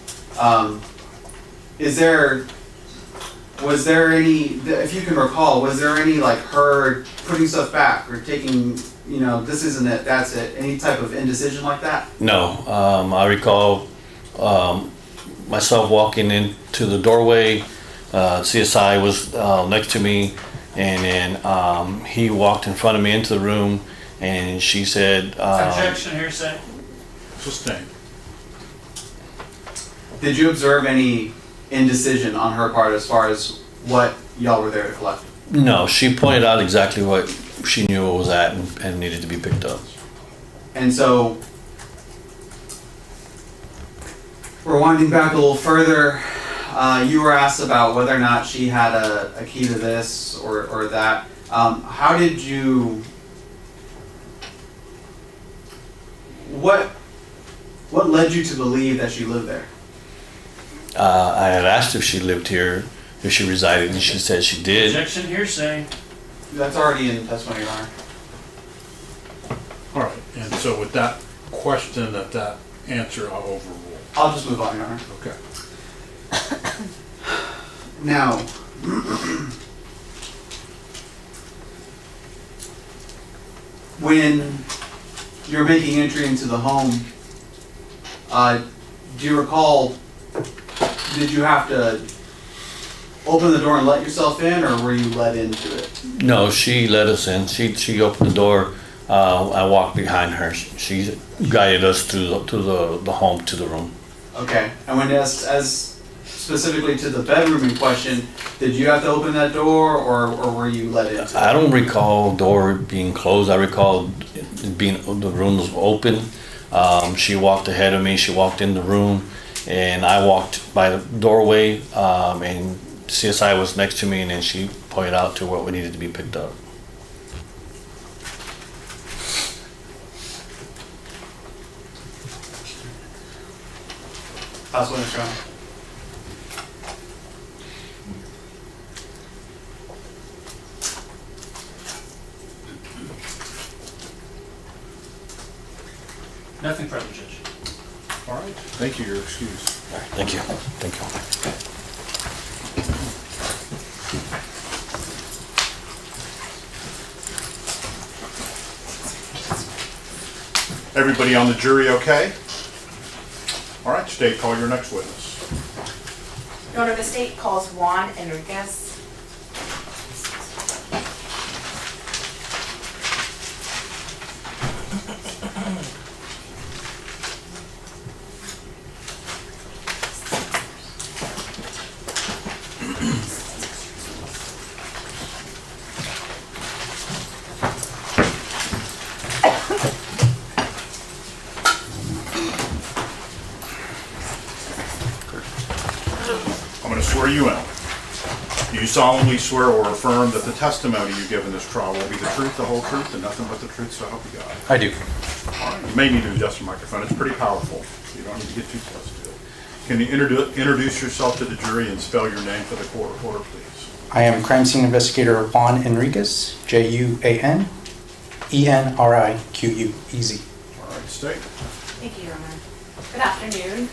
Was there any, if you can recall, was there any like her putting stuff back or taking, this isn't it, that's it, any type of indecision like that? No. I recall myself walking into the doorway. CSI was next to me, and then he walked in front of me into the room, and she said, Objection, hearsay. Sustained. Did you observe any indecision on her part as far as what y'all were there to collect? no. She pointed out exactly what she knew it was at and needed to be picked up. And so, rewinding back a little further, you were asked about whether or not she had a key to this or that. How did you, what led you to believe that she lived there? I had asked if she lived here, if she resided, and she said she did. Objection, hearsay. That's already in the testimony, Your Honor. All right, and so with that question, that answer, I'll overrule. I'll just move on, Your Honor. Okay. Now, when you're making entry into the home, do you recall, did you have to open the door and let yourself in, or were you let into it? No, she let us in. She opened the door. I walked behind her. She guided us through the home to the room. Okay, and when as specifically to the bedroom in question, did you have to open that door, or were you let into it? I don't recall door being closed. I recall the room was open. She walked ahead of me. She walked in the room, and I walked by the doorway. And CSI was next to me, and then she pointed out to what we needed to be picked up. Possible answer, Your Honor. Nothing further, Judge. All right, thank you, you're excused. Thank you. Thank you. Everybody on the jury okay? All right, State, call your next witness. Your Honor, the state calls Juan Enriquez. I'm going to swear you in. Do you solemnly swear or affirm that the testimony you give in this trial will be the truth, the whole truth, and nothing but the truth, so help you God? I do. All right, you may need to adjust your microphone. It's pretty powerful. You don't need to get too close to it. Can you introduce yourself to the jury and spell your name for the court reporter, please? I am crime scene investigator Juan Enriquez, Juanenriquez. All right, State. Thank you, Your Honor. Good afternoon.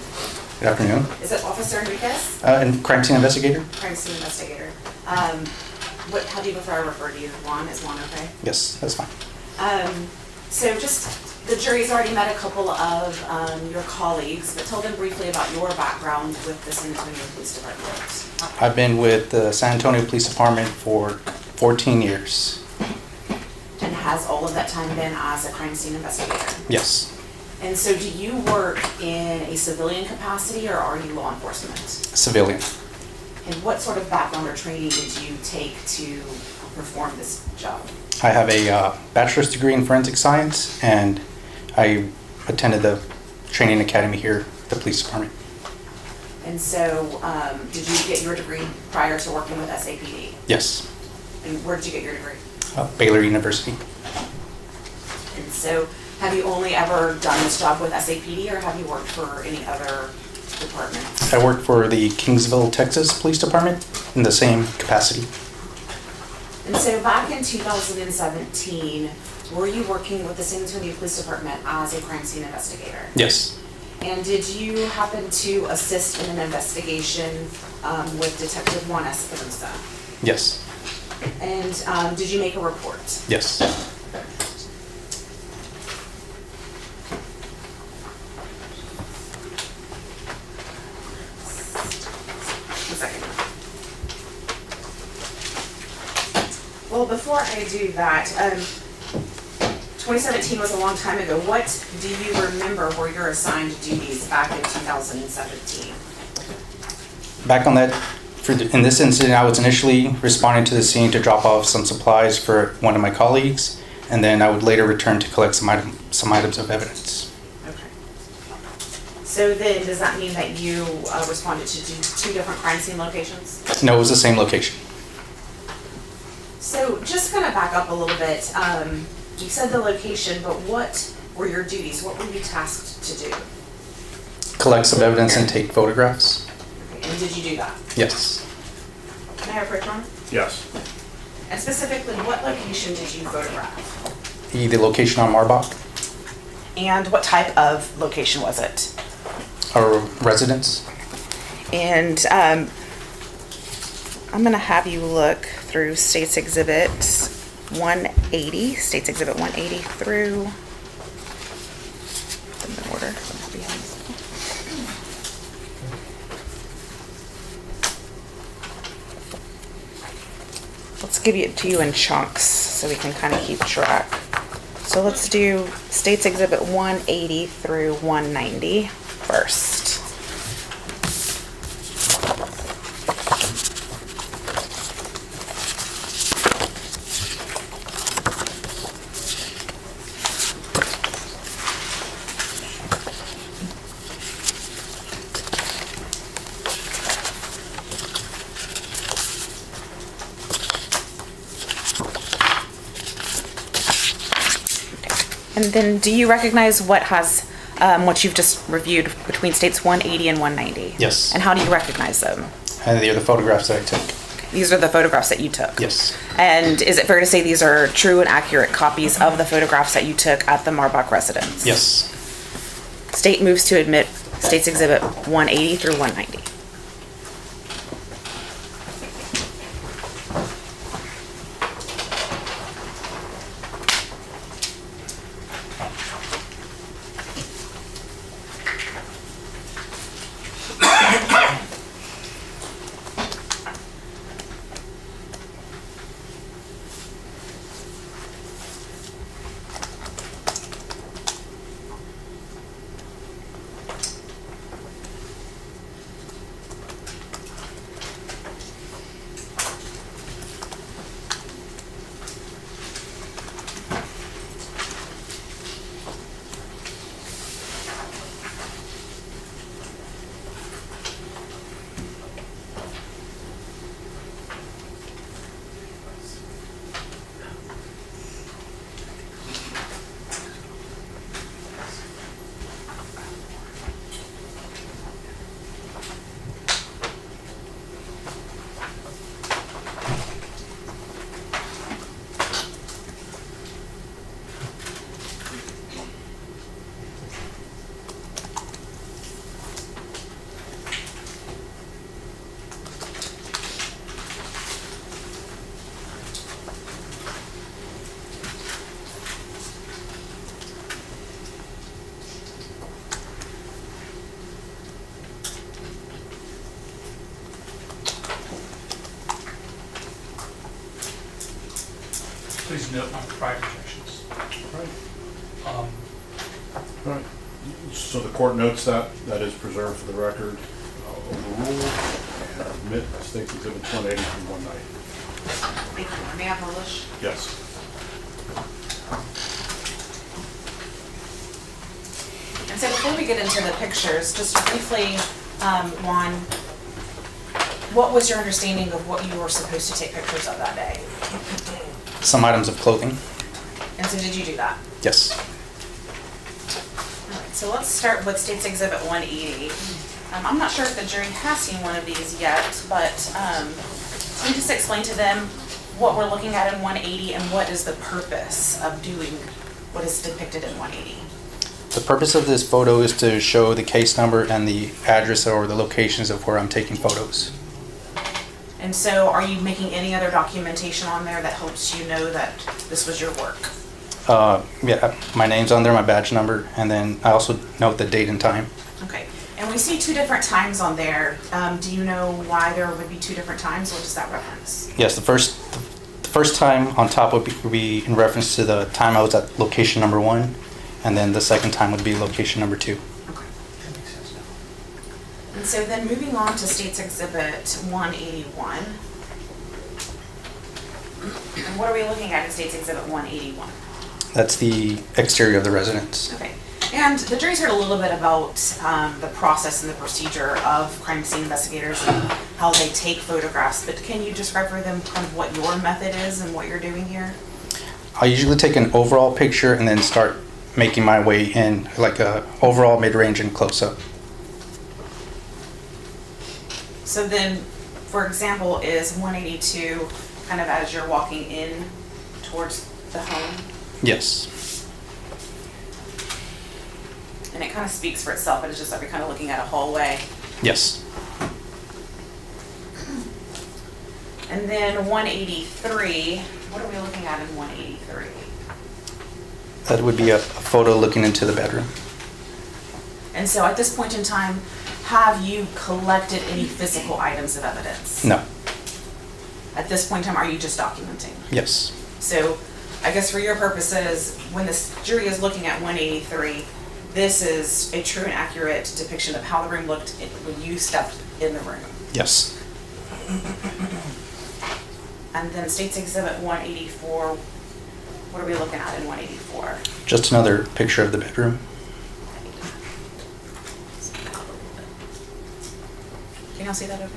Good afternoon. Is it Officer Enriquez? And crime scene investigator? Crime scene investigator. How do you prefer I refer to you? Juan, is Juan okay? Yes, that's fine. So just, the jury's already met a couple of your colleagues, but tell them briefly about your background with the San Antonio Police Department. I've been with the San Antonio Police Department for 14 years. And has all of that time been as a crime scene investigator? Yes, And so do you work in a civilian capacity or are you law enforcement? civilian. And what sort of background or training did you take to perform this job? I have a bachelor's degree in forensic science, and I attended the training academy here at the police department. And so did you get your degree prior to working with SAPD? Yes, And where did you get your degree? Baylor University. And so have you only ever done this job with SAPD or have you worked for any other department? I work for the Kingsville, Texas Police Department in the same capacity. And so back in 2017, were you working with the San Antonio Police Department as a crime scene investigator? Yes, And did you happen to assist in an investigation with Detective Juan Espinosa? yes, And did you make a report? yes. One second. Well, before I do that, 2017 was a long time ago. What do you remember were your assigned duties back in 2017? Back on that, in this incident, I was initially responding to the scene to drop off some supplies for one of my colleagues, and then I would later return to collect some items of evidence. Okay. So then, does that mean that you responded to two different crime scene locations? No, it was the same location. So just kind of back up a little bit. You said the location, but what were your duties? What were you tasked to do? Collect some evidence and take photographs. Okay, and did you do that? Yes. Can I have a picture on? Yes. And specifically, what location did you photograph? The location on Marbach, And what type of location was it? our residence. And I'm going to have you look through State's Exhibit 180, State's Exhibit 180 through the order. Let's give it to you in chunks so we can kind of keep track. So let's do State's Exhibit 180 through 190 first. And then do you recognize what has, what you've just reviewed between States 180 and 190? Yes. And how do you recognize them? And they are the photographs that I took. These are the photographs that you took? Yes. And is it fair to say these are true and accurate copies of the photographs that you took at the Marbach residence? Yes. State moves to admit State's Exhibit 180 through 190. Please note my prior objections. Right. So the court notes that is preserved for the record, overruled, and admit State's Exhibit 180 through 190. Thank you. May I publish? Yes. And so before we get into the pictures, just briefly, Juan, what was your understanding of what you were supposed to take pictures of that day? Some items of clothing. And so did you do that? Yes. All right, so let's start with State's Exhibit 180. I'm not sure if the jury has seen one of these yet, but can you just explain to them what we're looking at in 180 and what is the purpose of doing what is depicted in 180? The purpose of this photo is to show the case number and the address or the locations of where I'm taking photos. And so are you making any other documentation on there that helps you know that this was your work? Yeah, my name's on there, my badge number, and then I also note the date and time. Okay, and we see two different times on there. Do you know why there would be two different times? What does that reference? Yes, the first time on top would be in reference to the time I was at location number 1, and then the second time would be location number 2. Okay. And so then moving on to State's Exhibit 181. And what are we looking at in State's Exhibit 181? That's the exterior of the residence. Okay. And the jury's heard a little bit about the process and the procedure of crime scene investigators and how they take photographs, but can you describe for them kind of what your method is and what you're doing here? I usually take an overall picture and then start making my way in, like a overall, mid-range, and close-up. So then, for example, is 182 kind of as you're walking in towards the home? Yes. And it kind of speaks for itself, but it's just like you're kind of looking at a hallway. Yes. And then 183, what are we looking at in 183? That would be a photo looking into the bedroom. And so at this point in time, have you collected any physical items of evidence? No. At this point in time, are you just documenting? Yes. So I guess for your purposes, when this jury is looking at 183, this is a true and accurate depiction of how the room looked when you stepped in the room. Yes. And then State's Exhibit 184, what are we looking at in 184? Just another picture of the bedroom. Can y'all see that okay?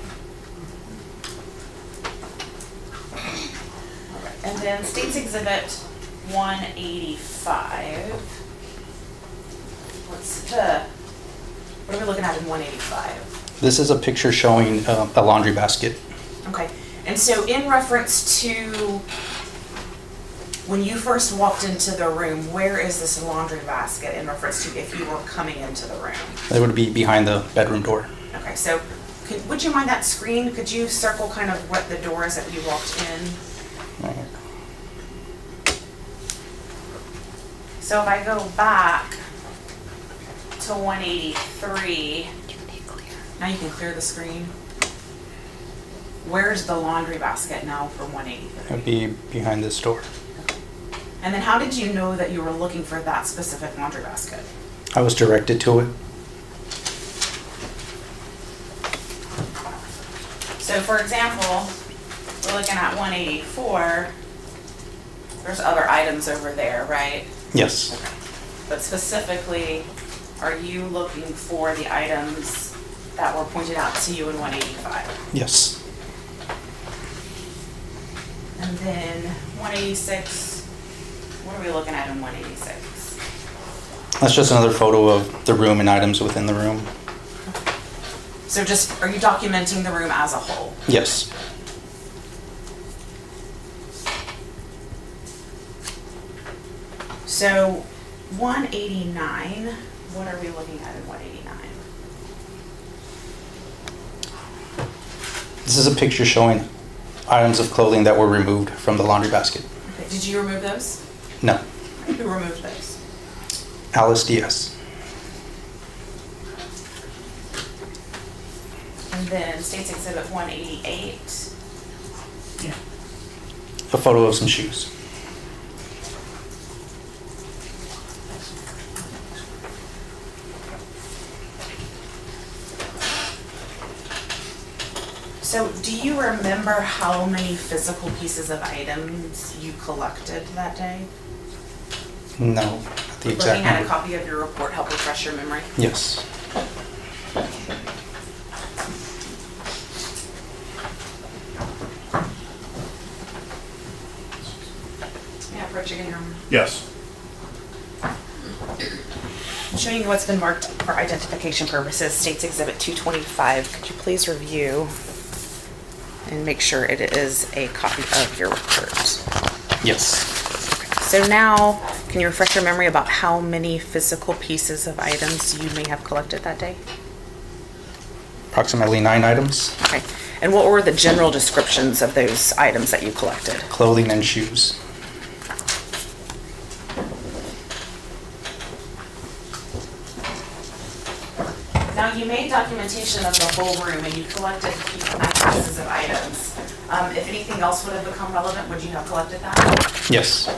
All right. And then State's Exhibit 185. What are we looking at in 185? This is a picture showing a laundry basket. Okay. And so in reference to When you first walked into the room, where is this laundry basket in reference to if you were coming into the room? It would be behind the bedroom door. Okay, so would you mind that screen? Could you circle kind of what the door is that you walked in? Right here. So if I go back to 183, now you can clear the screen. Where's the laundry basket now for 183? It would be behind this door. And then how did you know that you were looking for that specific laundry basket? I was directed to it. So for example, we're looking at 184. There's other items over there, right? Yes. But specifically, are you looking for the items that were pointed out to you in 185? Yes. And then 186, what are we looking at in 186? That's just another photo of the room and items within the room. So just, are you documenting the room as a whole? Yes. So 189, what are we looking at in 189? This is a picture showing items of clothing that were removed from the laundry basket. Okay, did you remove those? No. Who removed those? Alice Diaz. And then State's Exhibit 188. A photo of some shoes. So do you remember how many physical pieces of items you collected that day? No. The Looking exact at a number. copy of your report help refresh your memory? Yes. Yeah, approach again, Your Honor. Yes. I'm showing you what's been marked for identification purposes, State's Exhibit 225. Could you please review and make sure it is a copy of your report? Yes. So now, can you refresh your memory about how many physical pieces of items you may have collected that day? Approximately 9 items. Okay. And what were the general descriptions of those items that you collected? Clothing and shoes. Now, you made documentation of the whole room and you collected 9 pieces of items. If anything else would have become relevant, would you have collected that? Yes.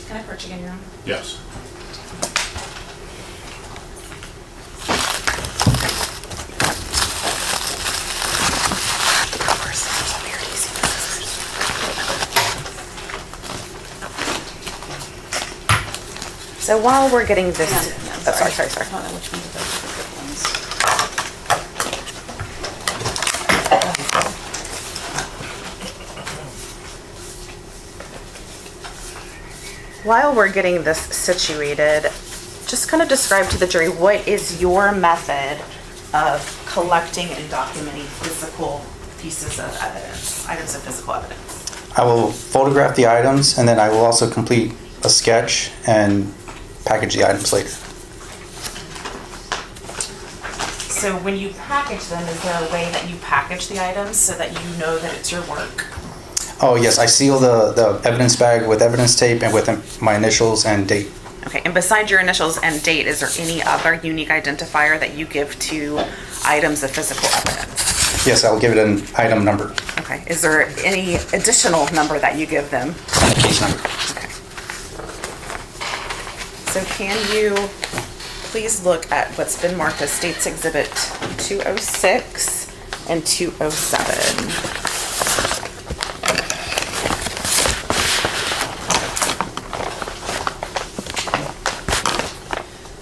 Can I approach again, Your Honor? Yes. So while we're getting this, sorry. While we're getting this situated, just kind of describe to the jury what is your method of collecting and documenting physical pieces of evidence, items of physical evidence? I will photograph the items and then I will also complete a sketch and package the items later. So when you package them, is there a way that you package the items so that you know that it's your work? Oh yes, I seal the evidence bag with evidence tape and with my initials and date. Okay, and besides your initials and date, is there any other unique identifier that you give to items of physical evidence? Yes, I'll give it an item number. Okay, is there any additional number that you give them? And a case number. Okay. So can you please look at what's been marked as State's Exhibit 206 and 207?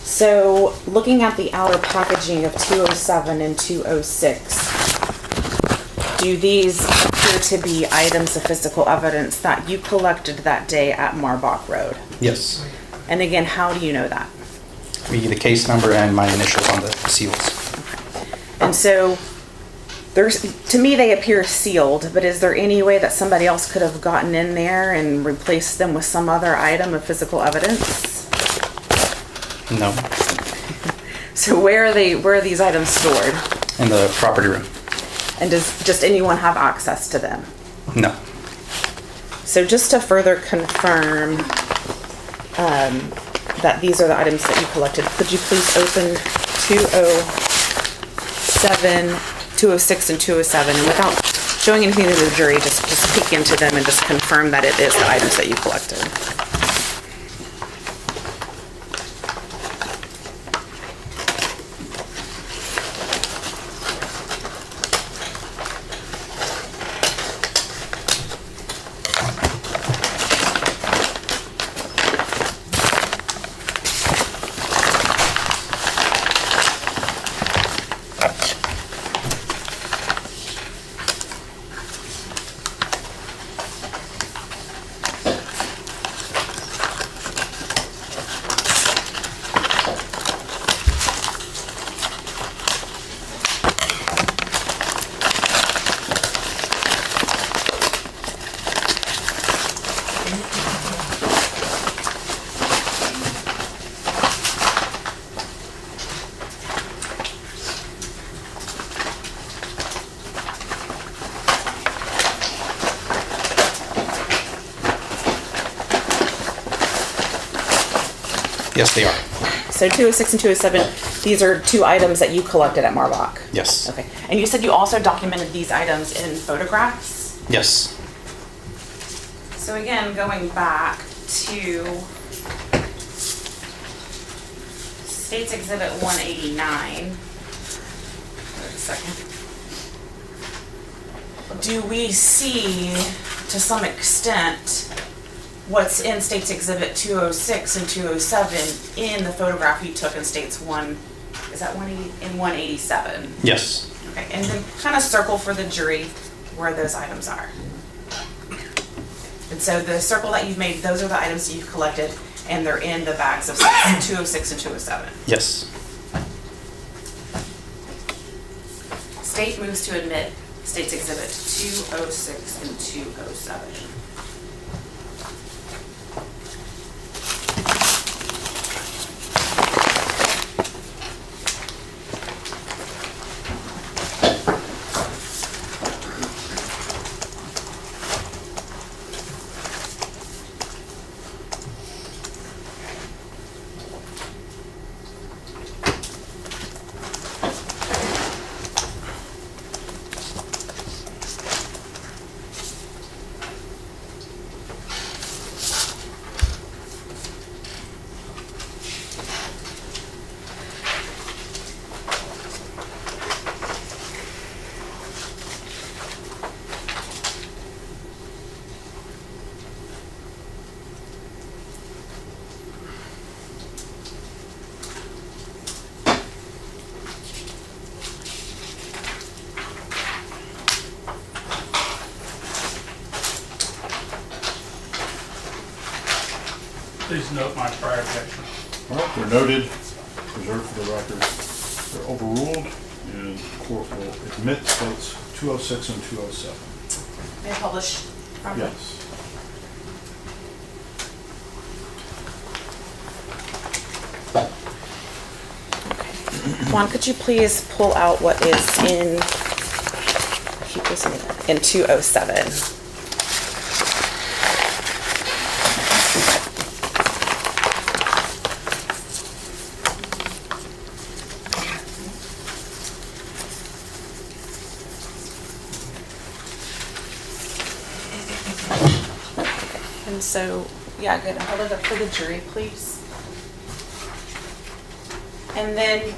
So looking at the outer packaging of 207 and 206, do these appear to be items of physical evidence that you collected that day at Marbach Road. Yes. And again, how do you know that? The case number and my initials on the seals. And so, to me, they appear sealed, but is there any way that somebody else could have gotten in there and replaced them with some other item of physical evidence? No. So where are these items stored? In the property room. And does just anyone have access to them? No. So just to further confirm that these are the items that you collected, could you please open 206 and 207, and without showing anything to the jury, just peek into them and just confirm that it is the items that you collected. Yes, they are. So 206 and 207, these are two items that you collected at Marbach? Yes. Okay. And you said you also documented these items in photographs? Yes. So again, going back to State's Exhibit 189. Wait a second. Do we see, to some extent, what's in State's Exhibit 206 and 207 in the photograph you took in State's 187? Yes. Okay, and then kind of circle for the jury where those items are. And so the circle that you've made, those are the items that you've collected, and they're in the bags of 206 and 207. Yes. State moves to admit State's Exhibit 206 and 207. Please note my prior objection. All right, they're noted, preserved for the record. They're overruled, and the court will admit states 206 and 207. They publish from them? Yes. Juan, could you please pull out what is in 207? And so, yeah, good. Hold it up for the jury, please. And then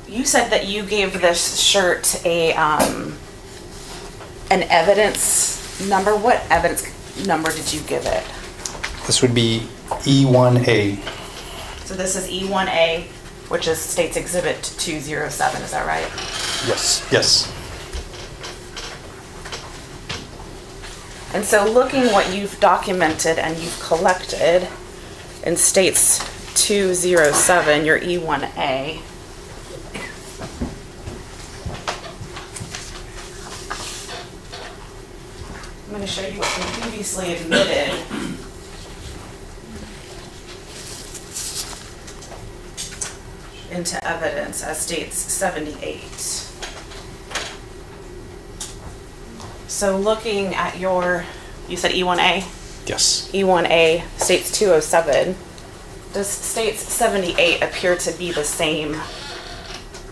you said that you gave this shirt a an evidence number. What evidence number did you give it? This would be E1A. So this is E1A, which is State's Exhibit 207. Is that right? Yes. Yes. And so looking what you've documented and you've collected in states 207, your E1A. I'm going to show you what you previously admitted. Into evidence as states 78. So looking at your, you said E1A? Yes. E1A states 207. Does states 78 appear to be the same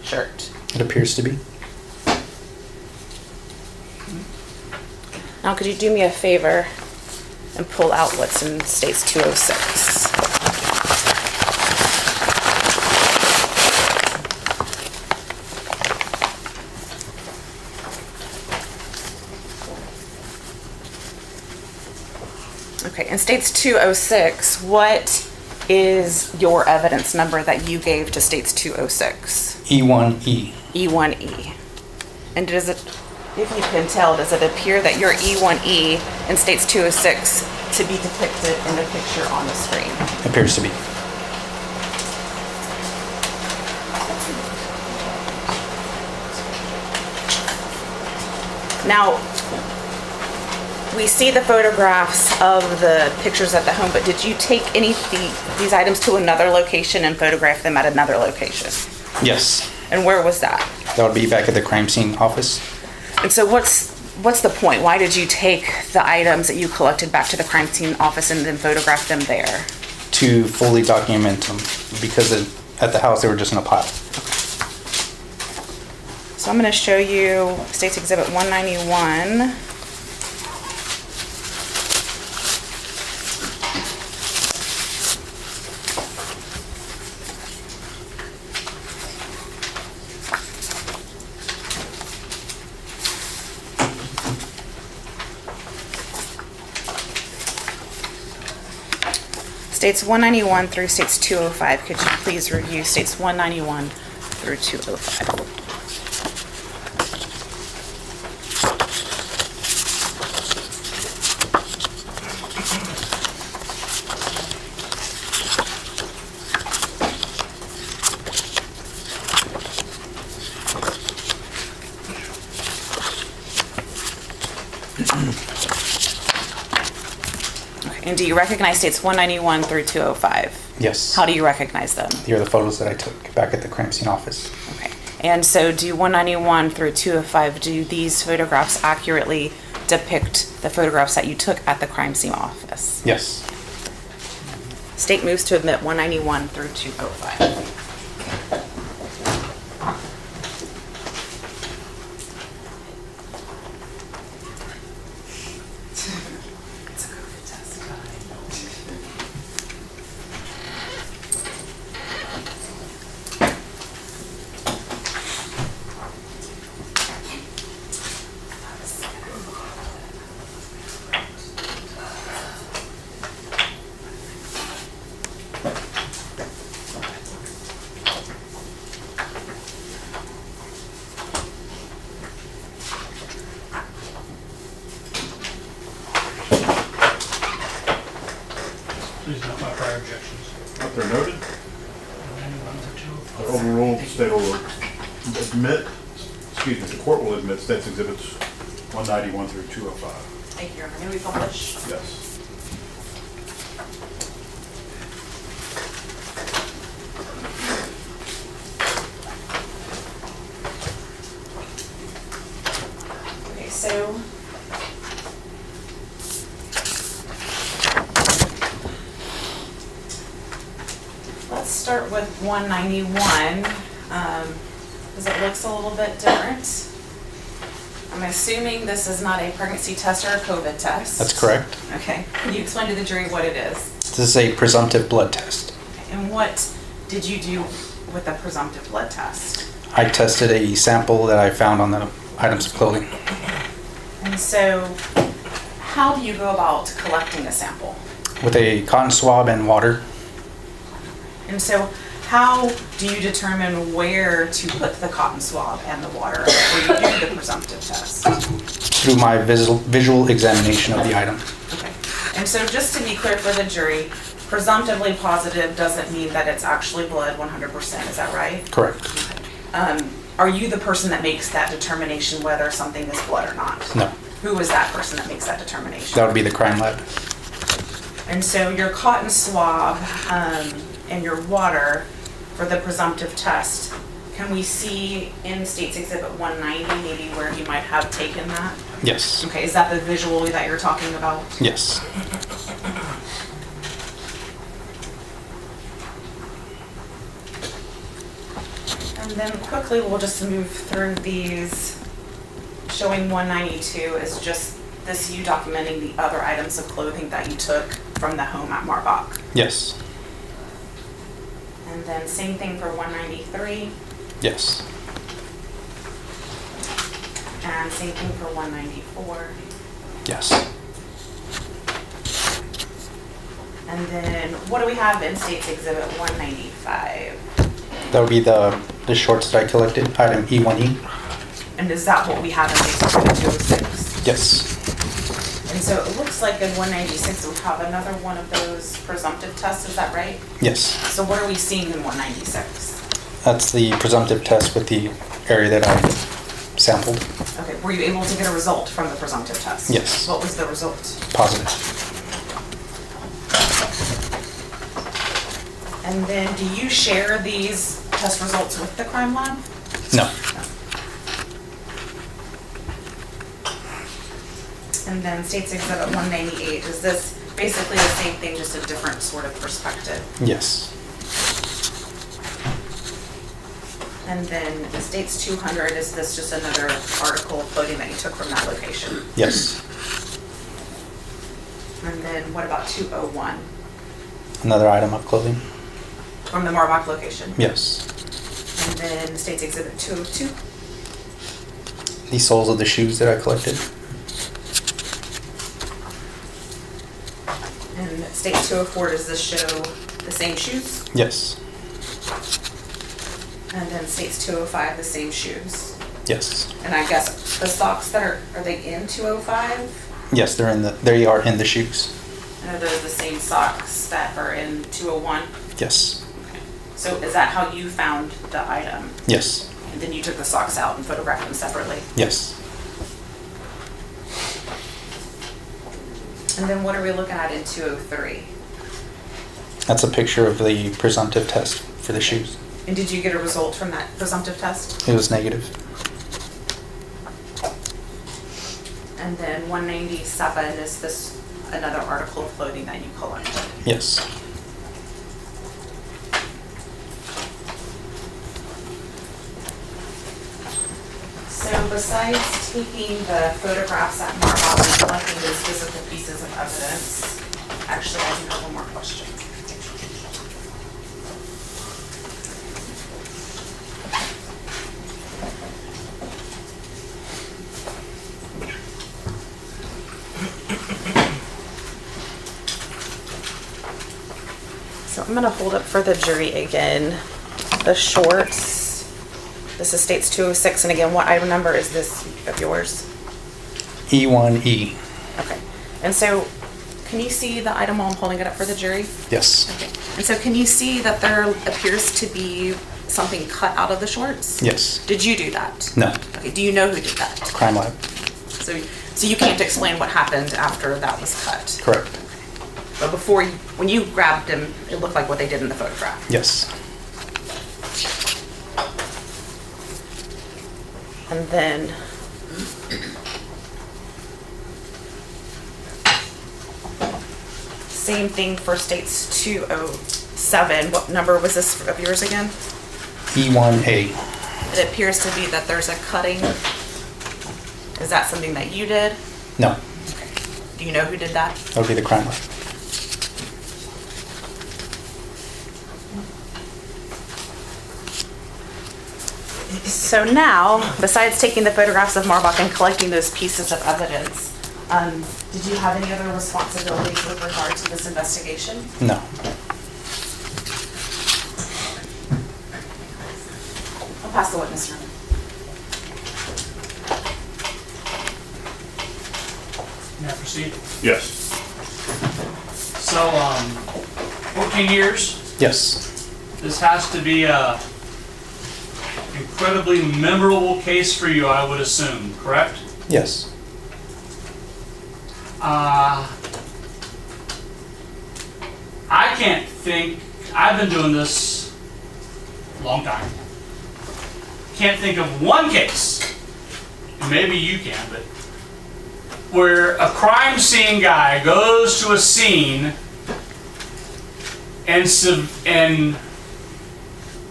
shirt? It appears to be. Now could you do me a favor and pull out what's in states 206? Okay, in states 206, what is your evidence number that you gave to states 206? E1E. E1E. And does it, if you can tell, does it appear that your E1E in states 206 to be depicted in the picture on the screen? Appears to be. Now, we see the photographs of the pictures at the home, but did you take any of these items to another location and photograph them at another location? Yes. And where was that? That would be back at the crime scene office. And so what's the point? Why did you take the items that you collected back to the crime scene office and then photograph them there? To fully document them, because at the house they were just in a pile. So I'm going to show you State's Exhibit 191. States 191 through States 205. Could you please review States 191 through 205? And do you recognize States 191 through 205? Yes. How do you recognize them? These are the photos that I took back at the crime scene office. Okay. And so do 191 through 205, do these photographs accurately depict the photographs that you took at the crime scene office? Yes. State moves to admit 191 through 205. Please note my prior objections. Up there noted. 191 through 205. Overruled, state will admit, excuse me, the court will admit states exhibits 191 through 205. Thank you. May we publish? Yes. Okay, so let's start with 191, because it looks a little bit different. I'm assuming this is not a pregnancy test or a COVID test. That's correct. Okay. Can you explain to the jury what it is? This is a presumptive blood test. And what did you do with the presumptive blood test? I tested a sample that I found on the items of clothing. And so, how do you go about collecting a sample? With a cotton swab and water. And so, How do you determine where to put the cotton swab and the water before you do the presumptive test? Through my visual examination of the item. Okay. And so just to be clear for the jury, presumptively positive doesn't mean that it's actually blood 100%, is that right? Correct. Are you the person that makes that determination whether something is blood or not? No. Who is that person that makes that determination? That would be the crime lab. And so your cotton swab and your water for the presumptive test, can we see in State's Exhibit 190 maybe where he might have taken that? Yes. Okay, is that the visual that you're talking about? Yes. And then quickly, we'll just move through these. Showing 192 is just this you documenting the other items of clothing that you took from the home at Marbach. Yes. And then same thing for 193, Yes. and same thing for 194. Yes. And then what do we have in State's Exhibit 195? That would be the shorts that I collected, item E1E. And is that what we have in State's Exhibit 206? Yes. And so it looks like in 196 we have another one of those presumptive tests, is that right? Yes. So what are we seeing in 196? That's the presumptive test with the area that I sampled. Okay, were you able to get a result from the presumptive test? Yes. What was the result? Positive. And then do you share these test results with the crime lab? No. And then State's Exhibit 198, is this basically the same thing, just a different sort of perspective? Yes. And then the State's 200, is this just another article of clothing that you took from that location? Yes. And then what about 201? Another item of clothing? From the Marbach location? Yes. And then State's Exhibit 202? The soles of the shoes that I collected? And State 204, does this show the same shoes? Yes. And then State's 205, the same shoes? Yes. And I guess the socks that are they in 205? Yes, they are in the shoes. And are those the same socks that are in 201? Yes. So is that how you found the item? Yes. And then you took the socks out and photographed them separately? Yes. And then what are we looking at in 203? That's a picture of the presumptive test for the shoes. And did you get a result from that presumptive test? It was negative. And then 197, is this another article of clothing that you collected? Yes. So besides taking the photographs at Marbach and collecting those physical pieces of evidence, actually I do have one more question. So I'm gonna hold up for the jury again, the shorts. This is State's 206, and again, what item number is this of yours? E1E. Okay, and so, can you see the item while I'm holding it up for the jury? Yes. Okay, and so can you see that there appears to be something cut out of the shorts? Yes. Did you do that? No. Okay, do you know who did that? Crime lab. So you can't explain what happened after that was cut? Correct. But before, when you grabbed him, it looked like what they did in the photograph? Yes. And then, same thing for State's 207. What number was this of yours again? E1A. It appears to be that there's a cutting. Is that something that you did? No. Do you know who did that? That would be the crime lab. So now, besides taking the photographs of Marbach and collecting those pieces of evidence, did you have any other responsibilities with regard to this investigation? No. the witness, Your Honor. May I proceed? Yes. So, 14 years, Yes. this has to be a incredibly memorable case for you, I would assume, correct? Yes. I can't think, I've been doing this a long time. Can't think of one case, and maybe you can, but where a crime scene guy goes to a scene and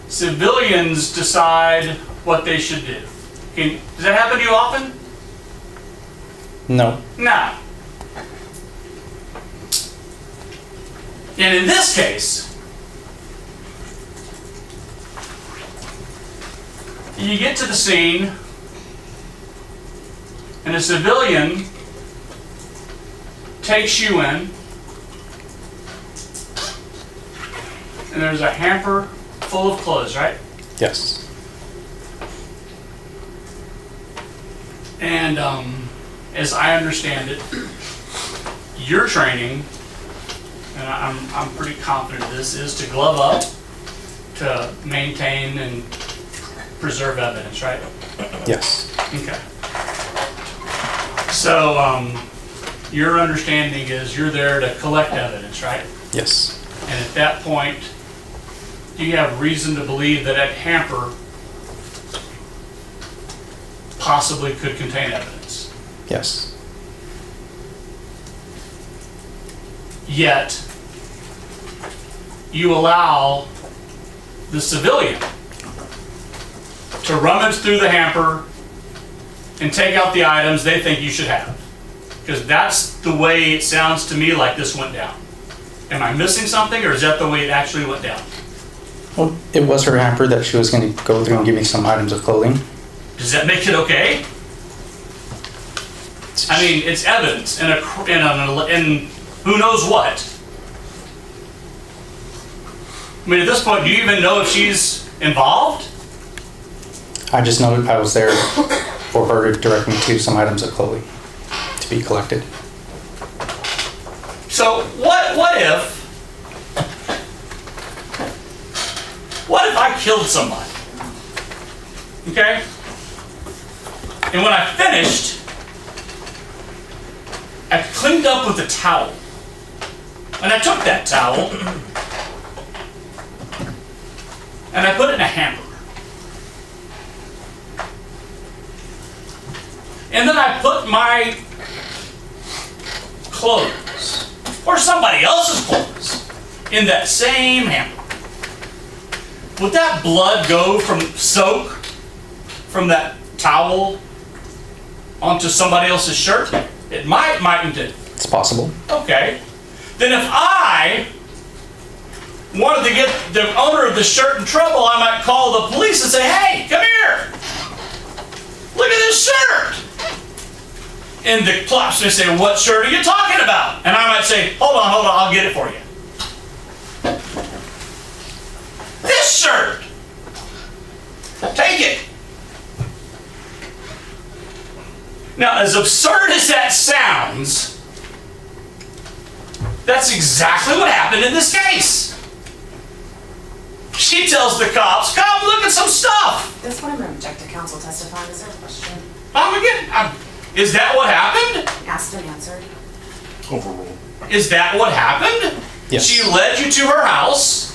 civilians decide what they should do. Does that happen to you often? No. No. And in this case, you get to the scene and a civilian takes you in, and there's a hamper full of clothes, right? Yes. And as I understand it, your training, and I'm pretty confident this, is to glove up, to maintain and preserve evidence, right? Yes. Okay. So your understanding is you're there to collect evidence, right? Yes. And at that point, do you have reason to believe that hamper possibly could contain evidence? Yes. Yet, you allow the civilian to rummage through the hamper and take out the items they think you should have. Because that's the way it sounds to me like this went down. Am I missing something, or is that the way it actually went down? Well, it was her hamper that she was going to go through and give me some items of clothing. Does that make it okay? I mean, it's evidence in who knows what. I mean, at this point, do you even know if she's involved? I just know I was there for her to direct me to some items of clothing to be collected. So what if I killed somebody? Okay? And when I finished, I cleaned up with a towel. And I took that towel and I put it in a hamper. And then I put my clothes, or somebody else's clothes, in that same hamper. Would that blood soak from that towel onto somebody else's shirt? It mightn't it? It's possible. Okay. Then if I wanted to get the owner of the shirt in trouble, I might call the police and say, hey, come here. Look at this shirt. And the cops may say, what shirt are you talking about? And I might say, hold on, I'll get it for you. This shirt. Take it. Now, as absurd as that sounds, that's exactly what happened in this case. She tells the cops, come look at some stuff. That's what I'm going to object to counsel testifying. Is there a question? Is that what happened? Asked and answered. Overruled. Is that what happened? Yes. She led you to her house.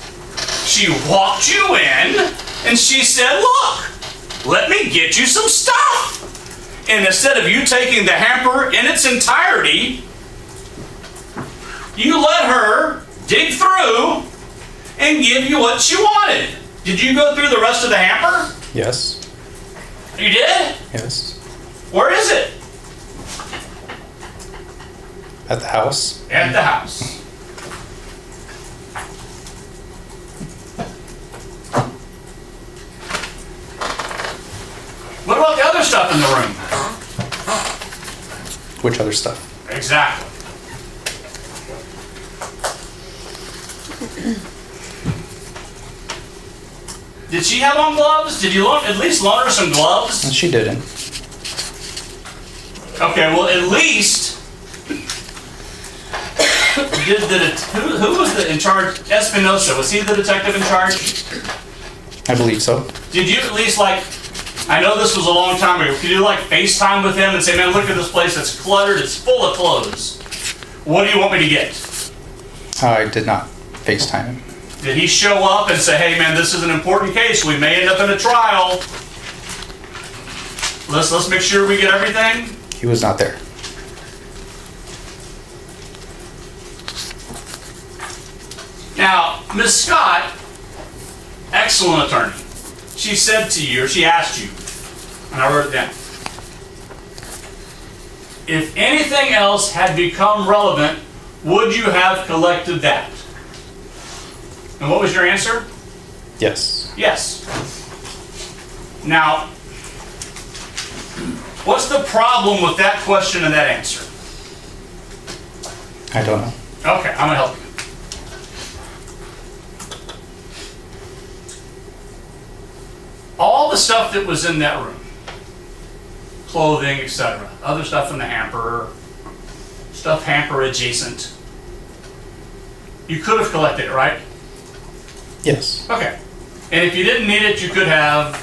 She walked you in, and she said, look, let me get you some stuff. And instead of you taking the hamper in its entirety, you let her dig through and give you what she wanted. Did you go through the rest of the hamper? Yes. You did? Yes. Where is it? At the house. At the house. What about the other stuff in the room? Which other stuff? Exactly. Did she have on gloves? Did you at least loan her some gloves? And she didn't. Okay, well, at least, who was in charge? Espinosa, was he the detective in charge? I believe so. Did you at least I know this was a long time ago, could you FaceTime with him and say, man, look at this place, it's cluttered, it's full of clothes. What do you want me to get? I did not FaceTime him. Did he show up and say, hey man, this is an important case, we may end up in a trial. Let's make sure we get everything? He was not there. Now, Ms. Scott, excellent attorney. She said to you, or she asked you, and I wrote it down. If anything else had become relevant, would you have collected that? And what was your answer? Yes. Yes. Now, what's the problem with that question and that answer? I don't know. Okay, I'm gonna help you. All the stuff that was in that room, clothing, etc., other stuff in the hamper, stuff hamper adjacent, you could have collected it, right? Yes. Okay. And if you didn't need it, you could have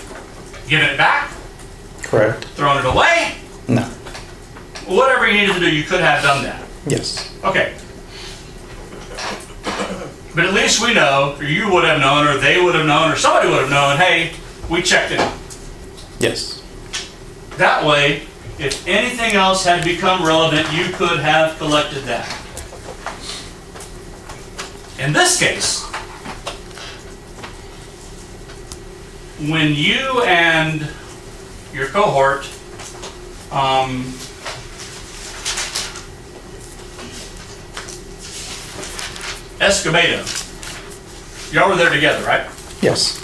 given it back, Correct. thrown it away, No. whatever you needed to do, you could have done that. Yes. Okay. But at least we know, or you would have known, or they would have known, or somebody would have known, hey, we checked it. Yes. That way, if anything else had become relevant, you could have collected that. In this case, when you and your cohort Escobedo, y'all were there together, right? Yes.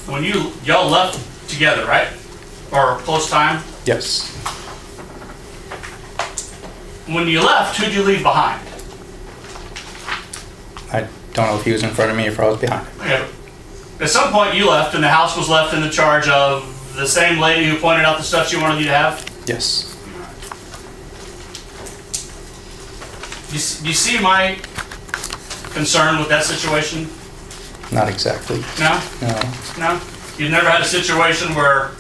When y'all left together, right? Or close time? Yes. When you left, who'd you leave behind? I don't know if he was in front of me or if I was behind him. Okay. At some point you left and the house was left in the charge of the same lady who pointed out the stuff she wanted you to have? Yes. You see my concern with that situation? Not exactly. No? No. No? You've never had a situation where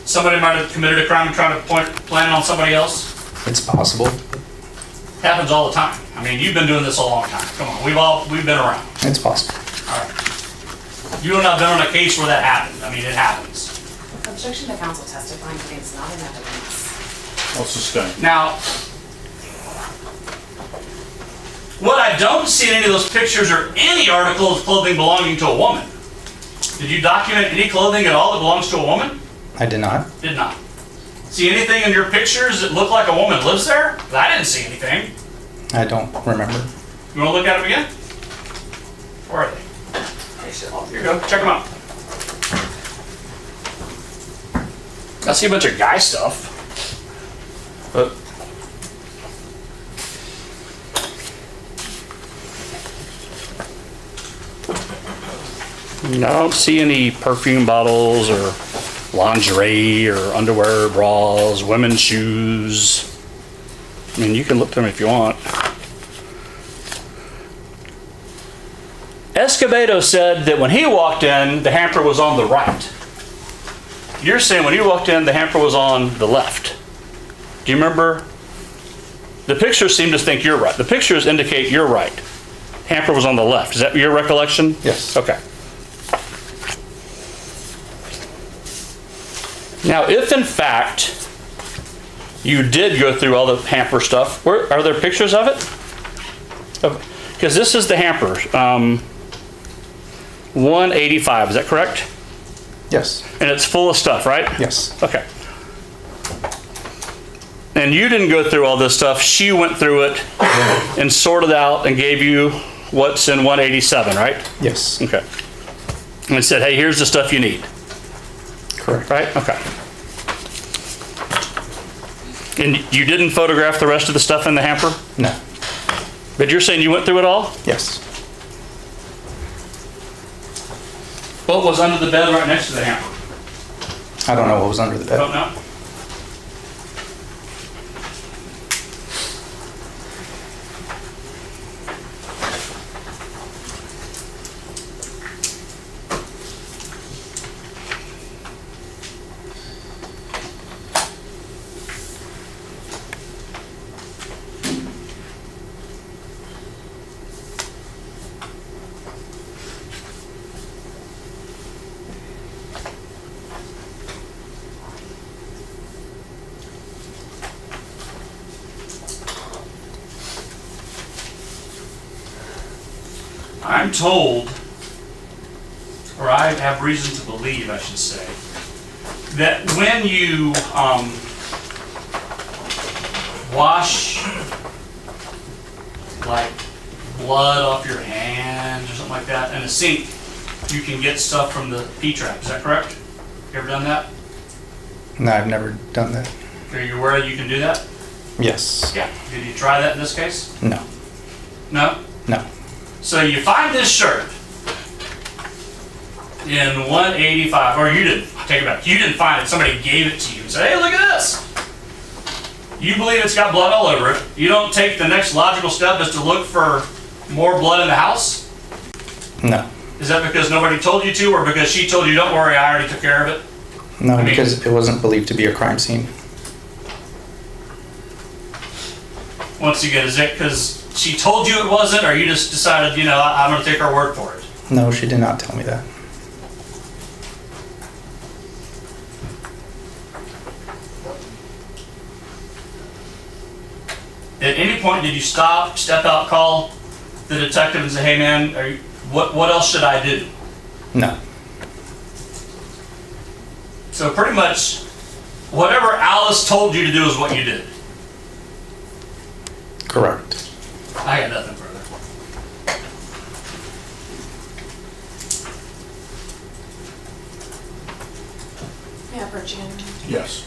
somebody might have committed a crime and trying to plan on somebody else? It's possible. Happens all the time. I mean, you've been doing this a long time. Come on, we've been around. It's possible. All right. You have not been on a case where that happened. I mean, it happens. Objection to counsel testifying today is not in evidence. I'll sustain. Now, what I don't see in any of those pictures are any article of clothing belonging to a woman. Did you document any clothing at all that belongs to a woman? I did not. Did not. See anything in your pictures that look like a woman lives there? I didn't see anything. I don't remember. You want to look at them again? Where are they? Here you go. Check them out. I see a bunch of guy stuff. But I don't see any perfume bottles or lingerie or underwear, bras, women's shoes. I mean, you can look through them if you want. Escobedo said that when he walked in, the hamper was on the right. You're saying when you walked in, the hamper was on the left. Do you remember? The pictures seem to think you're right. The pictures indicate you're right. Hamper was on the left. Is that your recollection? Yes. Okay. Now, if in fact you did go through all the hamper stuff, are there pictures of it? Because this is the hamper, 185, is that correct? Yes. And it's full of stuff, right? Yes. Okay. And you didn't go through all this stuff. She went through it and sorted out and gave you what's in 187, right? Yes. Okay. And said, hey, here's the stuff you need. Correct. Right? Okay. And you didn't photograph the rest of the stuff in the hamper? No. But you're saying you went through it all? Yes. What was under the bed right next to the hammer? I don't know what was under the bed. Don't know? I'm told, or I have reason to believe, I should say, that when you wash like blood off your hands or something like that in a sink, you can get stuff from the P-trap. Is that correct? You ever done that? No, I've never done that. Are you aware that you can do that? Yes. Yeah. Did you try that in this case? No. No? No. So you find this shirt in 185, or you didn't, I take it back, you didn't find it, somebody gave it to you and said, hey, look at this. You believe it's got blood all over it. You don't take the next logical step is to look for more blood in the house? No. Is that because nobody told you to, or because she told you, don't worry, I already took care of it? No, because it wasn't believed to be a crime scene. Once again, is it because she told you it wasn't, or you just decided, you know, I'm going to take her word for it? No, she did not tell me that. At any point, did you stop, step out, call the detective and say, hey man, what else should I do? No. So pretty much, whatever Alice told you to do is what you did. Correct. I got nothing further. Yeah, Virginia. Yes.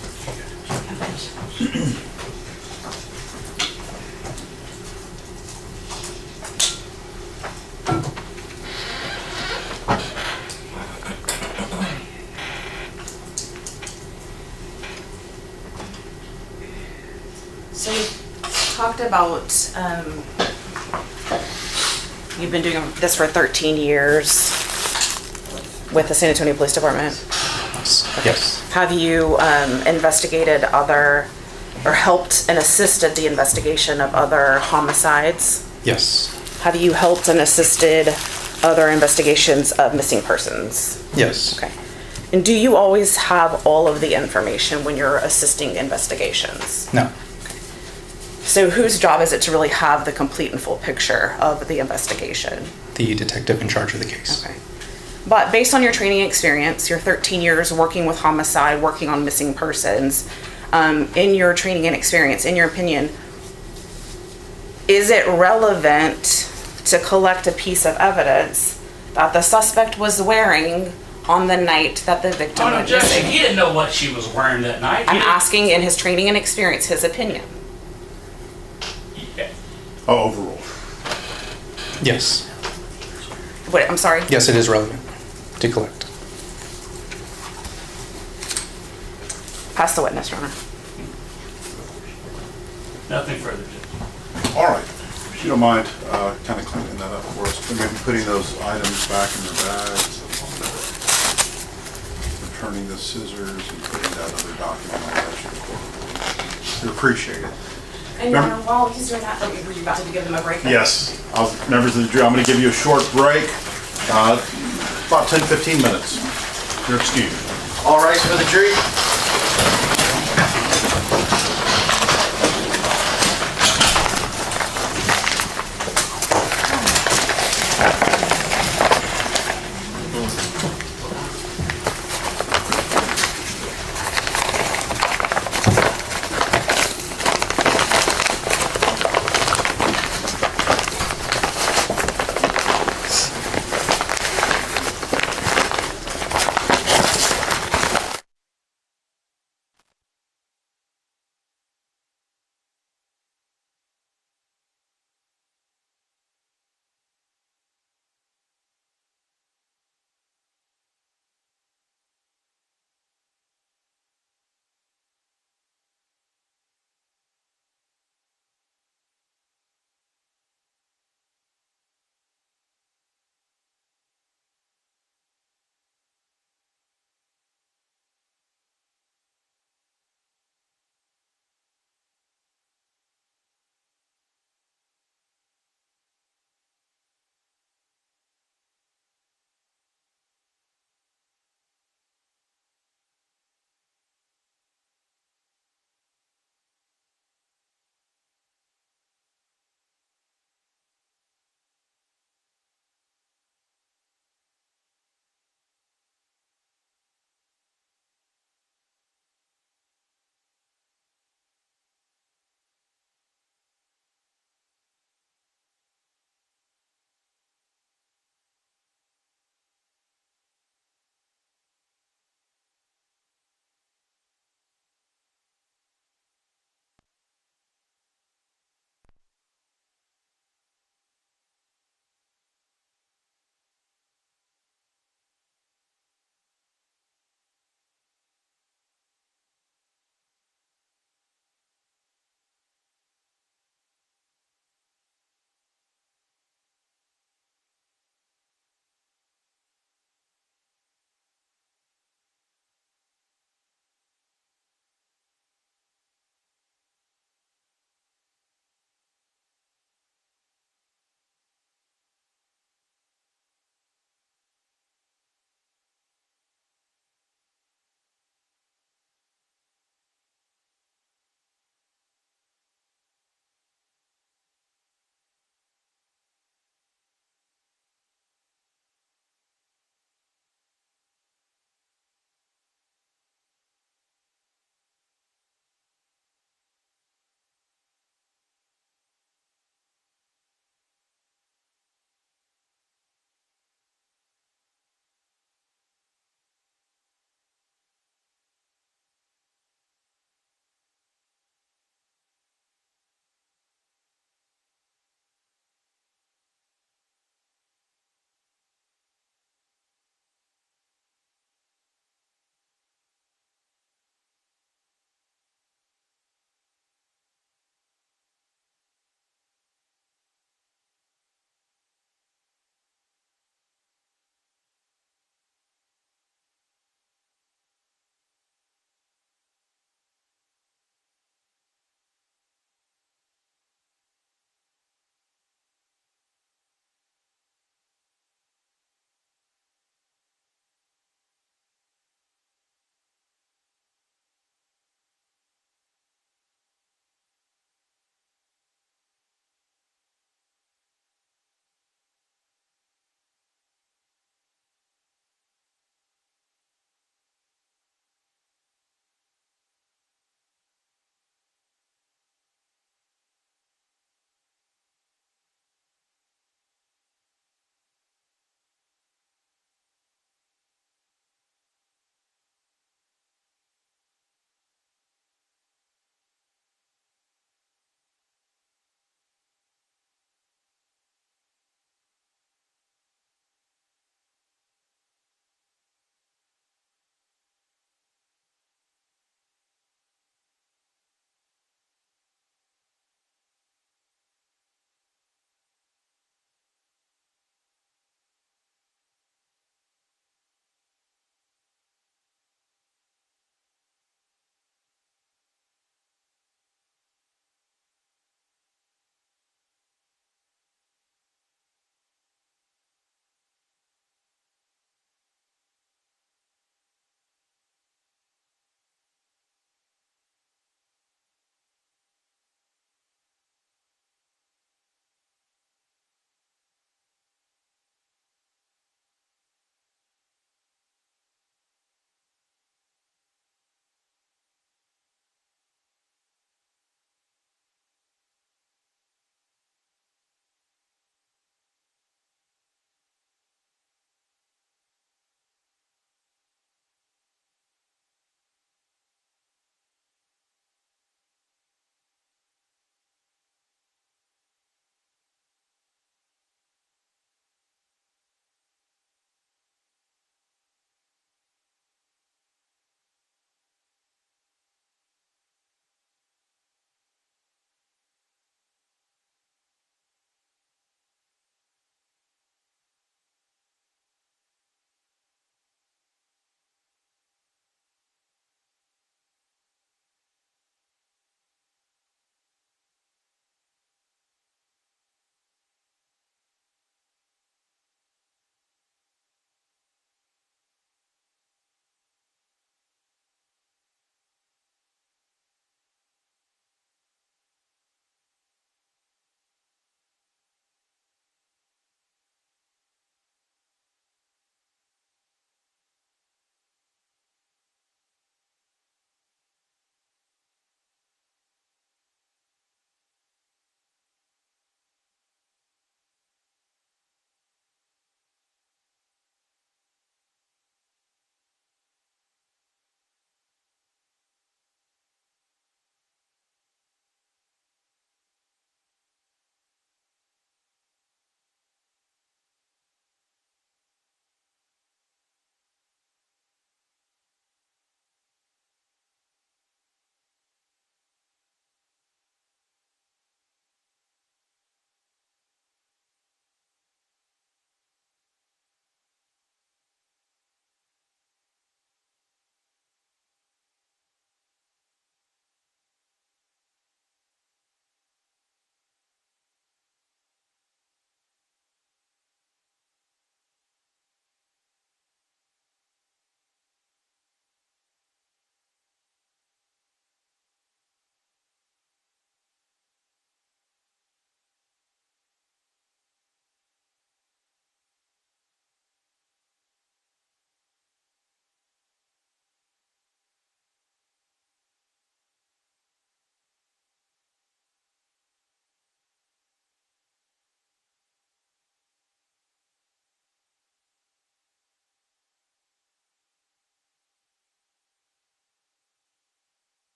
So we talked about, you've been doing this for 13 years with the San Antonio Police Department. Yes. Have you investigated other, or helped and assisted the investigation of other homicides? Yes. Have you helped and assisted other investigations of missing persons? Yes. Okay. And do you always have all of the information when you're assisting investigations? No. So whose job is it to really have the complete and full picture of the investigation? The detective in charge of the case. Okay. But based on your training experience, your 13 years working with homicide, working on missing persons, in your training and experience, in your opinion, is it relevant to collect a piece of evidence that the suspect was wearing on the night that the victim Oh no, went Jesse, missing? he didn't know what she was wearing that night. I'm asking in his training and experience, his opinion. Yeah. Oh, overall. Yes. Wait, I'm sorry? Yes, it is relevant to collect. Pass the witness, Your Honor. Nothing further, Judge. All right. If you don't mind kind of cleaning that up for us, maybe putting those items back in their bags, returning the scissors and putting that other document on that. We appreciate it. And Your Honor, while he's doing that, were you about to give them a break? Yes, members of the jury, I'm going to give you a short break, about 10, 15 minutes. You're excused. All rise for the jury.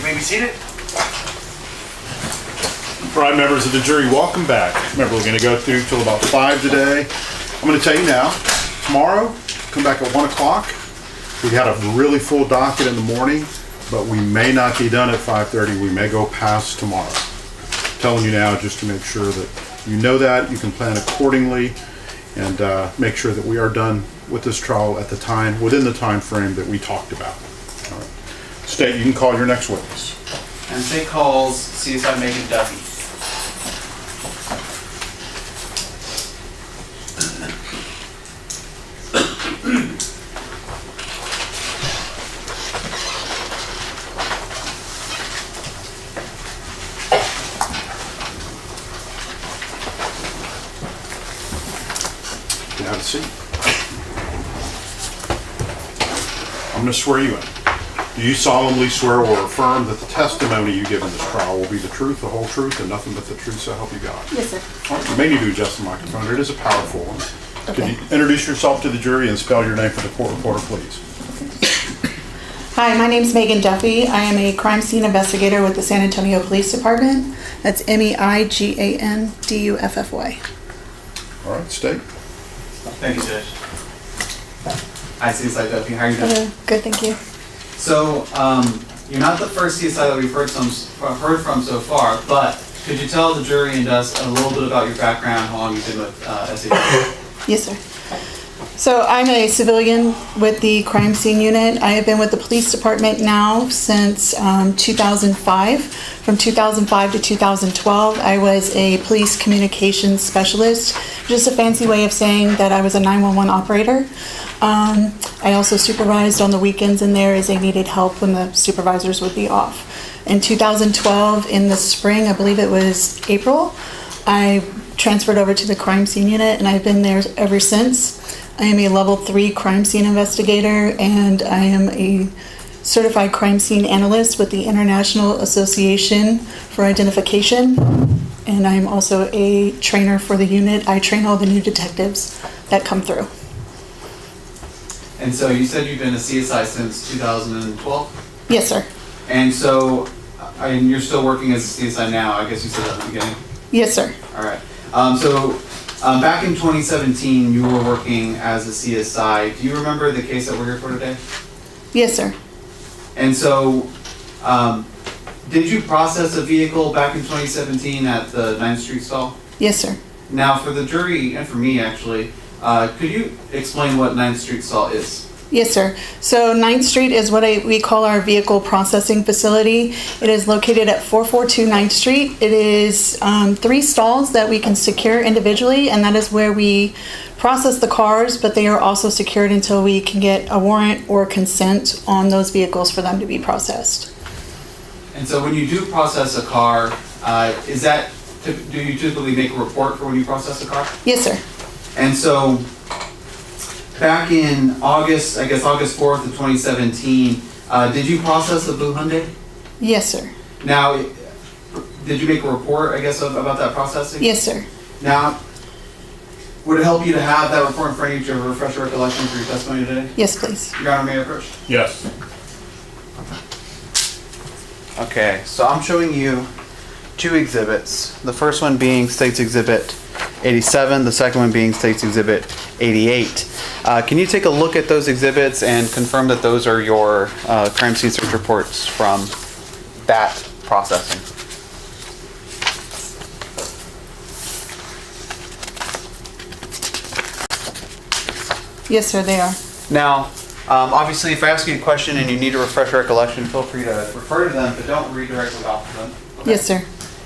may be seated. All right, members of the jury, welcome back. Remember, we're going to go through till about 5 today. I'm going to tell you now, tomorrow, come back at 1 o'clock. We had a really full docket in the morning, but we may not be done at 5:30. We may go past tomorrow. Telling you now just to make sure that you know that, you can plan accordingly, and make sure that we are done with this trial at the time, within the time frame that we talked about. All right. State, you can call your next witness. And state calls CSI Megan Duffy. Have a seat. I'm going to swear you in. Do you solemnly swear or affirm that the testimony you give in this trial will be the truth, the whole truth, and nothing but the truth, so help you God? Yes, sir. All right, you may need to adjust the microphone. It is a powerful one. Okay. Could you introduce yourself to the jury and spell your name for the court reporter, please? Hi, my name's Megan Duffy. I am a crime scene investigator with the San Antonio Police Department. That's MEIGANDUFFY. All right, state. Thank you, Judge. Hi, CSI Duffy. How are you doing? Hello. Good, thank you. So, you're not the first CSI that we've heard from so far, but could you tell the jury and us a little bit about your background, how long you've been with SAP? Yes, sir. So I'm a civilian with the crime scene unit. I have been with the police department now since 2005. From 2005 to 2012, I was a police communications specialist, just a fancy way of saying that I was a 911 operator. I also supervised on the weekends in there as they needed help when the supervisors would be off. In 2012, in the spring, I believe it was April, I transferred over to the crime scene unit and I've been there ever since. I am a level 3 crime scene investigator and I am a certified crime scene analyst with the International Association for Identification. And I'm also a trainer for the unit. I train all the new detectives that come through. And so you said you've been a CSI since 2012? Yes, sir. And so, and you're still working as a CSI now, I guess you said that at the beginning? Yes, sir. All right. Back in 2017, you were working as a CSI. Do you remember the case that we're here for today? Yes, sir. And so, did you process a vehicle back in 2017 at the 9th Street stall? Yes, sir. Now, for the jury and for me, actually, could you explain what 9th Street stall is? Yes, sir. So 9th Street is what we call our vehicle processing facility. It is located at 442 9th Street. It is 3 stalls that we can secure individually, and that is where we process the cars, but they are also secured until we can get a warrant or consent on those vehicles for them to be processed. And so when you do process a car, do you typically make a report for when you process a car? Yes, sir. And so back in August 4th of 2017, did you process the blue Hyundai? Yes, sir. Now, did you make a report, I guess, about that processing? Yes, sir. Now, would it help you to have that report in front of you to refresh your recollection for your testimony today? Yes, please. Your Honor, may I approach? Yes. Okay, so I'm showing you 2 exhibits. The first one being State's Exhibit 87, the second one being State's Exhibit 88. Can you take a look at those exhibits and confirm that those are your crime scene search reports from that processing? Yes, sir, they are. Now, obviously, if I ask you a question and you need to refresh your recollection, feel free to refer to them, but don't read directly off of them. Okay? Yes, sir.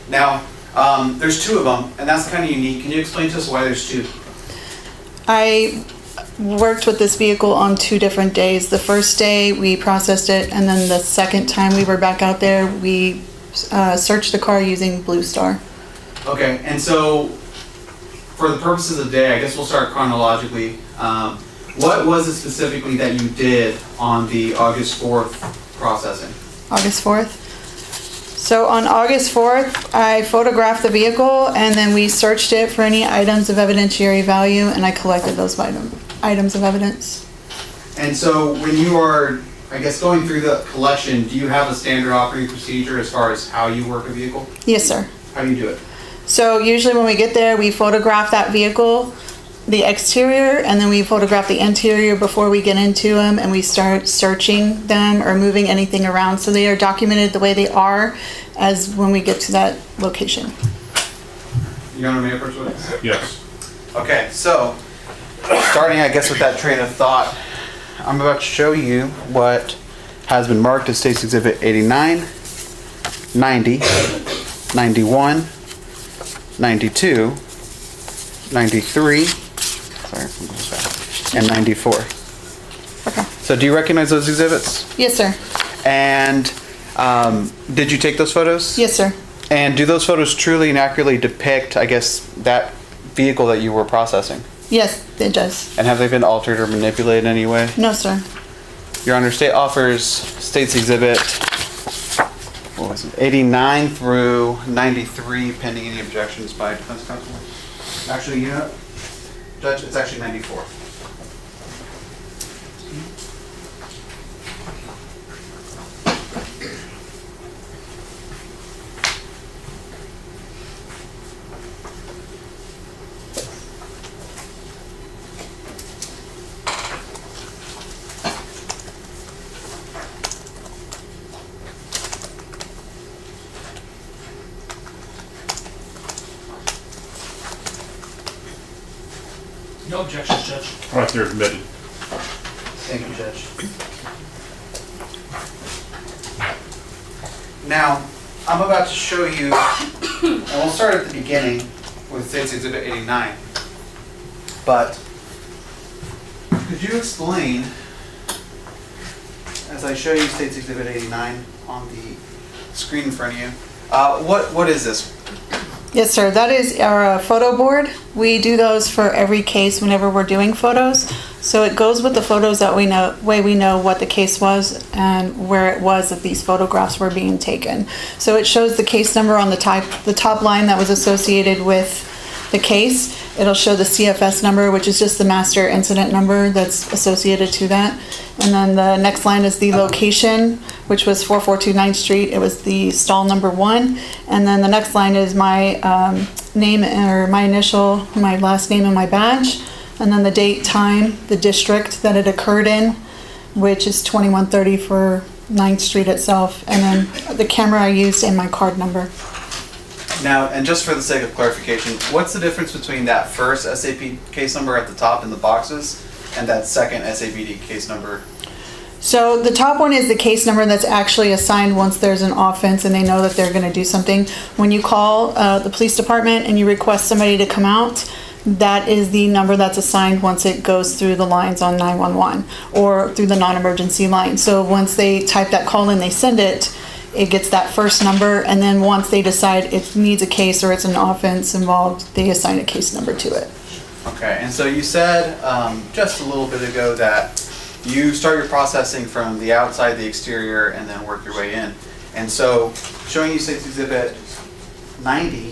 Now, there's 2 of them, and that's kind of unique. Can you explain to us why there's 2? I worked with this vehicle on 2 different days. The first day we processed it, and then the second time we were back out there, we searched the car using Blue Star. Okay, and so for the purposes of the day, I guess we'll start chronologically. What was it specifically that you did on the August 4th processing? August 4th. So on August 4th, I photographed the vehicle and then we searched it for any items of evidentiary value and I collected those items of evidence. And so when you are I guess going through the collection, do you have a standard operating procedure as far as how you work a vehicle? Yes, sir. How do you do it? So usually when we get there, we photograph that vehicle, the exterior, and then we photograph the interior before we get into them, and we start searching them or moving anything around. So they are documented the way they are as when we get to that location. You want to make a first witness? Yes. Okay, so starting, I guess, with that train of thought, I'm about to show you what has been marked as State's Exhibit 89, 90, 91, 92, 93, and 94. Okay. So do you recognize those exhibits? Yes, sir. And did you take those photos? Yes, sir. And do those photos truly and accurately depict, I guess, that vehicle that you were processing? Yes, it does. And have they been altered or manipulated in any way? No, sir. Your Honor, State offers State's Exhibit 89 through 93 pending any objections by defense counsel. Actually, you know what? Judge, it's actually 94. No objections, Judge. All right, they're admitted. Thank you, Judge. Now, I'm about to show you, and we'll start at the beginning with State's Exhibit 89. But could you explain, as I show you State's Exhibit 89 on the screen in front of you, what is this? Yes, sir. That is our photo board. We do those for every case whenever we're doing photos. So it goes with the photos that we know, way we know what the case was and where it was that these photographs were being taken. So it shows the case number on the top line that was associated with the case. It'll show the CFS number, which is just the master incident number that's associated to that. And then the next line is the location, which was 4429 9th Street. It was the stall number 1. And then the next line is my name or my initial, my last name and my badge. And then the date, time, the district that it occurred in, which is 2130 for 9th Street itself. And then the camera I used and my card number. Now, and just for the sake of clarification, what's the difference between that first SAP case number at the top in the boxes and that second SAPD case number? So the top one is the case number that's actually assigned once there's an offense and they know that they're going to do something. When you call the police department and you request somebody to come out, that is the number that's assigned once it goes through the lines on 911 or through the non-emergency line. So once they type that call in, they send it, it gets that first number, and then once they decide it needs a case or it's an offense involved, they assign a case number to it. Okay, and so you said just a little bit ago that you start your processing from the outside, the exterior, and then work your way in. And so, showing you State's Exhibit 90,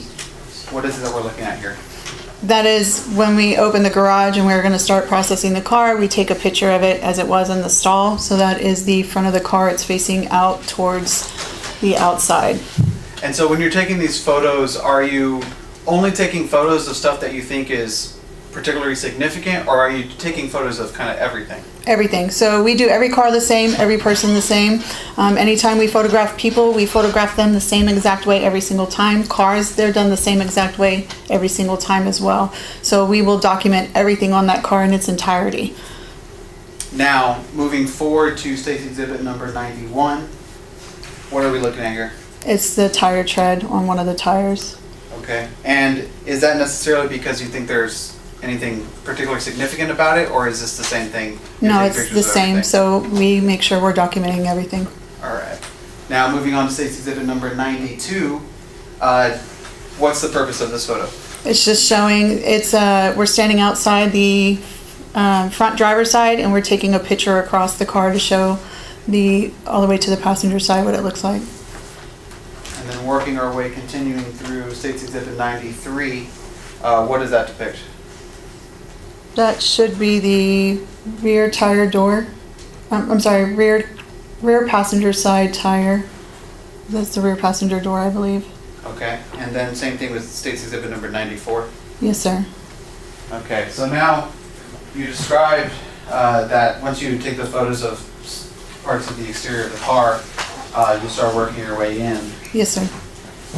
what is it that we're looking at here? That is when we open the garage and we're going to start processing the car, we take a picture of it as it was in the stall. So that is the front of the car. It's facing out towards the outside. And so when you're taking these photos, are you only taking photos of stuff that you think is particularly significant, or are you taking photos of kind of everything? Everything. So we do every car the same, every person the same. Anytime we photograph people, we photograph them the same exact way every single time. Cars, they're done the same exact way every single time as well. So we will document everything on that car in its entirety. Now, moving forward to State's Exhibit number 91, what are we looking at here? It's the tire tread on one of the tires. Okay. And is that necessarily because you think there's anything particularly significant about it, or is this the same thing? No, it's the same. So we make sure we're documenting everything. All right. Now, moving on to State's Exhibit number 92, what's the purpose of this photo? It's just showing, we're standing outside the front driver's side and we're taking a picture across the car to show all the way to the passenger side what it looks like. And then working our way, continuing through State's Exhibit 93, what does that depict? That should be the rear tire door. I'm sorry, rear Rear passenger side tire. That's the rear passenger door, I believe. Okay, and then same thing with State's Exhibit number 94. Yes, sir. Okay, so now you described that once you take the photos of parts of the exterior of the car, you start working your way in. Yes, sir.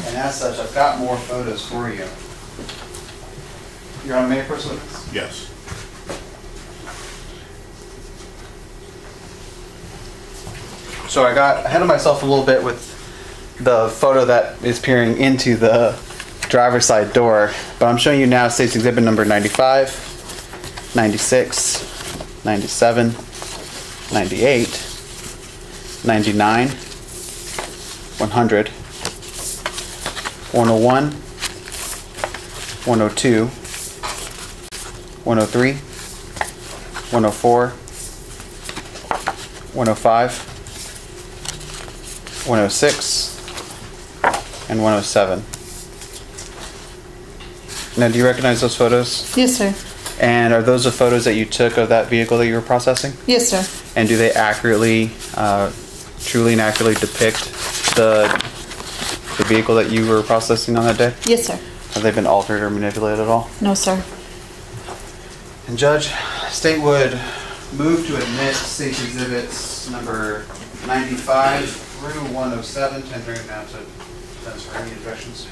And as such, I've got more photos for you. You're on May 1st with us? Yes. So I got ahead of myself a little bit with the photo that is peering into the driver's side door, but I'm showing you now State's Exhibit number 95, 96, 97, 98, 99, 100, 101, 102, 103, 104, 105, 106, and 107. Now, do you recognize those photos? Yes, sir. And are those the photos that you took of that vehicle that you were processing? Yes, sir. And do they accurately, truly and accurately depict the vehicle that you were processing on that day? Yes, sir. Have they been altered or manipulated at all? No, sir. And Judge, State would move to admit State's Exhibits number 95 through 107, tendering it now to defense for any objections.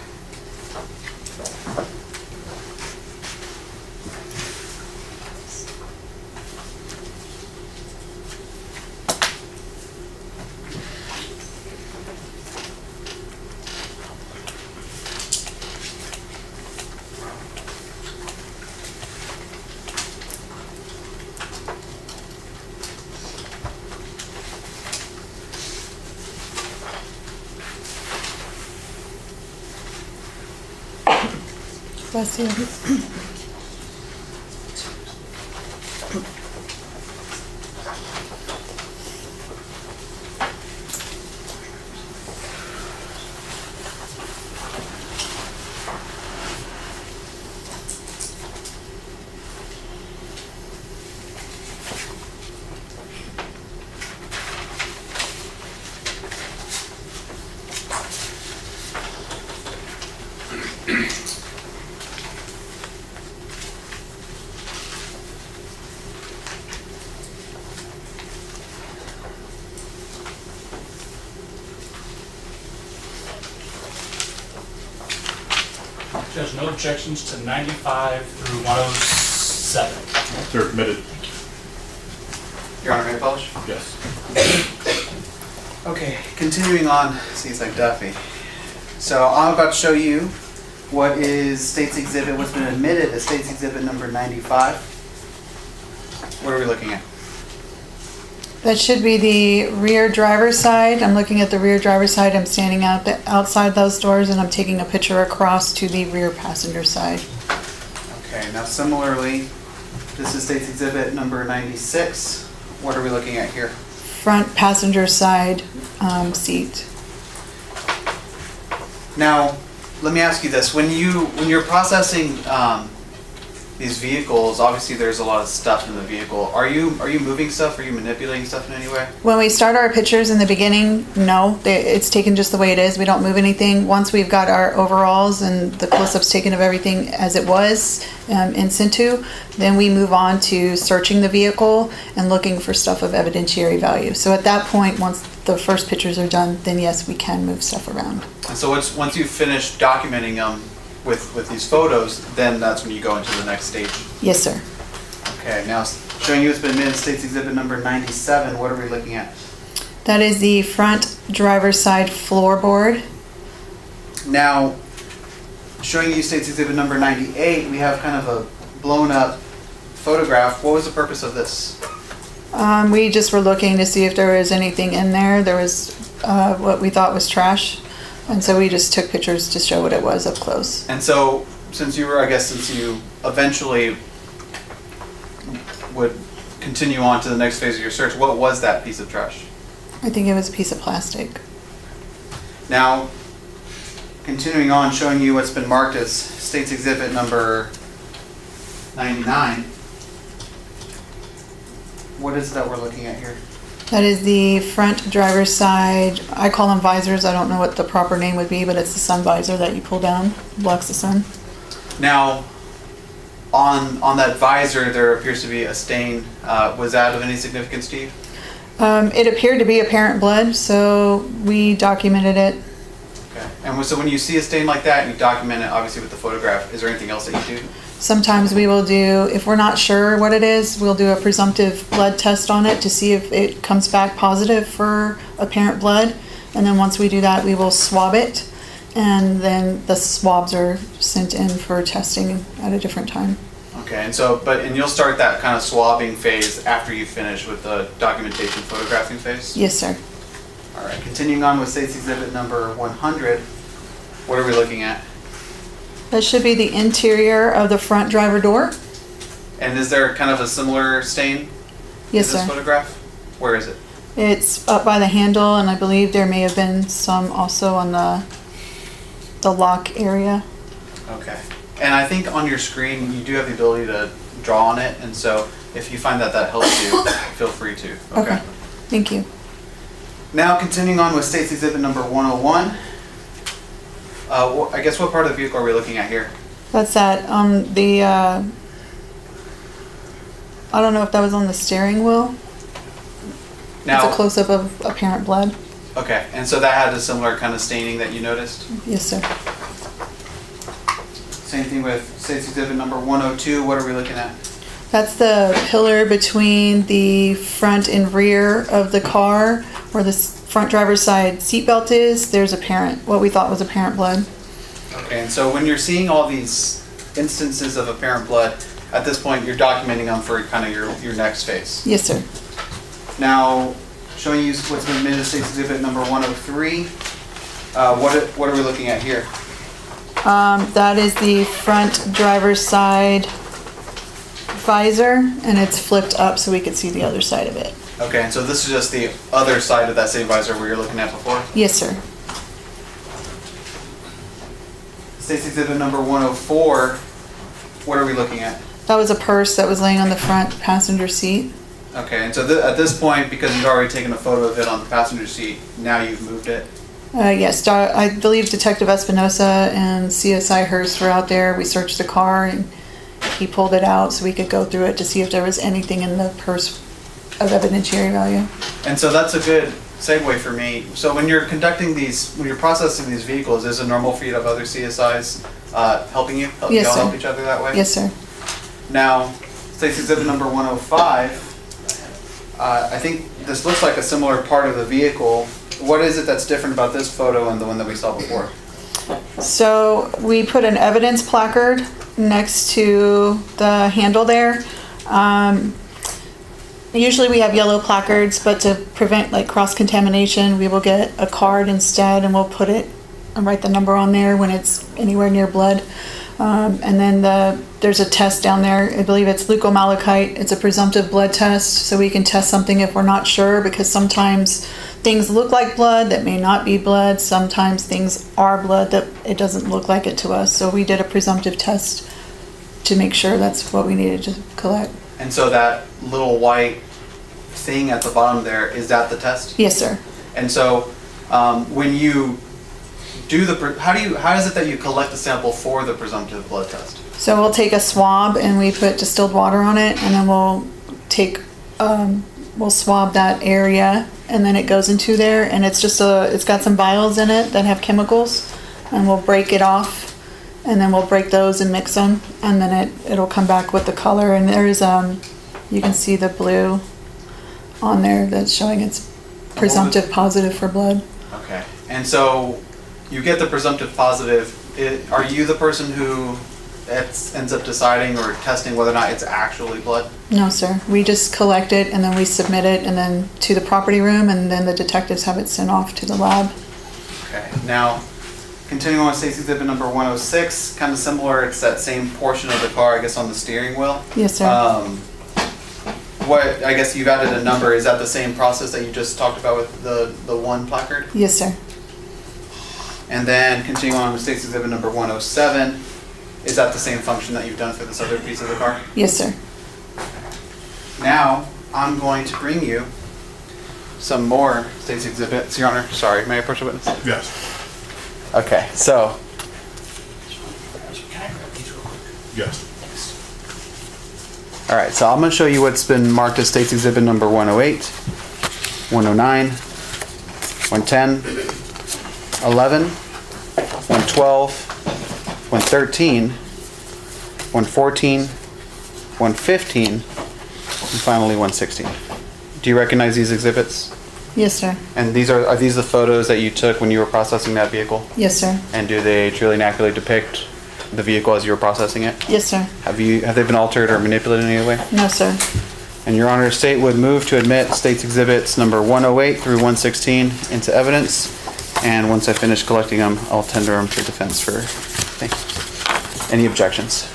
Bless you. Judge, no objections to 95 through 107. They're admitted. Your Honor, may I publish? Yes. Okay, continuing on, seems like Duffy. So I'm about to show you what is State's Exhibit, what's been admitted as State's Exhibit number 95. What are we looking at? That should be the rear driver's side. I'm looking at the rear driver's side. I'm standing outside those doors and I'm taking a picture across to the rear passenger side. Okay, now similarly, this is State's Exhibit number 96. What are we looking at here? Front passenger side seat. Now, let me ask you this: when you're processing these vehicles, obviously there's a lot of stuff in the vehicle. Are you moving stuff? Are you manipulating stuff in any way? When we start our pictures in the beginning, no, it's taken just the way it is. We don't move anything. Once we've got our overalls and the close-ups taken of everything as it was in situ, then we move on to searching the vehicle and looking for stuff of evidentiary value. So at that point, once the first pictures are done, then yes, we can move stuff around. And so once you've finished documenting them with these photos, then that's when you go into the next stage. Yes, sir. Okay, now showing you it's been admitted State's Exhibit number 97. What are we looking at? That is the front driver's side floorboard. Now, showing you State's Exhibit number 98, we have kind of a blown up photograph. What was the purpose of this? We just were looking to see if there was anything in there. There was what we thought was trash. And so we just took pictures to show what it was up close. And so, since you eventually would continue on to the next phase of your search, what was that piece of trash? I think it was a piece of plastic. Now, continuing on, showing you what's been marked as State's Exhibit number 99. What is it that we're looking at here? That is the front driver's side. I call them visors. I don't know what the proper name would be, but it's the sun visor that you pull down, blocks the sun. Now, on that visor, there appears to be a stain. Was that of any significance to you? It appeared to be apparent blood, so we documented it. Okay. And so when you see a stain like that, and you document it obviously with the photograph, is there anything else that you do? Sometimes we will do, if we're not sure what it is, we'll do a presumptive blood test on it to see if it comes back positive for apparent blood. And then once we do that, we will swab it. And then the swabs are sent in for testing at a different time. Okay, and you'll start that kind of swabbing phase after you finish with the documentation photographing phase? Yes, sir. All right, continuing on with State's Exhibit number 100, what are we looking at? That should be the interior of the front driver door. And is there kind of a similar stain Yes, in this sir. photograph? Where is it? It's up by the handle, and I believe there may have been some also on the lock area. Okay. And I think on your screen, you do have the ability to draw on it, and so if you find that helps you, feel free to. Okay. Thank you. Now, continuing on with State's Exhibit number 101, I guess what part of the vehicle are we looking at here? That's that, I don't know if that was on the steering wheel. Now, It's a close-up of apparent blood. okay, and so that had a similar kind of staining that you noticed? Yes, sir. Same thing with State's Exhibit number 102, what are we looking at? That's the pillar between the front and rear of the car, where the front driver's side seatbelt is. There's what we thought was apparent blood. Okay, and so when you're seeing all these instances of apparent blood, at this point, you're documenting them for kind of your next phase. Yes, sir. Now, showing you what's been admitted to State's Exhibit number 103, what are we looking at here? That is the front driver's side visor, and it's flipped up so we could see the other side of it. Okay, and so this is just the other side of that same visor where you're looking at before? Yes, sir. State's Exhibit number 104, what are we looking at? That was a purse that was laying on the front passenger seat. Okay, and so at this point, because you've already taken a photo of it on the passenger seat, now you've moved it? Yes, I believe Detective Espinosa and CSI Hurst were out there. We searched the car, and he pulled it out so we could go through it to see if there was anything in the purse of evidentiary value. And so that's a good segue for me. So when you're conducting when you're processing these vehicles, is it normal for you to have other CSIs helping you? Yes, y'all sir. help each other that way? Yes, sir. Now, State's Exhibit number 105, I think this looks like a similar part of the vehicle. What is it that's different about this photo and the one that we saw before? So we put an evidence placard next to the handle there. Usually we have yellow placards, but to prevent like cross-contamination, we will get a card instead, and we'll put it and write the number on there when it's anywhere near blood. And then there's a test down there. I believe it's leukomalachite. It's a presumptive blood test, so we can test something if we're not sure, because sometimes things look like blood that may not be blood. Sometimes things are blood that it doesn't look like it to us. So we did a presumptive test to make sure that's what we needed to collect. And so that little white thing at the bottom there, is that the test? Yes, sir. And so when you do how is it that you collect the sample for the presumptive blood test? So we'll take a swab and we put distilled water on it, and then we'll swab that area, and then it goes into there, and it's got some vials in it that have chemicals, and we'll break it off, and then we'll break those and mix them, and then it'll come back with the color. And there's you can see the blue on there that's showing it's presumptive positive for blood. Okay, and so you get the presumptive positive. Are you the person who ends up deciding or testing whether or not it's actually blood? No, sir. We just collect it, and then we submit it, and then to the property room, and then the detectives have it sent off to the lab. Okay, now continuing on with State's Exhibit number 106, kind of similar. It's that same portion of the car, I guess, on the steering wheel. Yes, sir. I guess you've added a number. Is that the same process that you just talked about with the one placard? Yes, sir. And then continuing on with State's Exhibit number 107, is that the same function that you've done for this other piece of the car? Yes, sir. Now, I'm going to bring you some more state's exhibits, Your Honor. Sorry, may I approach the witness? Yes. Okay, so, Yes. all right, so I'm gonna show you what's been marked as state's exhibit number 108, 109, 110, 11, 112, 113, 114, 115, and finally 116. Do you recognize these exhibits? Yes, sir. And are these the photos that you took when you were processing that vehicle? Yes, sir. And do they truly and accurately depict the vehicle as you were processing it? Yes, sir. Have they been altered or manipulated in any way? No, sir. And Your Honor, state would move to admit state's exhibits number 108 through 116 into evidence. And once I finish collecting them, I'll tender them to defense for, thank you. Any objections?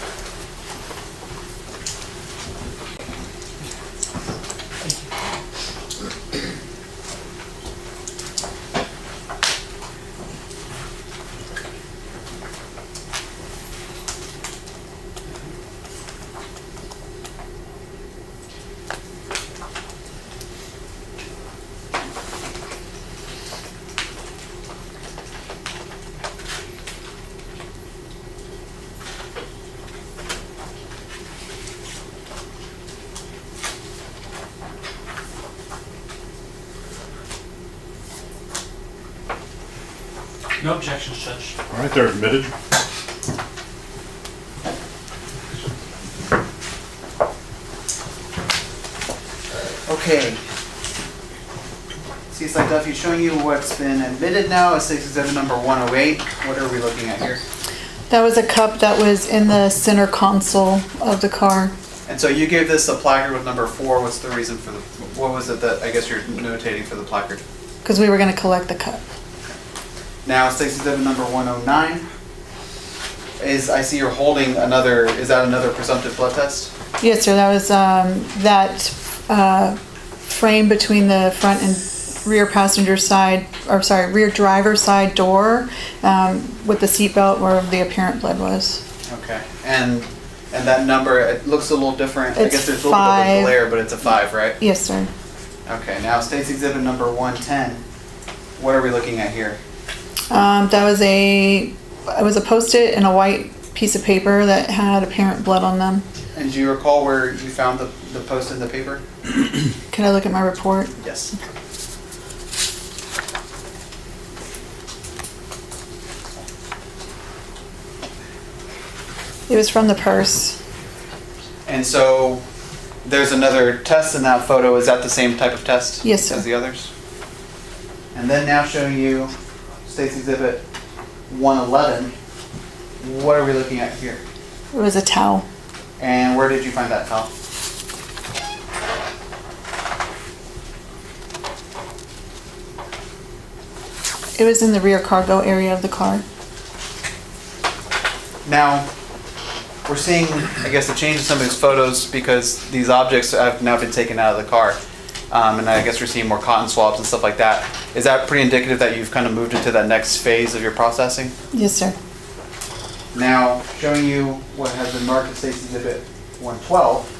No objections, Judge. All right, they're admitted. Okay. See, it's like Duffy showing you what's been admitted now as state's exhibit number 108. What are we looking at here? That was a cup that was in the center console of the car. And so you gave this a placard with number 4. What's the reason for what was it that I guess you're notating for the placard? Because we were going to collect the cup. Now, state's exhibit number 109 I see you're holding is that another presumptive blood test? Yes, sir. That was that frame between the front and rear passenger side, or sorry, rear driver's side door with the seatbelt where the apparent blood was. Okay. And that number, it looks a little different. I It's guess there's a little bit of a 5. glare, but it's a 5, right? Yes, sir. Okay. Now, state's exhibit number 110. What are we looking at here? That was it was a Post-it and a white piece of paper that had apparent blood on them. And do you recall where you found the post in the paper? Can I look at my report? Yes. It was from the purse. And so there's another test in that photo. Is that the same type of test? Yes, sir. As the others? And then now showing you state's exhibit 111. What are we looking at here? It was a towel. And where did you find that towel? It was in the rear cargo area of the car. Now, we're seeing, I guess, a change in some of these photos because these objects have now been taken out of the car. And I guess we're seeing more cotton swabs and stuff like that. Is that pretty indicative that you've kind of moved into that next phase of your processing? Yes, sir. Now, showing you what has been marked as State's Exhibit 112.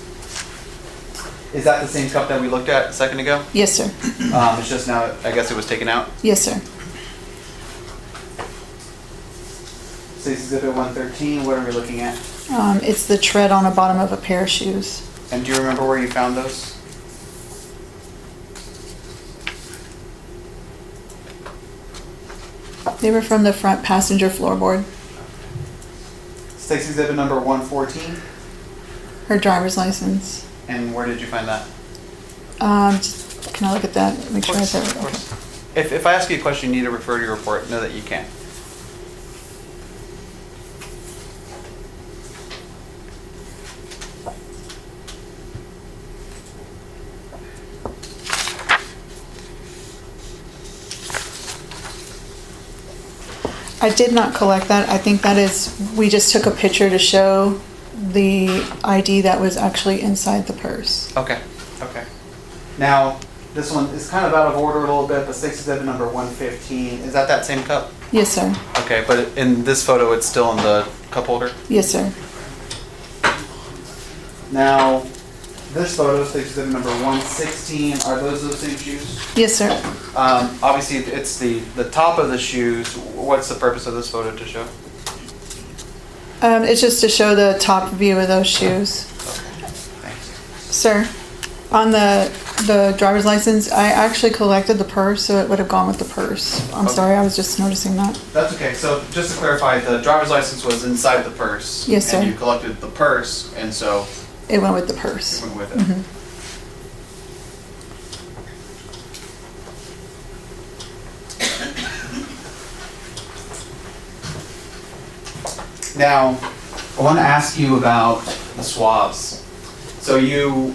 Is that the same cup that we looked at a second ago? Yes, sir. It's just now, I guess it was taken out? Yes, sir. State's Exhibit 113, what are we looking at? It's the tread on the bottom of a pair of shoes. And do you remember where you found those? They were from the front passenger floorboard. State's Exhibit number 114, Her driver's license. and where did you find that? Can I look at that? Make sure I said it. Of course. If I ask you a question, you need to refer to your report, know that you can. I did not collect that. I think that is, we just took a picture to show the ID that was actually inside the purse. Okay, okay. Now, this one is kind of out of order a little bit, but State's Exhibit number 115, is that same cup? Yes, sir. Okay, but in this photo, it's still in the cup holder? Yes, sir. Now, this photo, so exhibit number 116, are those same shoes? Yes, sir. Obviously, it's the top of the shoes. What's the purpose of this photo to show? It's just to show the top view of those shoes. Thanks. Sir, on the driver's license, I actually collected the purse, so it would have gone with the purse. I'm sorry, I was just noticing that. That's okay. So just to clarify, the driver's license was inside the purse. Yes, sir. And you collected the purse, and so It went with the purse. it went with it. Mhm. Now, I want to ask you about the swabs. So you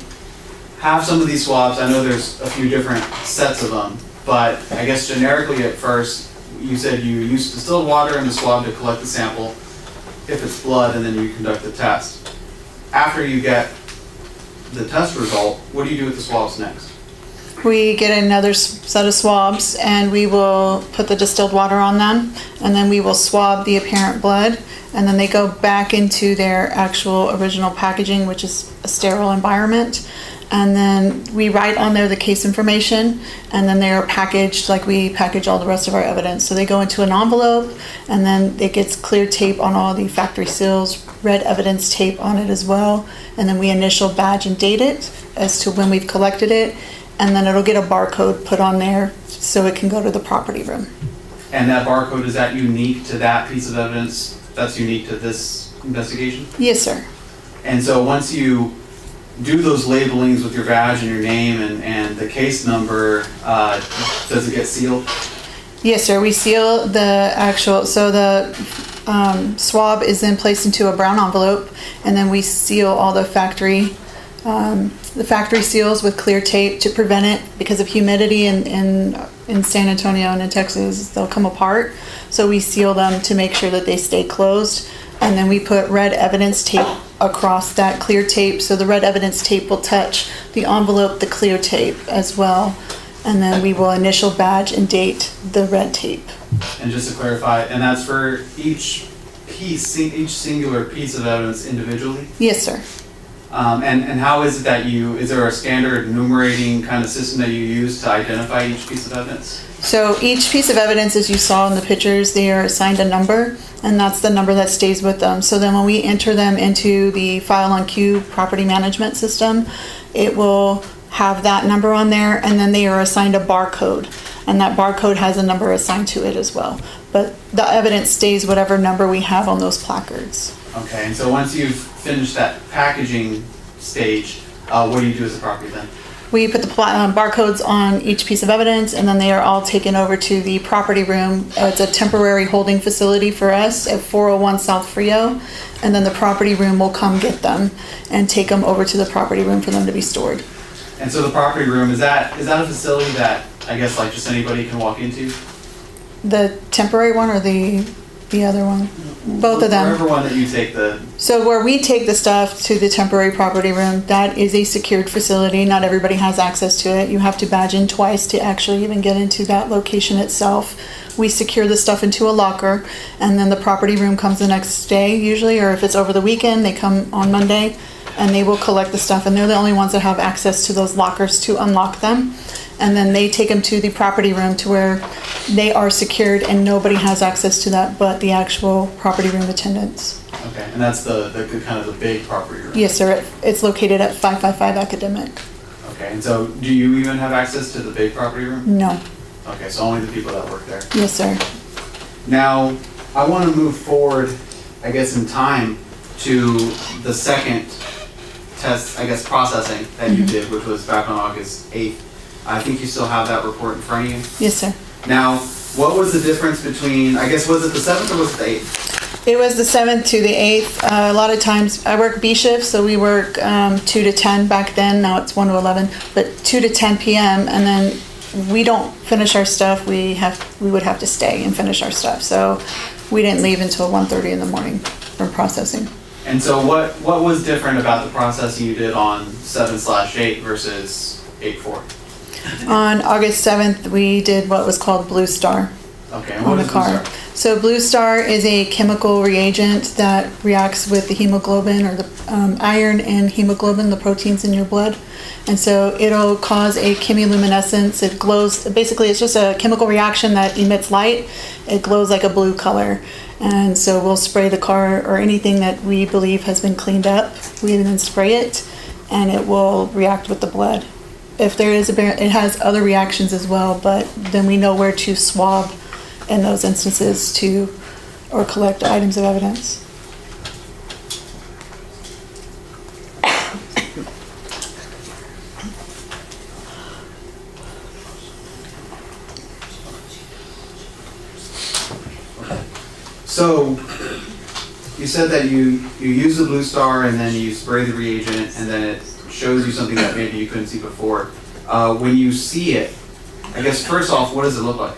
have some of these swabs. I know there's a few different sets of them, but I guess generically at first, you said you use distilled water in the swab to collect the sample, if it's blood, and then you conduct the test. After you get the test result, what do you do with the swabs next? We get another set of swabs and we will put the distilled water on them, and then we will swab the apparent blood, and then they go back into their actual original packaging, which is a sterile environment. And then we write on there the case information, and then they are packaged like we package all the rest of our evidence. So they go into an envelope, and then it gets clear tape on all the factory seals, red evidence tape on it as well. And then we initial badge and date it as to when we've collected it. And then it'll get a barcode put on there so it can go to the property room. And that barcode, is that unique to that piece of evidence? That's unique to this investigation? Yes, sir. And so once you do those labelings with your badge and your name and the case number, does it get sealed? Yes, sir. We seal the actual, so the swab is then placed into a brown envelope, and then we seal all the factory seals with clear tape to prevent it, because of humidity in San Antonio and in Texas, they'll come apart. So we seal them to make sure that they stay closed. And then we put red evidence tape across that clear tape, so the red evidence tape will touch the envelope, the clear tape as well. And then we will initial badge and date the red tape. And just to clarify, and that's for each piece, each singular piece of evidence individually? Yes, sir. And how is it that is there a standard enumerating kind of system that you use to identify each piece of evidence? So each piece of evidence, as you saw in the pictures, they are assigned a number, and that's the number that stays with them. So then when we enter them into the file on queue property management system, it will have that number on there, and then they are assigned a barcode, and that barcode has a number assigned to it as well. But the evidence stays whatever number we have on those placards. Okay, and so once you've finished that packaging stage, what do you do as a property then? We put the barcodes on each piece of evidence, and then they are all taken over to the property room. It's a temporary holding facility for us at 401 South Frio, and then the property room will come get them and take them over to the property room for them to be stored. And so the property room, is that a facility that I guess like just anybody can walk into? The temporary one or the other one? Both of them. Wherever one that you take So where we take the stuff to the temporary property room, that is a secured facility. Not everybody has access to it. You have to badge in twice to actually even get into that location itself. We secure the stuff into a locker, and then the property room comes the next day usually, or if it's over the weekend, they come on Monday, and they will collect the stuff, and they're the only ones that have access to those lockers to unlock them. And then they take them to the property room to where they are secured, and nobody has access to that but the actual property room attendants. Okay, and that's the kind of the big property room? Yes, sir. It's located at 555 Academic. Okay, and so do you even have access to the big property room? No. Okay, so only the people that work there? Yes, sir. Now, I want to move forward, I guess, in time to the second test, I guess, processing that you did, which was back on August 8th. I think you still have that report in front of you? Yes, sir. Now, what was the difference between, I guess, was it the 7th or was it the 8th? It was the 7th to the 8th. A lot of times, I work B shift, so we work 2 to 10 back then. Now it's 1 to 11, but 2 to 10 p.m. And then we don't finish our stuff. We would have to stay and finish our stuff. So we didn't leave until 1:30 in the morning for processing. And so what was different about the processing you did on 7/8 versus 8/4? On August 7th, we did what was called Blue Star. Okay, and on what the is Blue car. Star? So Blue Star is a chemical reagent that reacts with the hemoglobin or the iron and hemoglobin, the proteins in your blood. And so it'll cause a chemiluminescence. It glows, basically it's just a chemical reaction that emits light. It glows like a blue color. And so we'll spray the car or anything that we believe has been cleaned up. We then spray it and it will react with the blood. If there is it has other reactions as well, but then we know where to swab in those instances or collect items of evidence. So, you said that you use the Blue Star and then you spray the reagent and then it shows you something that maybe you couldn't see before. When you see it, I guess first off, what does it look like?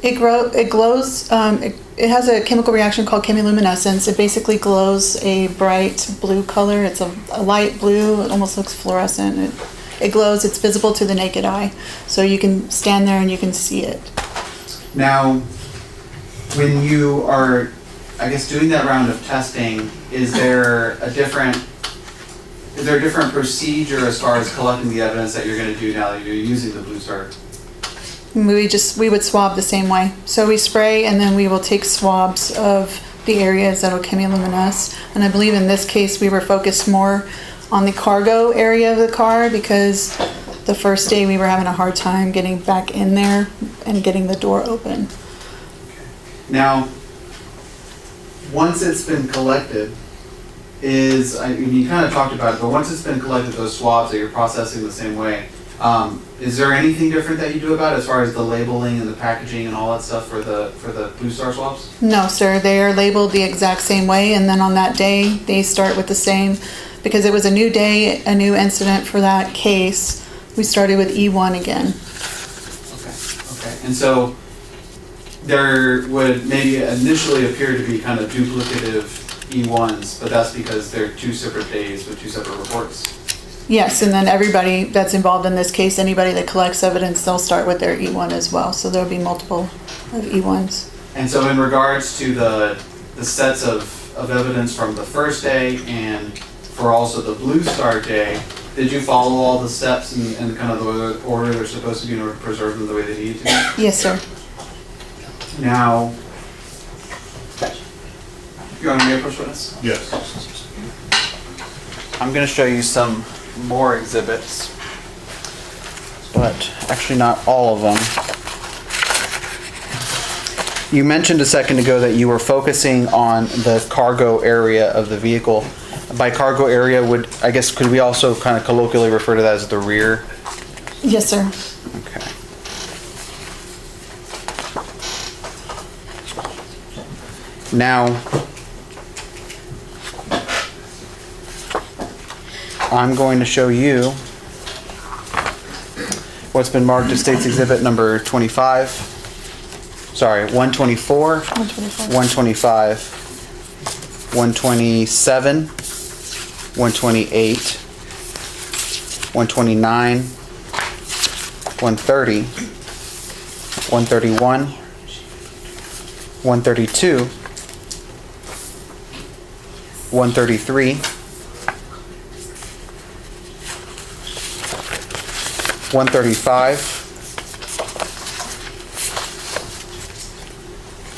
It glows. It has a chemical reaction called chemiluminescence. It basically glows a bright blue color. It's a light blue. It almost looks fluorescent. It glows. It's visible to the naked eye, so you can stand there and you can see it. Now, when you are, I guess, doing that round of testing, is there a different procedure as far as collecting the evidence that you're going to do now that you're using the Blue Star? We would swab the same way. So we spray and then we will take swabs of the areas that will chemiluminesce. And I believe in this case we were focused more on the cargo area of the car because the first day we were having a hard time getting back in there and getting the door open. Now, once it's been collected, you kind of talked about it, but once it's been collected, those swabs that you're processing the same way, is there anything different that you do about it as far as the labeling and the packaging and all that stuff for the Blue Star swabs? No, sir. They are labeled the exact same way, and then on that day they start with the same. Because it was a new day, a new incident for that case, we started with E1 again. Okay. And so there would maybe initially appear to be kind of duplicative E1s, but that's because they're two separate days with two separate reports. Yes, and then everybody that's involved in this case, anybody that collects evidence, they'll start with their E1 as well. So there'll be multiple of E1s. And so in regards to the sets of evidence from the first day and for also the Blue Star day, did you follow all the steps and kind of the order they're supposed to be in order to preserve them the way they need to? Yes, sir. Now, you want me to approach witness? Yes. I'm going to show you some more exhibits, but actually not all of them. You mentioned a second ago that you were focusing on the cargo area of the vehicle. By cargo area, could we also kind of colloquially refer to that as the rear? Yes, sir. Okay. Now, I'm going to show you what's been marked as State's Exhibit number 124, 125, 127, 128, 129, 130, 131, 132, 133, 135,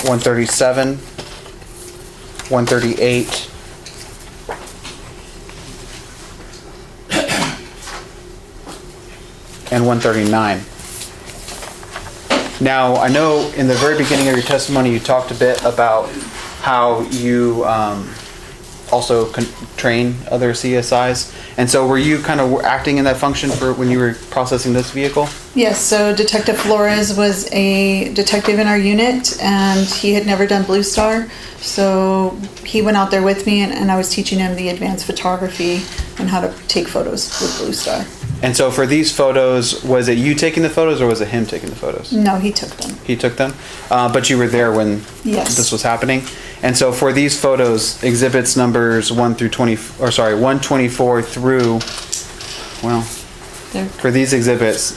137, 138, and 139. Now, I know in the very beginning of your testimony you talked a bit about how you also train other CSIs. And so were you kind of acting in that function for when you were processing this vehicle? Yes, so Detective Flores was a detective in our unit and he had never done Blue Star. So he went out there with me and I was teaching him the advanced photography and how to take photos with Blue Star. And so for these photos, was it you taking the photos or was it him taking the photos? No, he took them. He took them? But you were there when Yes. this was happening? And so for these photos, exhibits numbers 124 through, well, There. for these exhibits,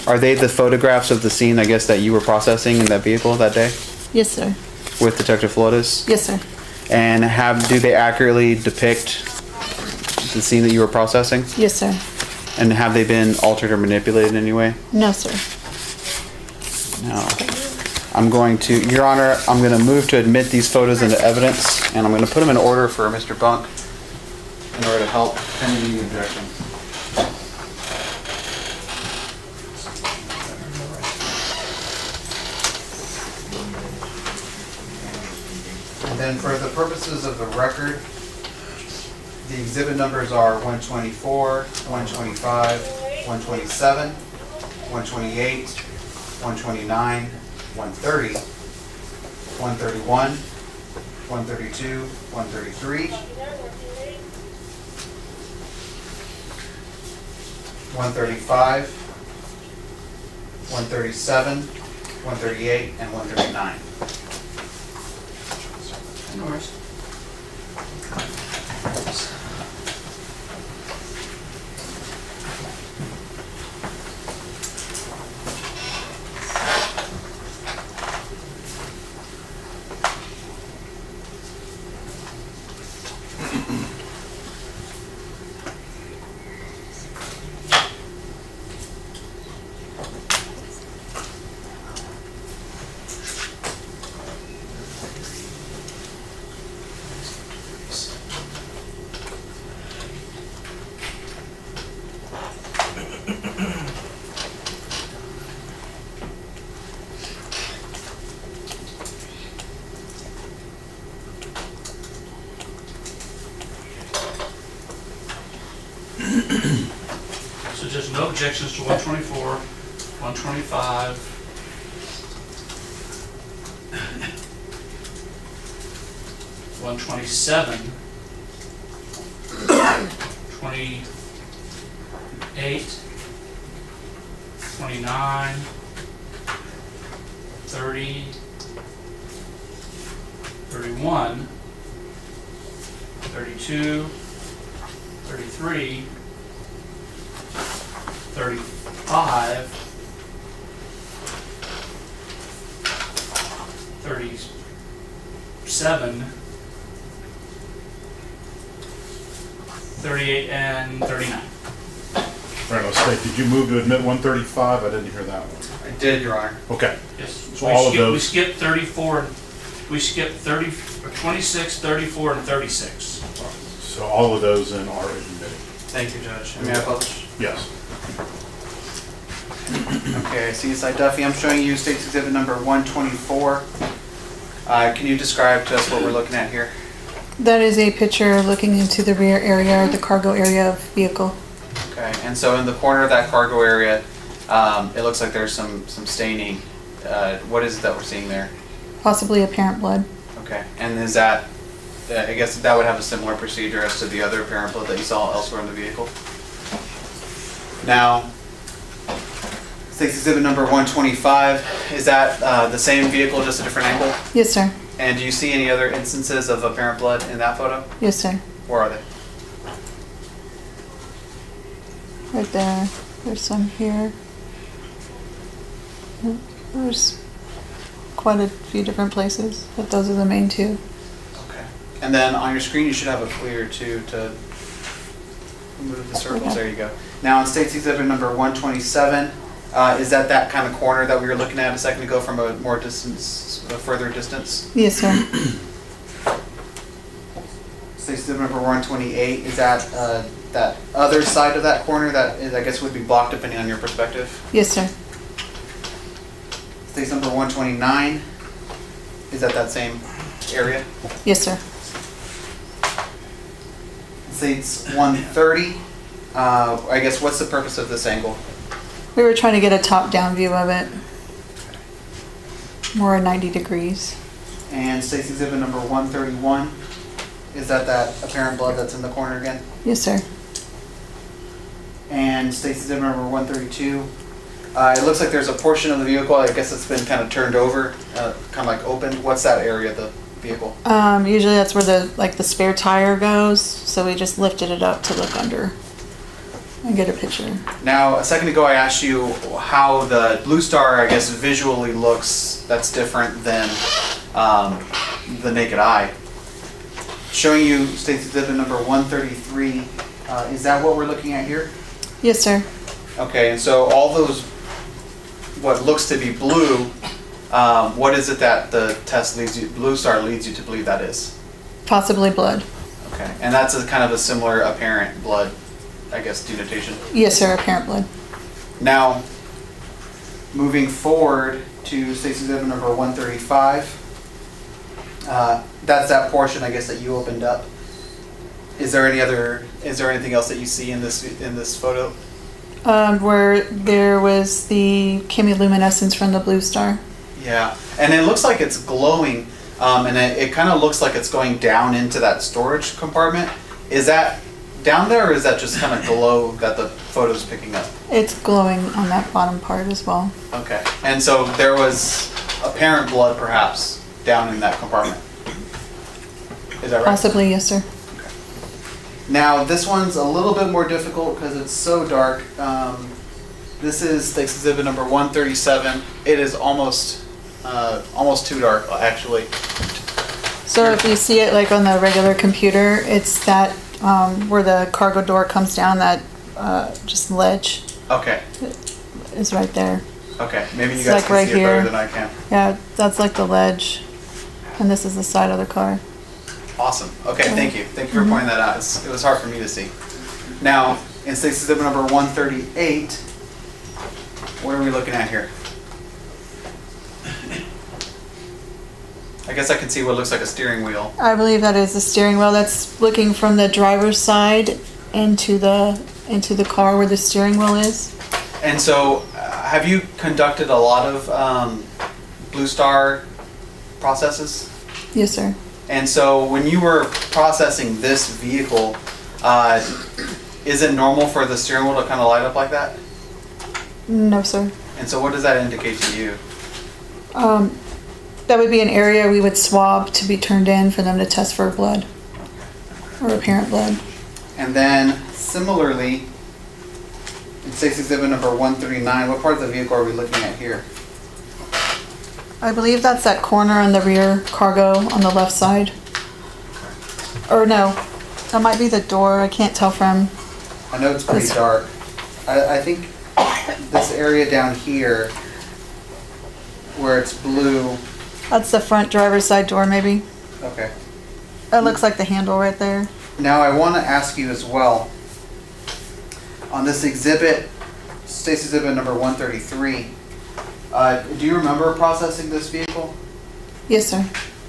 are they the photographs of the scene, I guess, that you were processing in that vehicle that day? Yes, sir. with Detective Flores? Yes, sir. And do they accurately depict the scene that you were processing? Yes, sir. And have they been altered or manipulated in any way? No, sir. No. Your Honor, I'm going to move to admit these photos into evidence, and I'm going to put them in order for Mr. Bunk in order to help pending the objection. And then for the purposes of the record, the exhibit numbers are 124, 125, 127, 128, 129, 130, 131, 132, 133, 135, 137, 138, and 139. No worries. So just no objections to 124, 125, 127, 28, 29, 30, 31, 32, 33, 35, 37, 38, and 39. Right, let's say, did you move to admit 135? I didn't hear that one. I did, Your Honor. Okay. Yes. So all of those. We skipped 34, we skipped 30, or 26, 34, and 36. So all of those then are admitted. Thank you, Judge. May I publish? Yes. Okay, CSI Duffy, I'm showing you State's Exhibit number 124. Can you describe to us what we're looking at here? That is a picture looking into the rear area or the cargo area of vehicle. Okay, and so in the corner of that cargo area, it looks like there's some staining. What is it that we're seeing there? Possibly apparent blood. Okay, and is that, I guess that would have a similar procedure as to the other apparent blood that you saw elsewhere in the vehicle? Now, State's Exhibit number 125, is that the same vehicle, just a different angle? Yes, sir. And do you see any other instances of apparent blood in that photo? Yes, sir. Where are they? Right there. There's some here. There's quite a few different places, but those are the main two. Okay. And then on your screen, you should have a clear too to move the circles. Okay. There you go. Now on State's Exhibit number 127, is that kind of corner that we were looking at a second ago from a more distance, a further distance? Yes, sir. State's Exhibit number 128, is that that other side of that corner that is, I guess would be blocked depending on your perspective? Yes, sir. State's number 129, is that same area? Yes, sir. State's 130, I guess what's the purpose of this angle? We were trying to get a top-down view of it. More 90 degrees. And State's Exhibit number 131, is that apparent blood that's in the corner again? Yes, sir. And State's Exhibit number 132, it looks like there's a portion of the vehicle, I guess it's been kind of turned over, kind of like open. What's that area of the vehicle? Usually that's where the spare tire goes, so we just lifted it up to look under. and get a picture. Now, a second ago, I asked you how the Blue Star, I guess, visually looks. That's different than the naked eye. Showing you State's Exhibit number 133. Is that what we're looking at here? Yes, sir. Okay, and so all those, what looks to be blue, what is it that the test leads you, Blue Star leads you to believe that is? Possibly blood. Okay, and that's a kind of a similar apparent blood, I guess, denotation. Yes, sir, apparent blood. Now, moving forward to State's Exhibit number 135, that's that portion, I guess, that you opened up. Is there anything else that you see in this photo? Where there was the chemiluminescence from the Blue Star. Yeah, and it looks like it's glowing, and it kind of looks like it's going down into that storage compartment. Is that down there, or is that just kind of glow that the photo's picking up? It's glowing on that bottom part as well. Okay, and so there was apparent blood perhaps down in that compartment. Is that right? Possibly, yes, sir. Now, this one's a little bit more difficult because it's so dark. This is State's Exhibit number 137. It is almost too dark, actually. So if you see it like on the regular computer, it's that where the cargo door comes down, that just ledge Okay. is right there. Okay. Maybe you It's guys like can right see it better here. than I can. Yeah, that's like the ledge. And this is the side of the car. Awesome. Okay, thank you. Thank you for pointing that out. It was hard for me to see. Now, in State's Exhibit number 138, what are we looking at here? I guess I can see what looks like a steering wheel. I believe that is the steering wheel. That's looking from the driver's side into the car where the steering wheel is. And so, have you conducted a lot of Blue Star processes? Yes, sir. And so, when you were processing this vehicle, is it normal for the steering wheel to kind of light up like that? No, sir. And so, what does that indicate to you? That would be an area we would swab to be turned in for them to test for blood or apparent blood. And then, similarly, in State's Exhibit number 139, what part of the vehicle are we looking at here? I believe that's that corner on the rear cargo on the left side. Or no, that might be the door. I can't tell from. I know it's pretty dark. I think this area down here, where it's blue. That's the front driver's side door, maybe. Okay. It looks like the handle right there. Now I want to ask you as well, on this exhibit, State's Exhibit number 133, do you remember processing this vehicle? Yes, sir.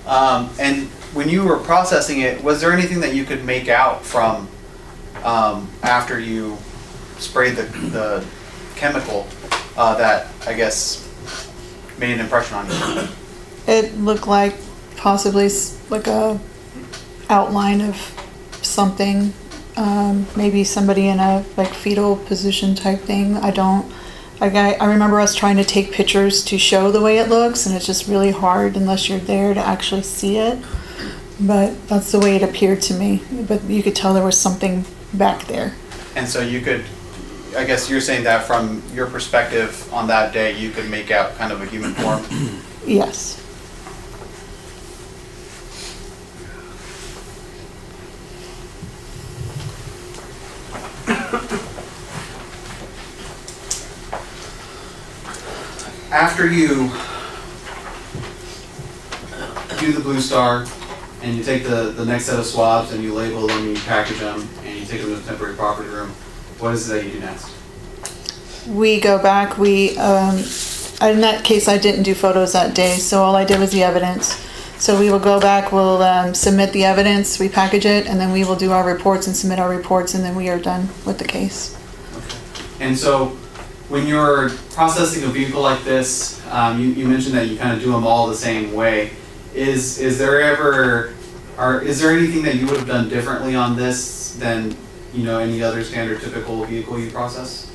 And when you were processing it, was there anything that you could make out from after you sprayed the chemical that, I guess, made an impression on you? It looked like possibly like a outline of something. Maybe somebody in a like fetal position type thing. I remember us trying to take pictures to show the way it looks, and it's just really hard unless you're there to actually see it. But that's the way it appeared to me. But you could tell there was something back there. And so you could, I guess you're saying that from your perspective on that day, you could make out kind of a human form? Yes. After you do the Blue Star and you take the next set of swabs and you label them, you package them, and you take them to the temporary property room, what is it that you do next? We go back, in that case, I didn't do photos that day, so all I did was the evidence. So we will go back, we'll submit the evidence, we package it, and then we will do our reports and submit our reports, and then we are done with the case. Okay. And so when you're processing a vehicle like this, you mentioned that you kind of do them all the same way. Is there anything that you would have done differently on this than any other standard typical vehicle you process?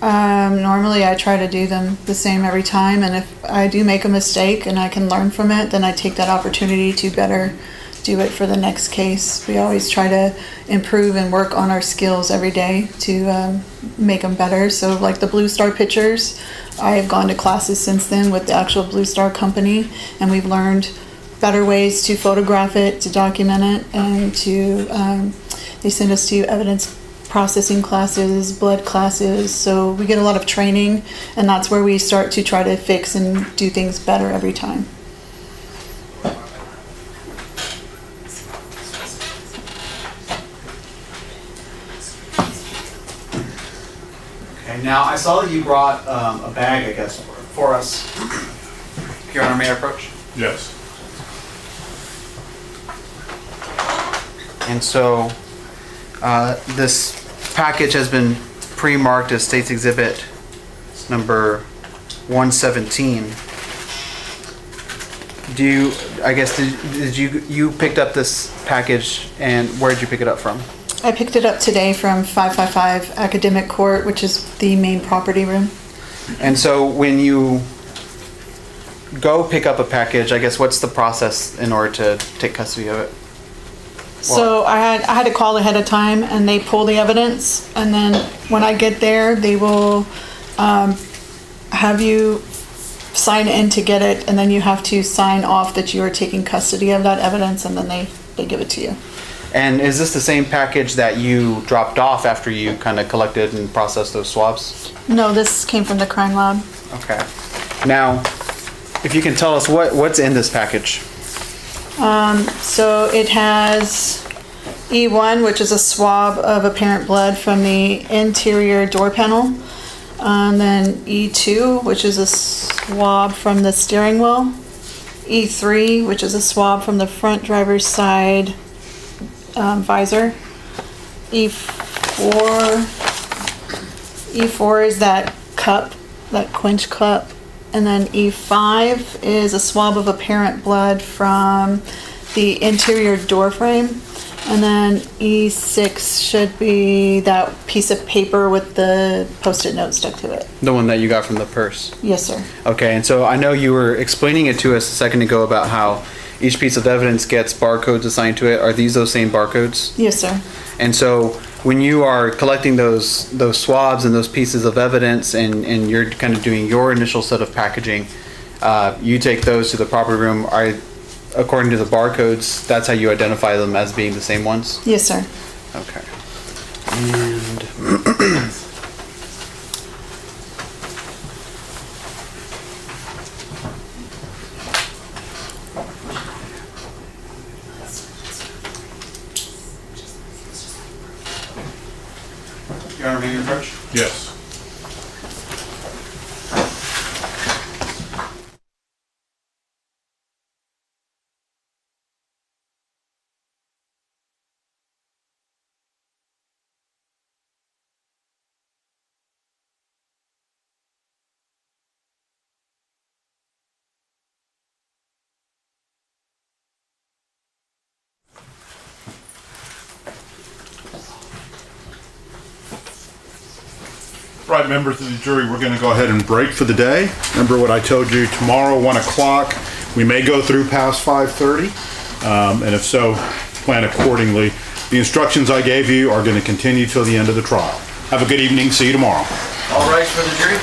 Normally I try to do them the same every time, and if I do make a mistake and I can learn from it, then I take that opportunity to better do it for the next case. We always try to improve and work on our skills every day to make them better. So like the Blue Star pictures, I have gone to classes since then with the actual Blue Star company, and we've learned better ways to photograph it, to document it, and to they send us to evidence processing classes, blood classes, so we get a lot of training, and that's where we start to try to fix and do things better every time. Okay, now I saw that you brought a bag, I guess, for us. Your Honor, may I approach? Yes. And so this package has been pre-marked as State's Exhibit number 117. Do you, I guess, did you picked up this package, and where did you pick it up from? I picked it up today from 555 Academic Court, which is the main property room. And so when you go pick up a package, I guess, what's the process in order to take custody of it? So I had to call ahead of time, and they pull the evidence, and then when I get there, they will have you sign in to get it, and then you have to sign off that you are taking custody of that evidence, and then they give it to you. And is this the same package that you dropped off after you kind of collected and processed those swabs? No, this came from the crime lab. Okay. Now, if you can tell us what's in this package. So it has E1, which is a swab of apparent blood from the interior door panel. And then E2, which is a swab from the steering wheel. E3, which is a swab from the front driver's side visor. E4 is that cup, that quench cup. And then E5 is a swab of apparent blood from the interior door frame. And then E6 should be that piece of paper with the Post-it note stuck to it. The one that you got from the purse? Yes, sir. Okay, and so I know you were explaining it to us a second ago about how each piece of evidence gets barcodes assigned to it. Are these those same barcodes? Yes, sir. And so when you are collecting those swabs and those pieces of evidence, and you're kind of doing your initial set of packaging, you take those to the property room. According to the barcodes, that's how you identify them as being the same ones? Yes, sir. Okay. And Your Honor, may you approach? Yes. Right, members of the jury, we're going to go ahead and break for the day. Remember what I told you, tomorrow, 1 o'clock, we may go through past 5:30, and if so, plan accordingly. The instructions I gave you are going to continue till the end of the trial. Have a good evening. See you tomorrow. All right for the jury.